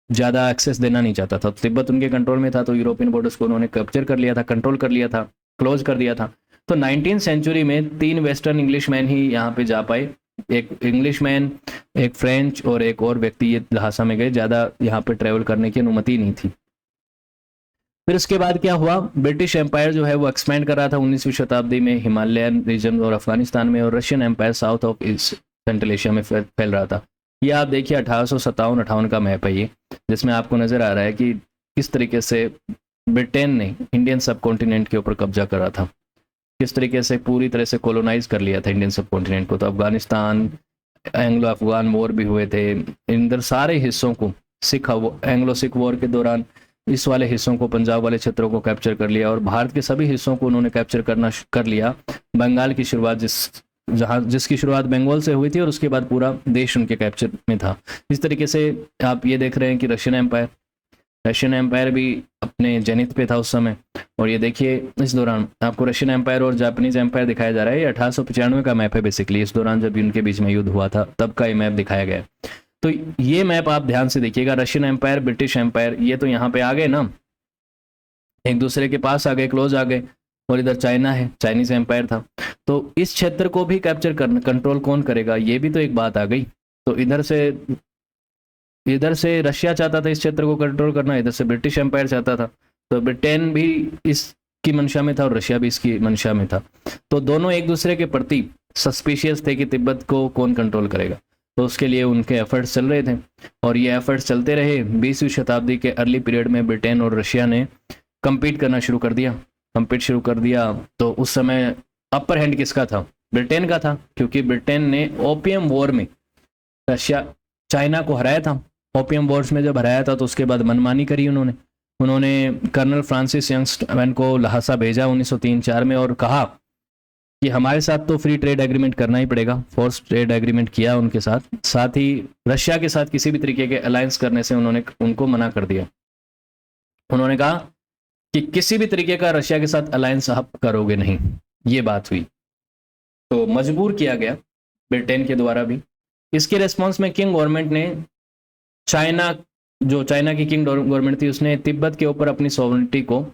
ज़्यादा एक्सेस देना नहीं चाहता था। तिब्बत उनके कंट्रोल में था, तो यूरोपियन बॉर्डर्स को उन्होंने कैप्चर कर लिया था, कंट्रोल कर लिया था, क्लोज कर दिया था। तो 19th सेंचुरी में 3 वेस्टर्न इंग्लिशमैन ही यहाँ पे जा पाए, एक इंग्लिशमैन, एक फ्रेंच और एक और व्यक्ति ये लहासा में गए। ज़्यादा यहाँ पे ट्रेवल करने की अनुमति नहीं थी। फिर उसके बाद क्या हुआ? ब्रिटिश एम्पायर जो है वो एक्सपैंड कर रहा था 19वीं शताब्दी में हिमालयन रीजन और अफगानिस्तान में, और Russian empire south of east central Asia में फैल रहा था। ये आप देखिए 1857-58 का मैप है ये, जिसमें आपको नज़र आ रहा है कि किस तरीके से ब्रिटेन ने इंडियन सब कॉन्टिनेंट के ऊपर कब्जा कर रहा था, किस तरीके से पूरी तरह से कॉलोनाइज कर लिया था इंडियन सब कॉन्टिनेंट को। तो अफगानिस्तान, एंग्लो अफगान वॉर भी हुए थे, इन सारे हिस्सों को एंग्लो सिख वॉर के दौरान इस वाले हिस्सों को, पंजाब वाले क्षेत्रों को कैप्चर कर लिया, और भारत के सभी हिस्सों को उन्होंने कैप्चर करना कर लिया। बंगाल की शुरुआत जिसकी शुरुआत बंगाल से हुई थी, और उसके बाद पूरा देश उनके कैप्चर में था। इस तरीके से आप ये देख रहे हैं कि रशियन एम्पायर भी अपने जेनिथ पे था उस समय। और ये देखिए इस दौरान आपको रशियन एम्पायर और जापानीज एम्पायर दिखाया जा रहा है। ये 1895 का मैप है बेसिकली, इस दौरान जब इनके बीच में युद्ध हुआ था तब का ये मैप दिखाया गया। तो ये मैप आप ध्यान से देखिएगा, रशियन एम्पायर, ब्रिटिश एम्पायर, ये तो यहाँ पे आ गए ना, एक दूसरे के पास आ गए, क्लोज आ गए। और इधर चाइना है, चाइनीज एम्पायर था। तो इस क्षेत्र को भी कैप्चर करना, कंट्रोल कौन करेगा, ये भी तो एक बात आ गई। तो इधर से इधर से रशिया चाहता था इस क्षेत्र को कंट्रोल करना, इधर से ब्रिटिश एम्पायर चाहता था। तो ब्रिटेन भी इसकी मंशा में था और रशिया भी इसकी मंशा में था। तो दोनों एक दूसरे के प्रति सस्पिशियस थे कि तिब्बत को कौन कंट्रोल करेगा। तो उसके लिए उनके एफर्ट्स चल रहे थे और ये एफर्ट्स चलते रहे। 20वीं शताब्दी के अर्ली पीरियड में ब्रिटेन और रशिया ने कम्पीट करना शुरू कर दिया। तो उस समय अपर हैंड किसका था? ब्रिटेन का था, क्योंकि ब्रिटेन ने ओपियम वॉर में चाइना को हराया था। ओपियम वॉर्स में जब हराया था तो उसके बाद मनमानी करी उन्होंने कर्नल फ्रांसिस यंगस्टन को लहासा भेजा 1903-4 में और कहा कि हमारे साथ तो फ्री ट्रेड एग्रीमेंट करना ही पड़ेगा। फोर्स ट्रेड एग्रीमेंट किया उनके साथ ही रशिया के साथ किसी भी तरीके के अलायंस करने से उन्होंने उनको मना कर दिया। उन्होंने कहा कि किसी भी तरीके का रशिया के साथ अलायंस आप करोगे नहीं, ये बात हुई। तो मजबूर किया गया ब्रिटेन के द्वारा भी। इसके रिस्पॉन्स में किंग गवर्नमेंट ने चाइना की किंग गवर्नमेंट थी, उसने तिब्बत के ऊपर अपनी सॉवरेनिटी को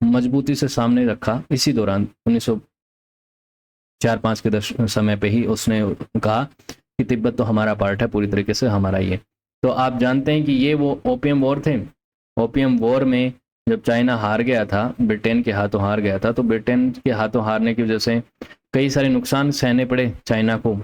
मजबूती से सामने रखा। इसी दौरान 1904-5 के समय पे ही उसने कहा कि तिब्बत तो हमारा पार्ट है, पूरी तरीके से हमारा ही है। तो आप जानते हैं कि ये वो ओपियम वॉर थे। ओपियम वॉर में जब चाइना हार गया था, ब्रिटेन के हाथों हार गया था, तो ब्रिटेन के हाथों हारने की वजह से कई सारे नुकसान सहने पड़े चाइना को।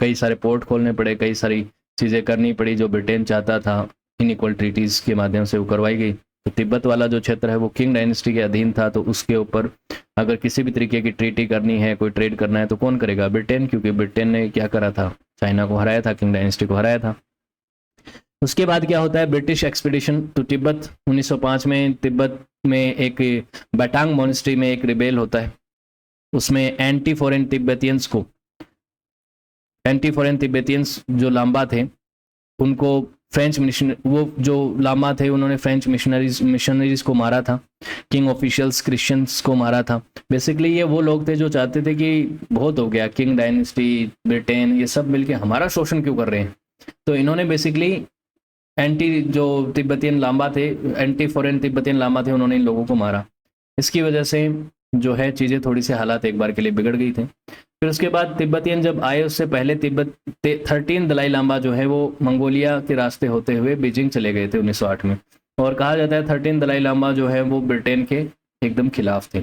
कई सारे पोर्ट खोलने पड़े, कई सारी चीज़ें करनी पड़ी जो ब्रिटेन चाहता था। इनइक्वल ट्रीटीज़ के माध्यम से वो करवाई गई। तो तिब्बत वाला जो क्षेत्र है वो किंग डायनेस्टी के अधीन था, तो उसके ऊपर अगर किसी भी तरीके की ट्रीटी करनी है, कोई ट्रेड करना है, तो कौन करेगा? ब्रिटेन, क्योंकि ब्रिटेन ने क्या करा था? चाइना को हराया था, किंग डायनेस्टी को हराया था। उसके बाद क्या होता है? ब्रिटिश एक्सपीडिशन टू तिब्बत 1905 में। तिब्बत में एक बैटांग मोनेस्ट्री में एक रिबेल होता है, उसमें एंटी फॉरेन तिब्बतियंस जो लांबा थे उनको फ्रेंच लामा थे, उन्होंने फ्रेंच मिशनरीज को मारा था। किंग ऑफिशियल्स क्रिश्चियंस को मारा था। बेसिकली ये वो लोग थे जो चाहते थे कि बहुत हो गया, किंग डायनेस्टी, ब्रिटेन, ये सब मिलके हमारा शोषण क्यों कर रहे हैं। तो इन्होंने basically anti foreign Tibetan lama थे, उन्होंने इन लोगों को मारा। इसकी वजह से जो है चीज़ें थोड़ी सी हालात एक बार के लिए बिगड़ गई थे। फिर उसके बाद तिब्बतियन जब आए, उससे पहले 13 दलाई लामा जो है वो मंगोलिया के रास्ते होते हुए बीजिंग चले गए थे 1908 में। और कहा जाता है 13 दलाई लामा जो है वो ब्रिटेन के एकदम खिलाफ थे।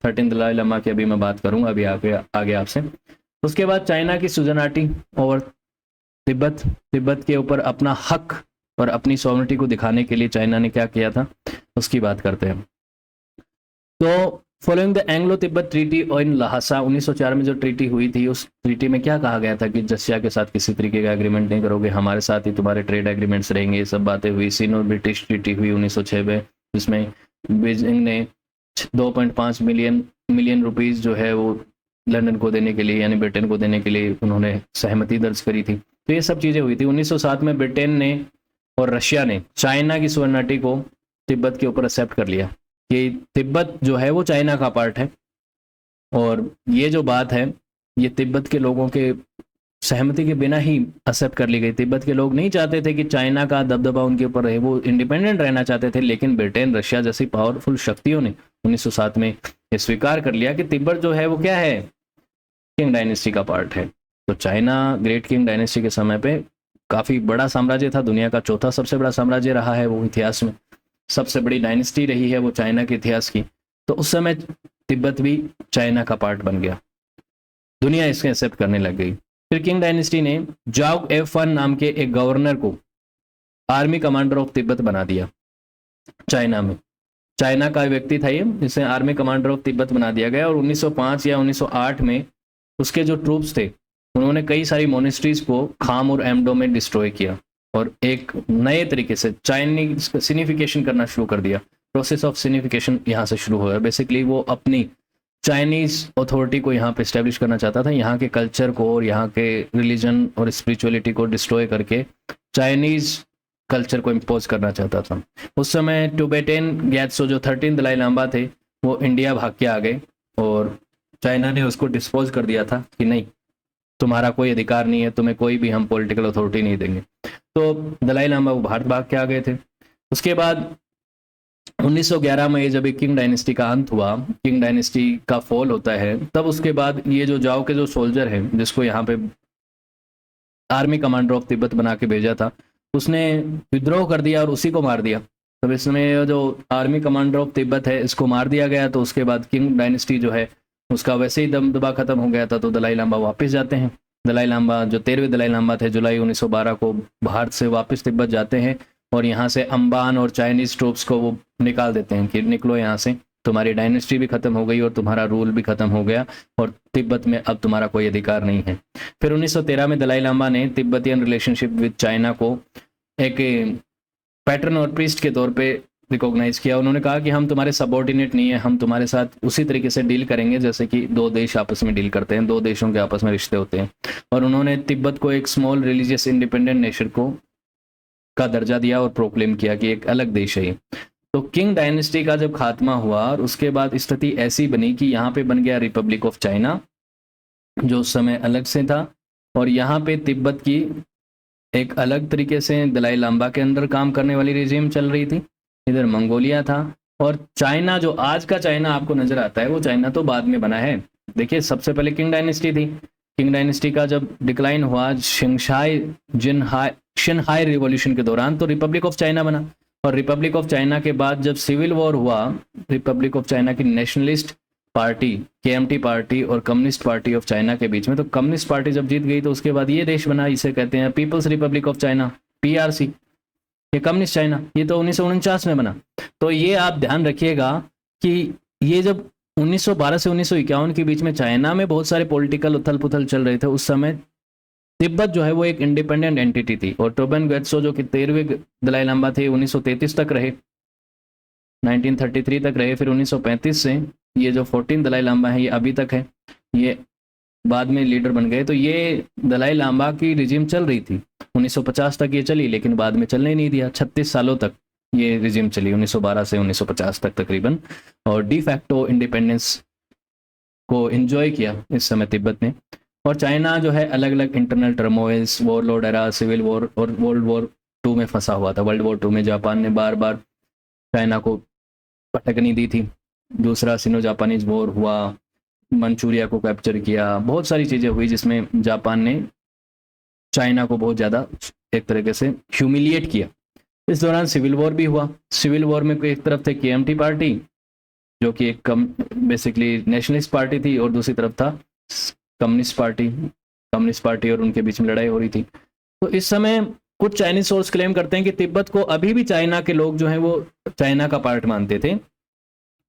13 दलाई लामा की अभी मैं बात करूंगा अभी आगे आपसे। उसके बाद चाइना की सुजनाटी और तिब्बत के ऊपर अपना हक और अपनी सॉवरेनिटी को दिखाने के लिए चाइना ने क्या किया था, उसकी बात करते हैं। तो following the Anglo Tibet treaty in Lhasa 1904 में जो ट्रीटी हुई थी, उस ट्रीटी में क्या कहा गया था कि रशिया के साथ किसी तरीके का एग्रीमेंट नहीं करोगे, हमारे साथ ही तुम्हारे ट्रेड एग्रीमेंट्स रहेंगे। ये सब बातें हुई। सिनो ब्रिटिश ट्रीटी हुई 1906 में, जिसमें बीजिंग ने 2.5 मिलियन रुपीस जो है वो लंदन को देने के लिए, यानी ब्रिटेन को देने के लिए उन्होंने सहमति दर्ज करी थी। तो ये सब चीज़ें हुई थी। 1907 में ब्रिटेन ने और रशिया ने चाइना की सॉवरेनिटी को तिब्बत के ऊपर एक्सेप्ट कर लिया कि तिब्बत जो है वो चाइना का पार्ट है। और ये जो बात है ये तिब्बत के लोगों के सहमति के बिना ही एक्सेप्ट कर ली गई। तिब्बत के लोग नहीं चाहते थे कि चाइना का दबदबा उनके ऊपर रहे, वो इंडिपेंडेंट रहना चाहते थे। लेकिन ब्रिटेन, रशिया जैसी पावरफुल शक्तियों ने 1907 में ये स्वीकार कर लिया कि तिब्बत जो है वो क्या है, किंग डायनेस्टी का पार्ट है। तो चाइना ग्रेट किंग डायनेस्टी के समय पे काफ़ी बड़ा साम्राज्य था, दुनिया का चौथा सबसे बड़ा साम्राज्य रहा है वो इतिहास में, सबसे बड़ी डायनेस्टी रही है वो चाइना के इतिहास की। तो उस समय तिब्बत भी चाइना का पार्ट बन गया, दुनिया इसके एक्सेप्ट करने लग गई। फिर किंग डायनेस्टी ने जाओ एफन नाम के एक गवर्नर को आर्मी कमांडर ऑफ तिब्बत बना दिया चाइना में। चाइना का व्यक्ति था ये, जिसे आर्मी कमांडर ऑफ तिब्बत बना दिया गया। और 1905 या 1908 में उसके जो ट्रूप्स थे उन्होंने कई सारी मोनेस्ट्रीज को खाम और एमडो में डिस्ट्रॉय किया और एक नए तरीके से चाइनीज सिग्निफिकेशन करना शुरू कर दिया। प्रोसेस ऑफ सिग्निफिकेशन यहाँ से शुरू हो गया। बेसिकली वो अपनी चाइनीज अथॉरिटी को यहाँ पे इस्टेब्लिश करना चाहता था, यहाँ के कल्चर को और यहाँ के रिलीजन और स्पिरिचुअलिटी को डिस्ट्रॉय करके चाइनीज कल्चर को इम्पोज करना चाहता था। उस समय टिबेटन ग्यात्सो जो 13 दलाई लामा थे वो इंडिया भाग के आ गए और चाइना ने उसको डिस्पोज कर दिया था कि नहीं, तुम्हारा कोई अधिकार नहीं है, तुम्हें कोई भी हम पॉलिटिकल अथॉरिटी नहीं देंगे। तो दलाई लामा वो भारत भाग के आ गए थे। उसके बाद 1911 में जब एक किंग डायनेस्टी का अंत हुआ, किंग डायनेस्टी का फॉल होता है, तब उसके बाद ये जो जाओ के जो सोल्जर हैं जिसको यहाँ पे आर्मी कमांडर ऑफ तिब्बत बना के भेजा था, उसने विद्रोह कर दिया और उसी को मार दिया। तब इसमें जो आर्मी कमांडर ऑफ तिब्बत है इसको मार दिया गया। तो उसके बाद किंग डायनेस्टी जो है उसका वैसे ही दबदबा खत्म हो गया था। तो दलाई लामा वापस जाते हैं। दलाई लामा जो 13वें दलाई लामा थे, जुलाई 1912 को भारत से वापस तिब्बत जाते हैं और यहाँ से अंबान और चाइनीज ट्रूप्स को वो निकाल देते हैं कि निकलो यहाँ से, तुम्हारी डायनेस्टी भी खत्म हो गई और तुम्हारा रूल भी खत्म हो गया और तिब्बत में अब तुम्हारा कोई अधिकार नहीं है। फिर 1913 में दलाई लामा ने तिब्बतियन रिलेशनशिप विद चाइना को एक पैटर्न और प्रीस्ट के तौर पे रिकॉग्नाइज किया। उन्होंने कहा कि हम तुम्हारे सबॉर्डिनेट नहीं है, हम तुम्हारे साथ उसी तरीके से डील करेंगे जैसे कि दो देश आपस में डील करते हैं, दो देशों के आपस में रिश्ते होते हैं। और उन्होंने तिब्बत को एक स्मॉल रिलीजियस इंडिपेंडेंट नेशन का दर्जा दिया और प्रोक्लेम किया कि एक अलग देश है ये। तो किंग डायनेस्टी का जब खात्मा हुआ और उसके बाद स्थिति ऐसी बनी कि यहाँ पे बन गया रिपब्लिक ऑफ चाइना, जो उस समय अलग से था। और यहाँ पे तिब्बत की एक अलग तरीके से दलाई लामा के अंदर काम करने वाली रेजिम चल रही थी। इधर मंगोलिया था और चाइना, जो आज का चाइना आपको नजर आता है वो चाइना तो बाद में बना है। देखिए सबसे पहले किंग डायनेस्टी थी। किंग डायनेस्टी का जब डिक्लाइन हुआ शिनहाई रिवॉल्यूशन के दौरान तो रिपब्लिक ऑफ चाइना बना। और रिपब्लिक ऑफ चाइना के बाद जब सिविल वॉर हुआ, रिपब्लिक ऑफ चाइना की नेशनलिस्ट पार्टी KMT पार्टी और कम्युनिस्ट पार्टी ऑफ चाइना के बीच में, तो कम्युनिस्ट पार्टी जब जीत गई तो उसके बाद ये देश बना, इसे कहते हैं People's Republic of China, PRC, ये कम्युनिस्ट चाइना। ये तो 1949 में बना। तो ये आप ध्यान रखिएगा कि ये जब 1912 से 1951 के बीच में चाइना में बहुत सारे पॉलिटिकल उथल पुथल चल रहे थे, उस समय तिब्बत जो है वो एक इंडिपेंडेंट एंटिटी थी। और टोबन गेत्सो जो कि 13वें दलाई लामा थे 1933 तक रहे, 1933 तक रहे। फिर 1935 से ये जो 14 दलाई लामा है ये अभी तक है, ये बाद में लीडर बन गए। तो ये दलाई लामा की रिजिम चल रही थी 1950 तक ये चली, लेकिन बाद में चलने नहीं दिया। 36 सालों तक ये रिजिम चली 1912 से 1950 तक तकरीबन। और डी फैक्टो इंडिपेंडेंस को एंजॉय किया इस समय तिब्बत ने। और चाइना जो है अलग अलग internal turmoils, warlord era, civil war और वर्ल्ड वॉर 2 में फंसा हुआ था। वर्ल्ड वॉर 2 में जापान ने बार बार चाइना को पटकनी दी थी। दूसरा सिनो जापानीज वॉर हुआ, मंचूरिया को कैप्चर किया, बहुत सारी चीज़ें हुई जिसमें जापान ने चाइना को बहुत ज़्यादा एक तरीके से ह्यूमिलिएट किया। इस दौरान सिविल वॉर भी हुआ। सिविल वॉर में एक तरफ थे KMT पार्टी जो कि एक बेसिकली नेशनलिस्ट पार्टी थी और दूसरी तरफ था कम्युनिस्ट पार्टी और उनके बीच में लड़ाई हो रही थी। तो इस समय कुछ चाइनीज सोर्स क्लेम करते हैं कि तिब्बत को अभी भी चाइना के लोग जो हैं वो चाइना का पार्ट मानते थे।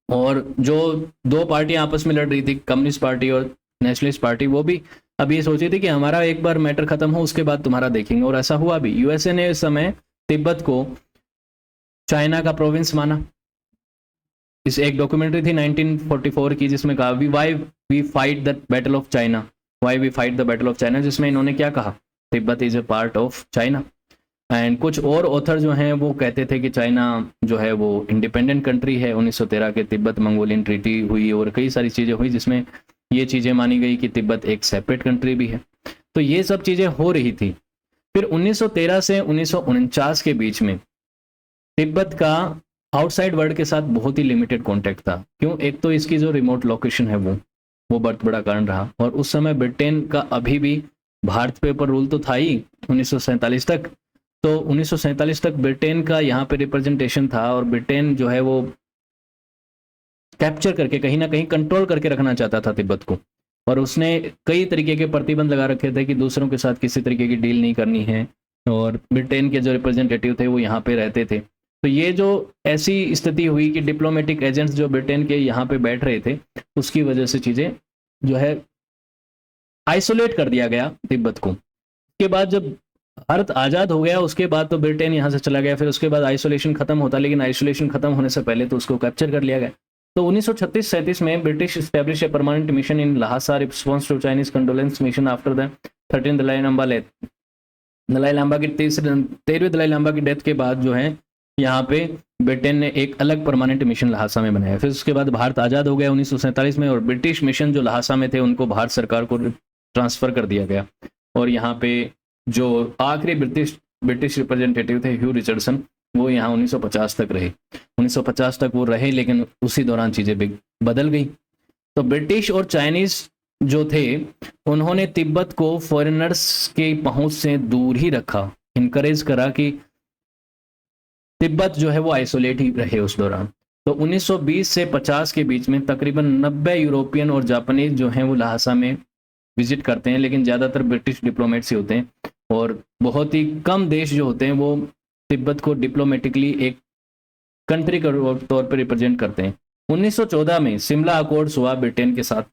और जो दो पार्टियां आपस में लड़ रही थी, कम्युनिस्ट पार्टी और नेशनलिस्ट पार्टी, वो भी अब ये सोची थी कि हमारा एक बार मैटर खत्म हो उसके बाद तुम्हारा देखेंगे। और ऐसा हुआ भी। USA ने इस समय तिब्बत को चाइना का प्रोविंस माना। इस एक डॉक्यूमेंट्री थी 1944 की जिसमें कहा why we fight the battle of China, why we fight the battle of China, जिसमें इन्होंने क्या कहा, Tibet is a part of China. And कुछ और ऑथर जो हैं वो कहते थे कि चाइना जो है वो इंडिपेंडेंट कंट्री है। 1913 के तिब्बत मंगोलियन ट्रीटी हुई और कई सारी चीज़ें हुई जिसमें ये चीज़ें मानी गई कि तिब्बत एक सेपरेट कंट्री भी है। तो ये सब चीज़ें हो रही थी। फिर 1913 से 1949 के बीच में तिब्बत का आउटसाइड वर्ल्ड के साथ बहुत ही लिमिटेड कॉन्टैक्ट था। क्यों? एक तो इसकी जो रिमोट लोकेशन है वो बहुत बड़ा कारण रहा। और उस समय ब्रिटेन का अभी भी भारत पे ऊपर रूल तो था ही 1947 तक। तो 1947 तक ब्रिटेन का यहाँ पे रिप्रेजेंटेशन था और ब्रिटेन जो है वो कैप्चर करके कहीं ना कहीं कंट्रोल करके रखना चाहता था तिब्बत को। और उसने कई तरीके के प्रतिबंध लगा रखे थे कि दूसरों के साथ किसी तरीके की डील नहीं करनी है। और ब्रिटेन के जो रिप्रेजेंटेटिव थे वो यहाँ पे रहते थे। तो ये जो ऐसी स्थिति हुई कि डिप्लोमेटिक एजेंट्स जो ब्रिटेन के यहाँ पे बैठ रहे थे, उसकी वजह से चीज़ें जो है आइसोलेट कर दिया गया तिब्बत को। उसके बाद जब भारत आज़ाद हो गया उसके बाद तो ब्रिटेन यहाँ से चला गया। फिर उसके बाद आइसोलेशन खत्म होता, लेकिन आइसोलेशन खत्म होने से पहले तो उसको कैप्चर कर लिया गया। तो 1936-37 में British establish a permanent mission in Lhasa response to Chinese condolence mission after the 13 Dalai Lama death. Dalai Lama की 13वें दलाई लामा की डेथ के बाद जो है यहाँ पे ब्रिटेन ने एक अलग परमानेंट मिशन ल्हासा में बनाया। फिर उसके बाद भारत आज़ाद हो गया 1947 में और ब्रिटिश मिशन जो ल्हासा में थे उनको भारत सरकार को ट्रांसफ़र कर दिया गया। और यहाँ पे जो आखिरी ब्रिटिश रिप्रेजेंटेटिव थे ह्यू रिचर्डसन, वो यहाँ 1950 तक रहे। 1950 तक वो रहे, लेकिन उसी दौरान चीज़ें बदल गई। तो ब्रिटिश और चाइनीज़ जो थे उन्होंने तिब्बत को फॉरेनर्स की पहुंच से दूर ही रखा। इनकरेज करा कि तिब्बत जो है वो आइसोलेट ही रहे उस दौरान। तो 1920 से 50 के बीच में तकरीबन 90 यूरोपियन और जापानीज जो हैं वो लहासा में विजिट करते हैं, लेकिन ज़्यादातर ब्रिटिश डिप्लोमेट्स ही होते हैं और बहुत ही कम देश जो होते हैं वो तिब्बत को डिप्लोमेटिकली एक कंट्री के तौर पर रिप्रेजेंट करते हैं। 1914 में शिमला अकॉर्ड्स हुआ ब्रिटेन के साथ।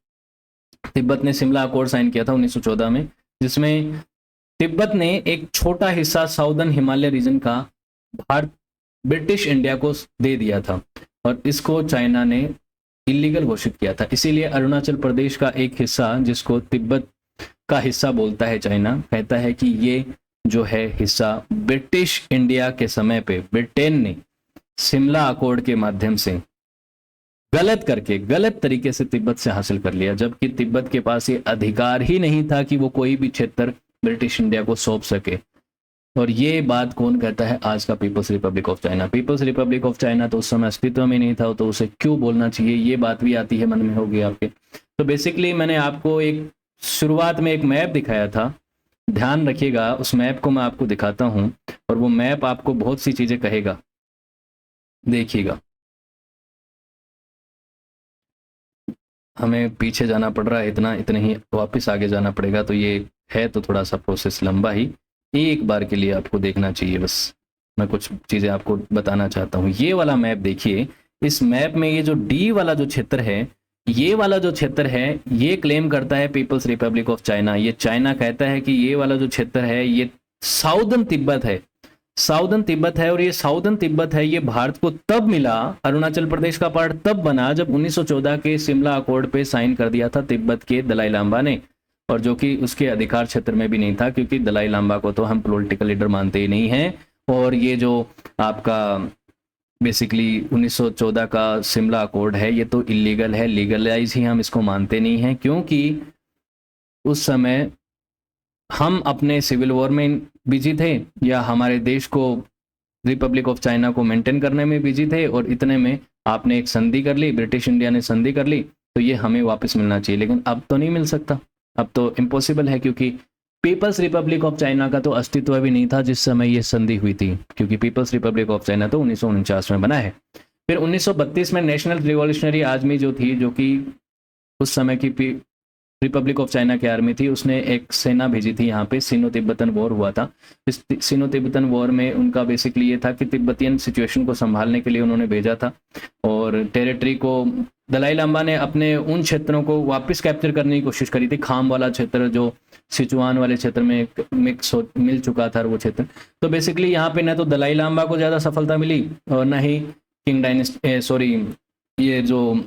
तिब्बत ने शिमला अकॉर्ड साइन किया था 1914 में, जिसमें तिब्बत ने एक छोटा हिस्सा साउदर्न हिमालय रीजन का भारत ब्रिटिश इंडिया को दे दिया था और इसको चाइना ने इलीगल घोषित किया था। इसीलिए अरुणाचल प्रदेश का एक हिस्सा जिसको तिब्बत का हिस्सा बोलता है चाइना, कहता है कि ये जो है हिस्सा ब्रिटिश इंडिया के समय पे ब्रिटेन ने शिमला अकॉर्ड के माध्यम से गलत तरीके से तिब्बत से हासिल कर लिया, जबकि तिब्बत के पास ये अधिकार ही नहीं था कि वो कोई भी क्षेत्र ब्रिटिश इंडिया को सौंप सके। और ये बात कौन कहता है? आज का People's Republic of China. People's Republic of China तो उस समय अस्तित्व में नहीं था, तो उसे क्यों बोलना चाहिए, ये बात भी आती है मन में, होगी आपके। तो बेसिकली मैंने आपको एक शुरुआत में एक मैप दिखाया था, ध्यान रखिएगा, उस मैप को मैं आपको दिखाता हूं और वो मैप आपको बहुत सी चीजें कहेगा, देखिएगा। हमें पीछे जाना पड़ रहा है इतने ही वापस आगे जाना पड़ेगा, तो ये है तो थोड़ा सा प्रोसेस लंबा ही, एक बार के लिए आपको देखना चाहिए। बस मैं कुछ चीज़ें आपको बताना चाहता हूँ। ये वाला मैप देखिए, इस मैप में ये जो डी वाला जो क्षेत्र है, ये वाला जो क्षेत्र है, ये क्लेम करता है पीपल्स रिपब्लिक ऑफ चाइना। ये चाइना कहता है कि ये वाला जो क्षेत्र है ये साउदर्न तिब्बत है, साउदर्न तिब्बत है। और ये साउदर्न तिब्बत है, ये भारत को तब मिला, अरुणाचल प्रदेश का पार्ट तब बना जब 1914 के शिमला अकॉर्ड पे साइन कर दिया था तिब्बत के दलाई लामा ने, और जो कि उसके अधिकार क्षेत्र में भी नहीं था, क्योंकि दलाई लामा को तो हम पॉलिटिकल लीडर मानते ही नहीं हैं। और ये जो आपका बेसिकली 1914 का शिमला अकॉर्ड है, ये तो इलीगल है, लीगलाइज ही हम इसको मानते नहीं हैं, क्योंकि उस समय हम अपने सिविल वॉर में बिजी थे या हमारे देश को रिपब्लिक ऑफ चाइना को मेंटेन करने में बिजी थे, और इतने में आपने एक संधि कर ली, ब्रिटिश इंडिया ने संधि कर ली, तो ये हमें वापस मिलना चाहिए। लेकिन अब तो नहीं मिल सकता, अब तो इम्पॉसिबल है, क्योंकि पीपल्स रिपब्लिक ऑफ चाइना का तो अस्तित्व भी नहीं था जिस समय ये संधि हुई थी, क्योंकि पीपल्स रिपब्लिक ऑफ चाइना तो 1949 में बना है। फिर 1932 में नेशनल रिवॉल्यूशनरी आर्मी जो थी, जो कि उस समय की रिपब्लिक ऑफ चाइना की आर्मी थी, उसने एक सेना भेजी थी यहाँ पे। सिनो तिब्बतन वॉर हुआ था। इस सिनो तिब्बतन वॉर में उनका बेसिकली ये था कि तिब्बतियन सिचुएशन को संभालने के लिए उन्होंने भेजा था, और टेरिटरी को दलाई लामा ने अपने उन क्षेत्रों को वापस कैप्चर करने की कोशिश करी थी। खाम वाला क्षेत्र जो सिचुआन वाले क्षेत्र में मिक्स मिल चुका था वो क्षेत्र। तो बेसिकली यहाँ पे ना तो दलाई लामा को ज़्यादा सफलता मिली और ना ही किंग डायनेस्टी ये जो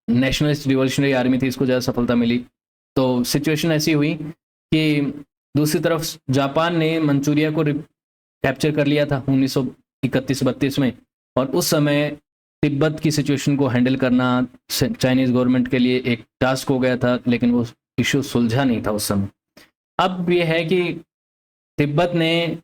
नेशनलिस्ट रिवॉल्यूशनरी आर्मी थी इसको ज़्यादा सफलता मिली। तो सिचुएशन ऐसी हुई कि दूसरी तरफ जापान ने मंचूरिया को कैप्चर कर लिया था 1931-32 में, और उस समय तिब्बत की सिचुएशन को हैंडल करना चाइनीज गवर्नमेंट के लिए एक टास्क हो गया था, लेकिन वो इशू सुलझा नहीं था उस समय। अब ये है कि तिब्बत ने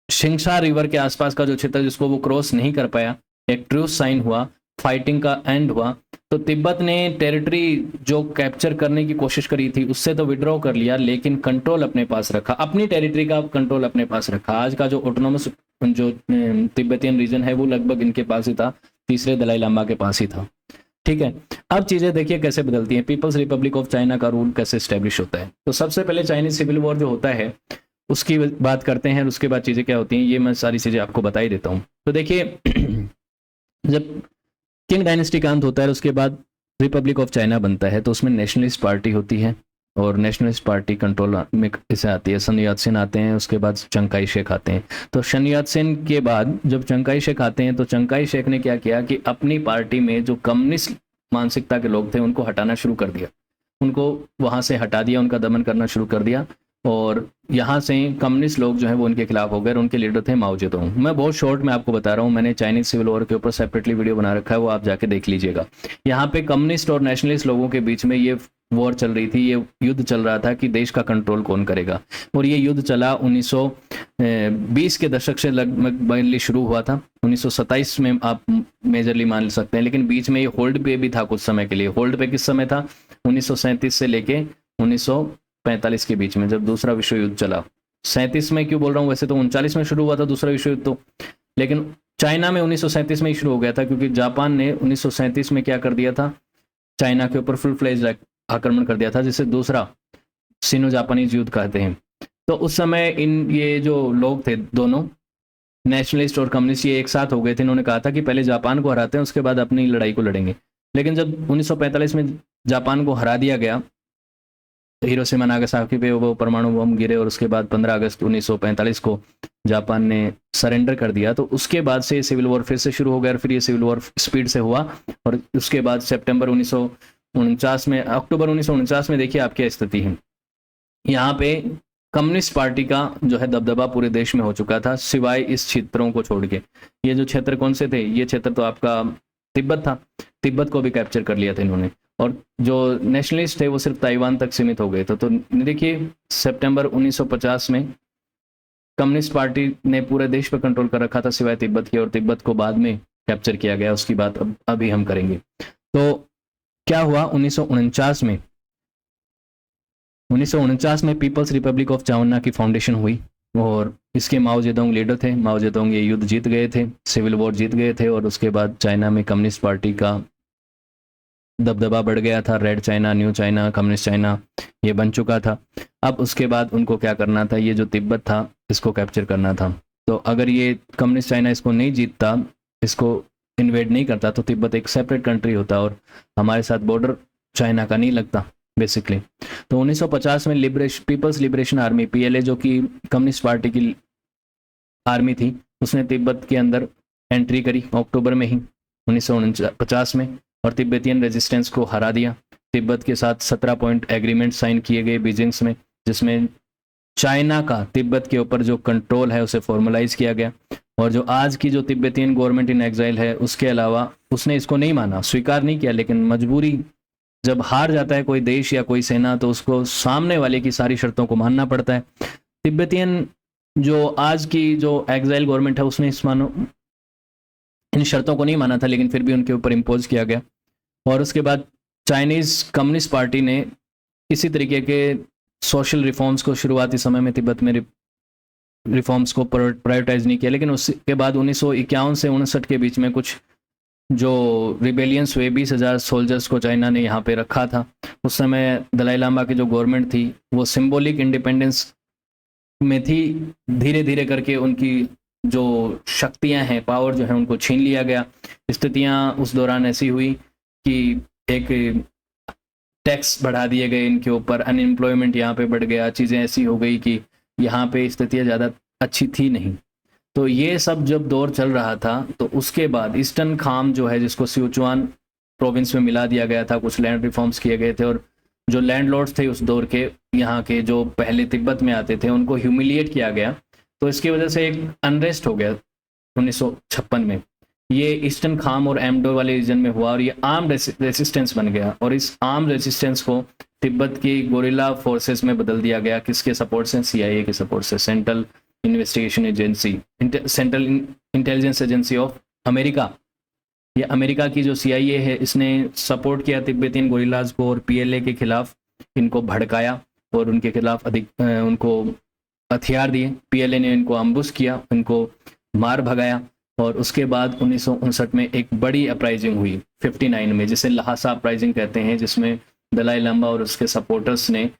शिंगशा रिवर के आसपास का जो क्षेत्र जिसको वो क्रॉस नहीं कर पाया, एक ट्रूस साइन हुआ, फाइटिंग का एंड हुआ, तो तिब्बत ने टेरिटरी जो कैप्चर करने की कोशिश करी थी उससे तो विड्रॉ कर लिया, लेकिन कंट्रोल अपने पास रखा, अपनी टेरिटरी का कंट्रोल अपने पास रखा। आज का जो ऑटोनोमस जो तिब्बतियन रीजन है वो लगभग इनके पास ही था, तीसरे दलाई लामा के पास ही था। ठीक है, अब चीजें देखिए कैसे बदलती हैं, पीपल्स रिपब्लिक ऑफ चाइना का रूल कैसे स्टैब्लिश होता है। तो सबसे पहले चाइनीज सिविल वॉर जो होता है उसकी बात करते हैं, उसके बाद चीजें क्या होती हैं ये मैं सारी चीजें आपको बता ही देता हूँ। तो देखिए जब किंग डायनेस्टी का अंत होता है उसके बाद रिपब्लिक ऑफ चाइना बनता है, तो उसमें नेशनलिस्ट पार्टी होती है, और नेशनलिस्ट पार्टी कंट्रोल में इसे आती है। सन यात सेन आते हैं, उसके बाद चिंग काई शेक आते हैं। तो सन यात सेन के बाद जब चिंग काई शेक आते हैं, तो चिंग काई शेक ने क्या किया कि अपनी पार्टी में जो कम्युनिस्ट मानसिकता के लोग थे उनको हटाना शुरू कर दिया, उनको वहाँ से हटा दिया, उनका दमन करना शुरू कर दिया, और यहाँ से कम्युनिस्ट लोग जो है वो उनके खिलाफ हो गए। उनके लीडर थे माओ जेडोंग। मैं बहुत शॉर्ट में आपको बता रहा हूँ, मैंने चाइनीज सिविल वॉर के ऊपर सेपरेटली वीडियो बना रखा है, वो आप जाके देख लीजिएगा। यहाँ पे कम्युनिस्ट और नेशनलिस्ट लोगों के बीच में ये वॉर चल रही थी, ये युद्ध चल रहा था कि देश का कंट्रोल कौन करेगा। और ये युद्ध चला 1920 के दशक से लगभग शुरू हुआ था, 1927 में आप मेजरली मान सकते हैं, लेकिन बीच में ये होल्ड पे भी था कुछ समय के लिए। होल्ड पे किस समय था? 1937 से लेके 1945 के बीच में, जब दूसरा विश्व युद्ध चला 1937 में क्यों बोल रहा हूँ, वैसे तो 39 में शुरू हुआ था दूसरा विश्व युद्ध तो, लेकिन चाइना में 1937 में ही शुरू हो गया था, क्योंकि जापान ने 1937 में क्या कर दिया था, चाइना के ऊपर फुल फ्लेज आक्रमण कर दिया था, जिसे दूसरा सिनो जापानीज युद्ध कहते हैं। तो उस समय ये जो लोग थे दोनों, नेशनलिस्ट और कम्युनिस्ट, ये एक साथ हो गए थे। इन्होंने कहा था कि पहले जापान को हराते हैं, उसके बाद अपनी लड़ाई को लड़ेंगे। लेकिन जब 1945 में जापान को हरा दिया गया, हिरोशिमा नागासाकी पे वो परमाणु बम गिरे, और उसके बाद 15 अगस्त 1945 को जापान ने सरेंडर कर दिया, तो उसके बाद से सिविल वॉर फिर से शुरू हो गया। और फिर ये सिविल वॉर स्पीड से हुआ, और उसके बाद सितंबर 1949 में, अक्टूबर 1949 में देखिए आप क्या स्थिति है। यहाँ पे कम्युनिस्ट पार्टी का जो है दबदबा पूरे देश में हो चुका था, सिवाय इस क्षेत्रों को छोड़ के। ये जो क्षेत्र कौन से थे, ये क्षेत्र तो आपका तिब्बत था, तिब्बत को भी कैप्चर कर लिया था इन्होंने। और जो नेशनलिस्ट थे वो सिर्फ ताइवान तक सीमित हो गए थे। तो देखिए सितंबर 1950 में कम्युनिस्ट पार्टी ने पूरे देश पर कंट्रोल कर रखा था सिवाय तिब्बत के, और तिब्बत को बाद में कैप्चर किया गया, उसकी बात अभी हम करेंगे। तो क्या हुआ 1949 में पीपल्स रिपब्लिक ऑफ चाइना की फाउंडेशन हुई, और इसके माओ जेडोंग लीडर थे। माओ जेडोंग ये युद्ध जीत गए थे, सिविल वॉर जीत गए थे, और उसके बाद चाइना में कम्युनिस्ट पार्टी का दबदबा बढ़ गया था। Red China, new China, communist China ये बन चुका था। अब उसके बाद उनको क्या करना था, ये जो तिब्बत था इसको कैप्चर करना था। तो अगर ये कम्युनिस्ट चाइना इसको नहीं जीतता, इसको इन्वेड नहीं करता, तो तिब्बत एक सेपरेट कंट्री होता और हमारे साथ बॉर्डर चाइना का नहीं लगता बेसिकली। तो 1950 में पीपल्स लिबरेशन आर्मी PLA, जो कि कम्युनिस्ट पार्टी की आर्मी थी, उसने तिब्बत के अंदर एंट्री करी अक्टूबर में ही 1950 में, और तिब्बतियन रेजिस्टेंस को हरा दिया। तिब्बत के साथ 17 पॉइंट एग्रीमेंट साइन किए गए बीजिंग में, जिसमें चाइना का तिब्बत के ऊपर जो कंट्रोल है उसे फॉर्मलाइज किया गया। और जो आज की जो तिब्बतियन गवर्नमेंट इन एग्जाइल है, उसके अलावा उसने इसको नहीं माना, स्वीकार नहीं किया, लेकिन मजबूरी, जब हार जाता है कोई देश या कोई सेना, तो उसको सामने वाले की सारी शर्तों को मानना पड़ता है। तिब्बतियन जो आज की जो एग्जाइल गवर्नमेंट है, उसने इन शर्तों को नहीं माना था, लेकिन फिर भी उनके ऊपर इम्पोज किया गया। और उसके बाद चाइनीज कम्युनिस्ट पार्टी ने इसी तरीके के सोशल रिफॉर्म्स को शुरुआती समय में तिब्बत में रिफॉर्म्स को प्रायोरिटाइज नहीं किया, लेकिन उसके बाद 1951 से 1959 के बीच में कुछ जो रिबेलियंस हुए, 20,000 सोल्जर्स को चाइना ने यहाँ पे रखा था। उस समय दलाई लामा की जो गवर्नमेंट थी वो सिंबॉलिक इंडिपेंडेंस में थी। धीरे धीरे करके उनकी जो शक्तियां हैं, पावर जो है, उनको छीन लिया गया। स्थितियां उस दौरान ऐसी हुई कि एक टैक्स बढ़ा दिए गए इनके ऊपर, अनएम्प्लॉयमेंट यहाँ पे बढ़ गया, चीज़ें ऐसी हो गई कि यहाँ पे स्थितियाँ ज़्यादा अच्छी थी नहीं। तो ये सब जब दौर चल रहा था, तो उसके बाद ईस्टर्न खाम जो है, जिसको सिचुआन प्रोविंस में मिला दिया गया था, कुछ लैंड रिफॉर्म्स किए गए थे, और जो लैंडलॉर्ड्स थे उस दौर के, यहाँ के जो पहले तिब्बत में आते थे, उनको ह्यूमिलिएट किया गया। तो इसकी वजह से एक अनरेस्ट हो गया 1956 में। ये ईस्टर्न खाम और एमडो वाले रीजन में हुआ, और ये आर्म रेसिस्टेंस बन गया। और इस आर्म रेसिस्टेंस को तिब्बत की गोरिल्ला फोर्सेस में बदल दिया गया। किसके सपोर्ट से? CIA के सपोर्ट से, central investigation agency, central intelligence agency of America. ये अमेरिका की जो CIA है, इसने सपोर्ट किया तिब्बतियन गोरिल्लाज को, और PLA के खिलाफ इनको भड़काया और उनके खिलाफ उनको हथियार दिए। PLA ने इनको अम्बुश किया, इनको मार भगाया। और उसके बाद 1959 में एक बड़ी अपराइजिंग हुई 59 में, जिसे लहासा अपराइजिंग कहते हैं, जिसमें दलाई लामा और उसके सपोर्टर्स ने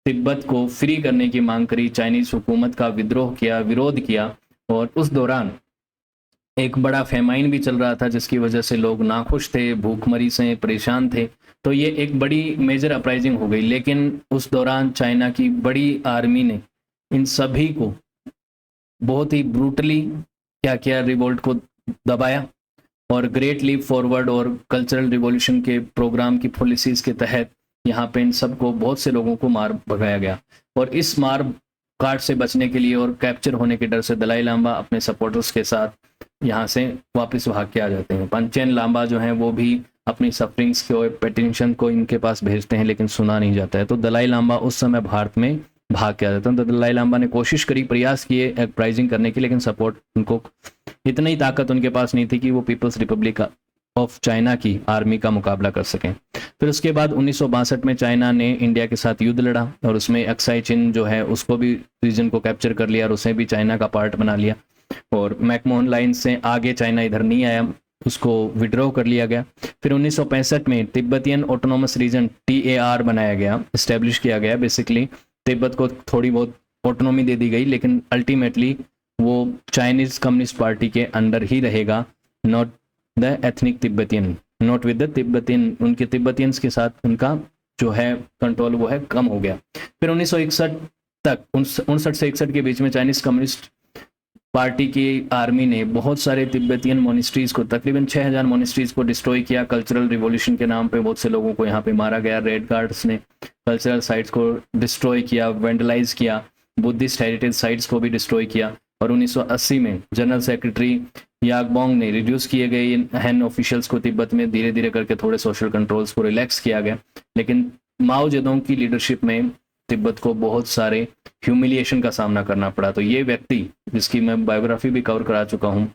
तिब्बत को फ्री करने की मांग करी, चाइनीज हुकूमत का विद्रोह किया, विरोध किया। और उस दौरान एक बड़ा फेमाइन भी चल रहा था, जिसकी वजह से लोग नाखुश थे, भूखमरी से परेशान थे। तो ये एक बड़ी मेजर अपराइजिंग हो गई। लेकिन उस दौरान चाइना की बड़ी आर्मी ने इन सभी को बहुत ही ब्रूटली क्या किया, रिवोल्ट को दबाया। और ग्रेट लीप फॉरवर्ड और कल्चरल रिवॉल्यूशन के प्रोग्राम की पॉलिसीज के तहत यहाँ पे इन सबको, बहुत से लोगों को मार भगाया गया। और इस मार काट से बचने के लिए और कैप्चर होने के डर से दलाई लामा अपने सपोर्टर्स के साथ यहाँ से वापस भाग के आ जाते हैं। पंचेन लामा जो हैं वो भी अपनी सफरिंग्स को, पेटिशन को इनके पास भेजते हैं, लेकिन सुना नहीं जाता है। तो दलाई लामा उस समय भारत में भाग के आ जाते हैं। तो दलाई लामा ने कोशिश करी, प्रयास किए अपराइजिंग करने की, लेकिन सपोर्ट उनको, इतनी ताकत उनके पास नहीं थी कि वो पीपल्स रिपब्लिक ऑफ चाइना की आर्मी का मुकाबला कर सकें। फिर उसके बाद 1962 में चाइना ने इंडिया के साथ युद्ध लड़ा और उसमें अक्साई चिन जो है उसको भी रीजन को कैप्चर कर लिया और उसे भी चाइना का पार्ट बना लिया। और मैकमोहन लाइन से आगे चाइना इधर नहीं आया, उसको विड्रॉ कर लिया गया। फिर 1965 में तिब्बतियन ऑटोनोमस रीजन TAR बनाया गया, इस्टेब्लिश किया गया। बेसिकली तिब्बत को थोड़ी बहुत ऑटोनॉमी दे दी गई, लेकिन अल्टीमेटली वो चाइनीज कम्युनिस्ट पार्टी के अंडर ही रहेगा, not the ethnic Tibetan, not with the Tibetan. उनके तिब्बतियंस के साथ उनका जो है कंट्रोल वो है कम हो गया। फिर 1961 तक 59 से 61 के बीच में चाइनीज कम्युनिस्ट पार्टी की आर्मी ने बहुत सारे तिब्बतियन मोनिस्ट्रीज को, तकरीबन 6000 मोनिस्ट्रीज को डिस्ट्रॉय किया। कल्चरल रिवॉल्यूशन के नाम पे बहुत से लोगों को यहाँ पे मारा गया। रेड गार्ड्स ने कल्चरल साइट्स को डिस्ट्रॉय किया, वेंडलाइज किया, बुद्धिस्ट हेरिटेज साइट्स को भी डिस्ट्रॉय किया। और 1980 में जनरल सेक्रेटरी यागबोंग ने रिड्यूस किए गए हैन ऑफिशियल्स को तिब्बत में धीरे धीरे करके थोड़े सोशल कंट्रोल्स को रिलैक्स किया गया। लेकिन माओ जेडोंग की लीडरशिप में तिब्बत को बहुत सारे ह्यूमिलिएशन का सामना करना पड़ा। तो ये व्यक्ति, जिसकी मैं बायोग्राफी भी कवर करा चुका हूँ,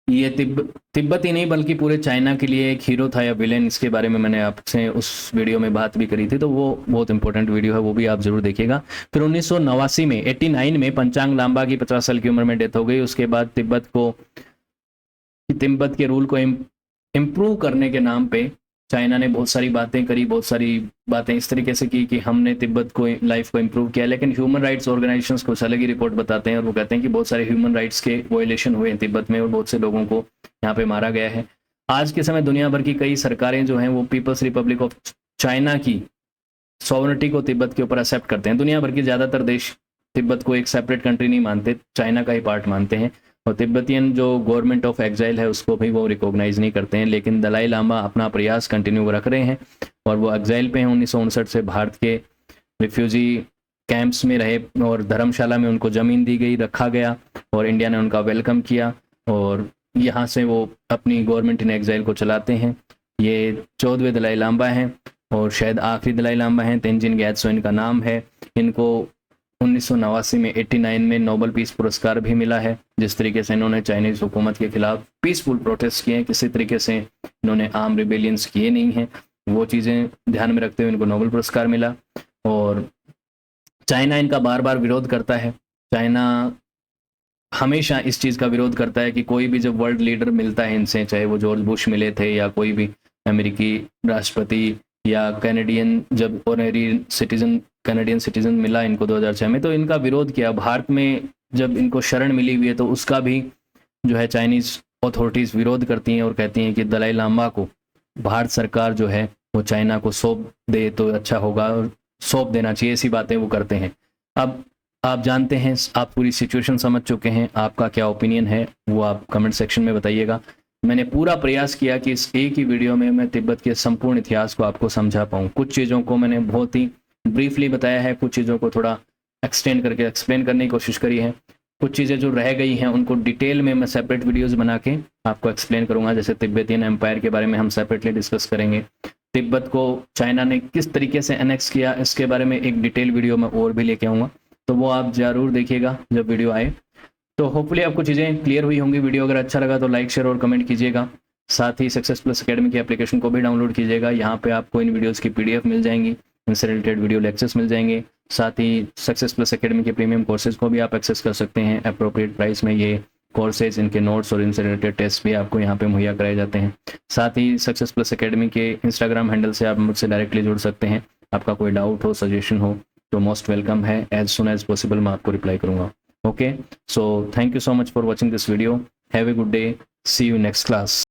ये तिब्बत ही नहीं बल्कि पूरे चाइना के लिए एक हीरो था या विलेन, इसके बारे में मैंने आपसे उस वीडियो में बात भी करी थी, तो वो बहुत इंपॉर्टेंट वीडियो है, वो भी आप जरूर देखिएगा। फिर 1989 में 89 में पंचांग लांबा की 50 साल की उम्र में डेथ हो गई। उसके बाद तिब्बत के रूल को इम्प्रूव करने के नाम पे चाइना ने बहुत सारी बातें करी, बहुत सारी बातें इस तरीके से की कि हमने तिब्बत को लाइफ को इम्प्रूव किया। लेकिन ह्यूमन राइट्स ऑर्गेनाइजेशंस कुछ अलग ही रिपोर्ट बताते हैं और वो कहते हैं कि बहुत सारे ह्यूमन राइट्स के वायलेशन हुए हैं तिब्बत में और बहुत से लोगों को यहाँ पे मारा गया है। आज के समय दुनिया भर की कई सरकारें जो हैं वो पीपल्स रिपब्लिक ऑफ चाइना की सॉवरेनिटी को तिब्बत के ऊपर एक्सेप्ट करते हैं। दुनिया भर के ज़्यादातर देश तिब्बत को एक सेपरेट कंट्री नहीं मानते, चाइना का ही पार्ट मानते हैं। और तिब्बतियन जो गवर्नमेंट ऑफ एग्जाइल है उसको भी वो रिकॉग्नाइज नहीं करते हैं। लेकिन दलाई लामा अपना प्रयास कंटिन्यू रख रहे हैं और वो एग्जाइल पे हैं। 1959 से भारत के रिफ्यूजी कैंप्स में रहे और धर्मशाला में उनको ज़मीन दी गई, रखा गया और इंडिया ने उनका वेलकम किया और यहाँ से वो अपनी गवर्नमेंट इन एग्जाइल को चलाते हैं। ये 14वें दलाई लामा हैं और शायद आखिरी दलाई लामा हैं। तेंजिन ग्यात्सो इनका नाम है। इनको 1989 में 89 में नोबेल पीस पुरस्कार भी मिला है। जिस तरीके से इन्होंने चाइनीज हुकूमत के खिलाफ पीसफुल प्रोटेस्ट किए हैं, किसी तरीके से इन्होंने आर्म रिबेलियंस किए नहीं हैं, वो चीज़ें ध्यान में रखते हुए इनको नोबेल पुरस्कार मिला। और चाइना इनका बार बार विरोध करता है। चाइना हमेशा इस चीज़ का विरोध करता है कि कोई भी जब वर्ल्ड लीडर मिलता है इनसे, चाहे वो जॉर्ज बुश मिले थे या कोई भी अमेरिकी राष्ट्रपति या कैनेडियन, जब ऑनरेरी सिटीजन कैनेडियन सिटीजन मिला इनको 2006 में, तो इनका विरोध किया। भारत में जब इनको शरण मिली हुई है तो उसका भी जो है चाइनीज़ अथॉरिटीज़ विरोध करती हैं और कहती हैं कि दलाई लामा को भारत सरकार जो है वो चाइना को सौंप दे तो अच्छा होगा और सौंप देना चाहिए, ऐसी बातें वो करते हैं। अब आप जानते हैं, आप पूरी सिचुएशन समझ चुके हैं, आपका क्या ओपिनियन है वो आप कमेंट सेक्शन में बताइएगा। मैंने पूरा प्रयास किया कि इस एक ही वीडियो में मैं तिब्बत के संपूर्ण इतिहास को आपको समझा पाऊँ। कुछ चीज़ों को मैंने बहुत ही ब्रीफली बताया है, कुछ चीज़ों को थोड़ा एक्सटेंड करके एक्सप्लेन करने की कोशिश करी है। कुछ चीज़ें जो रह गई हैं उनको डिटेल में मैं सेपरेट वीडियोस बना के आपको एक्सप्लेन करूंगा। जैसे तिब्बतियन एम्पायर के बारे में हम सेपरेटली डिस्कस करेंगे। तिब्बत को चाइना ने किस तरीके से एनेक्स किया, इसके बारे में एक डिटेल वीडियो मैं और भी लेके आऊँगा, तो वो आप ज़रूर देखिएगा जब वीडियो आए। तो होपफुली आपको चीज़ें क्लियर हुई होंगी। वीडियो अगर अच्छा लगा तो लाइक, शेयर और कमेंट कीजिएगा। साथ ही सक्सेस प्लस अकेडमी की एप्लीकेशन को भी डाउनलोड कीजिएगा। यहाँ पे आपको इन वीडियोज़ की PDF मिल जाएंगी, इनसे रिलेटेड वीडियो लेक्चर्स मिल जाएंगे। साथ ही सक्सेस प्लस अकेडमी के प्रीमियम कोर्सेज को भी आप एक्सेस कर सकते हैं अप्रोप्रिएट प्राइस में। ये कोर्सेज, इनके नोट्स और इनसे रिलेटेड टेस्ट भी आपको यहाँ पे मुहैया कराए जाते हैं। साथ ही सक्सेस प्लस अकेडमी के इंस्टाग्राम हैंडल से आप मुझसे डायरेक्टली जुड़ सकते हैं। आपका कोई डाउट हो, सजेशन हो तो मोस्ट वेलकम है। एज सुन एज पॉसिबल मैं आपको रिप्लाई करूँगा। Okay, so thank you so much for watching this video. Have a good day, see you next class.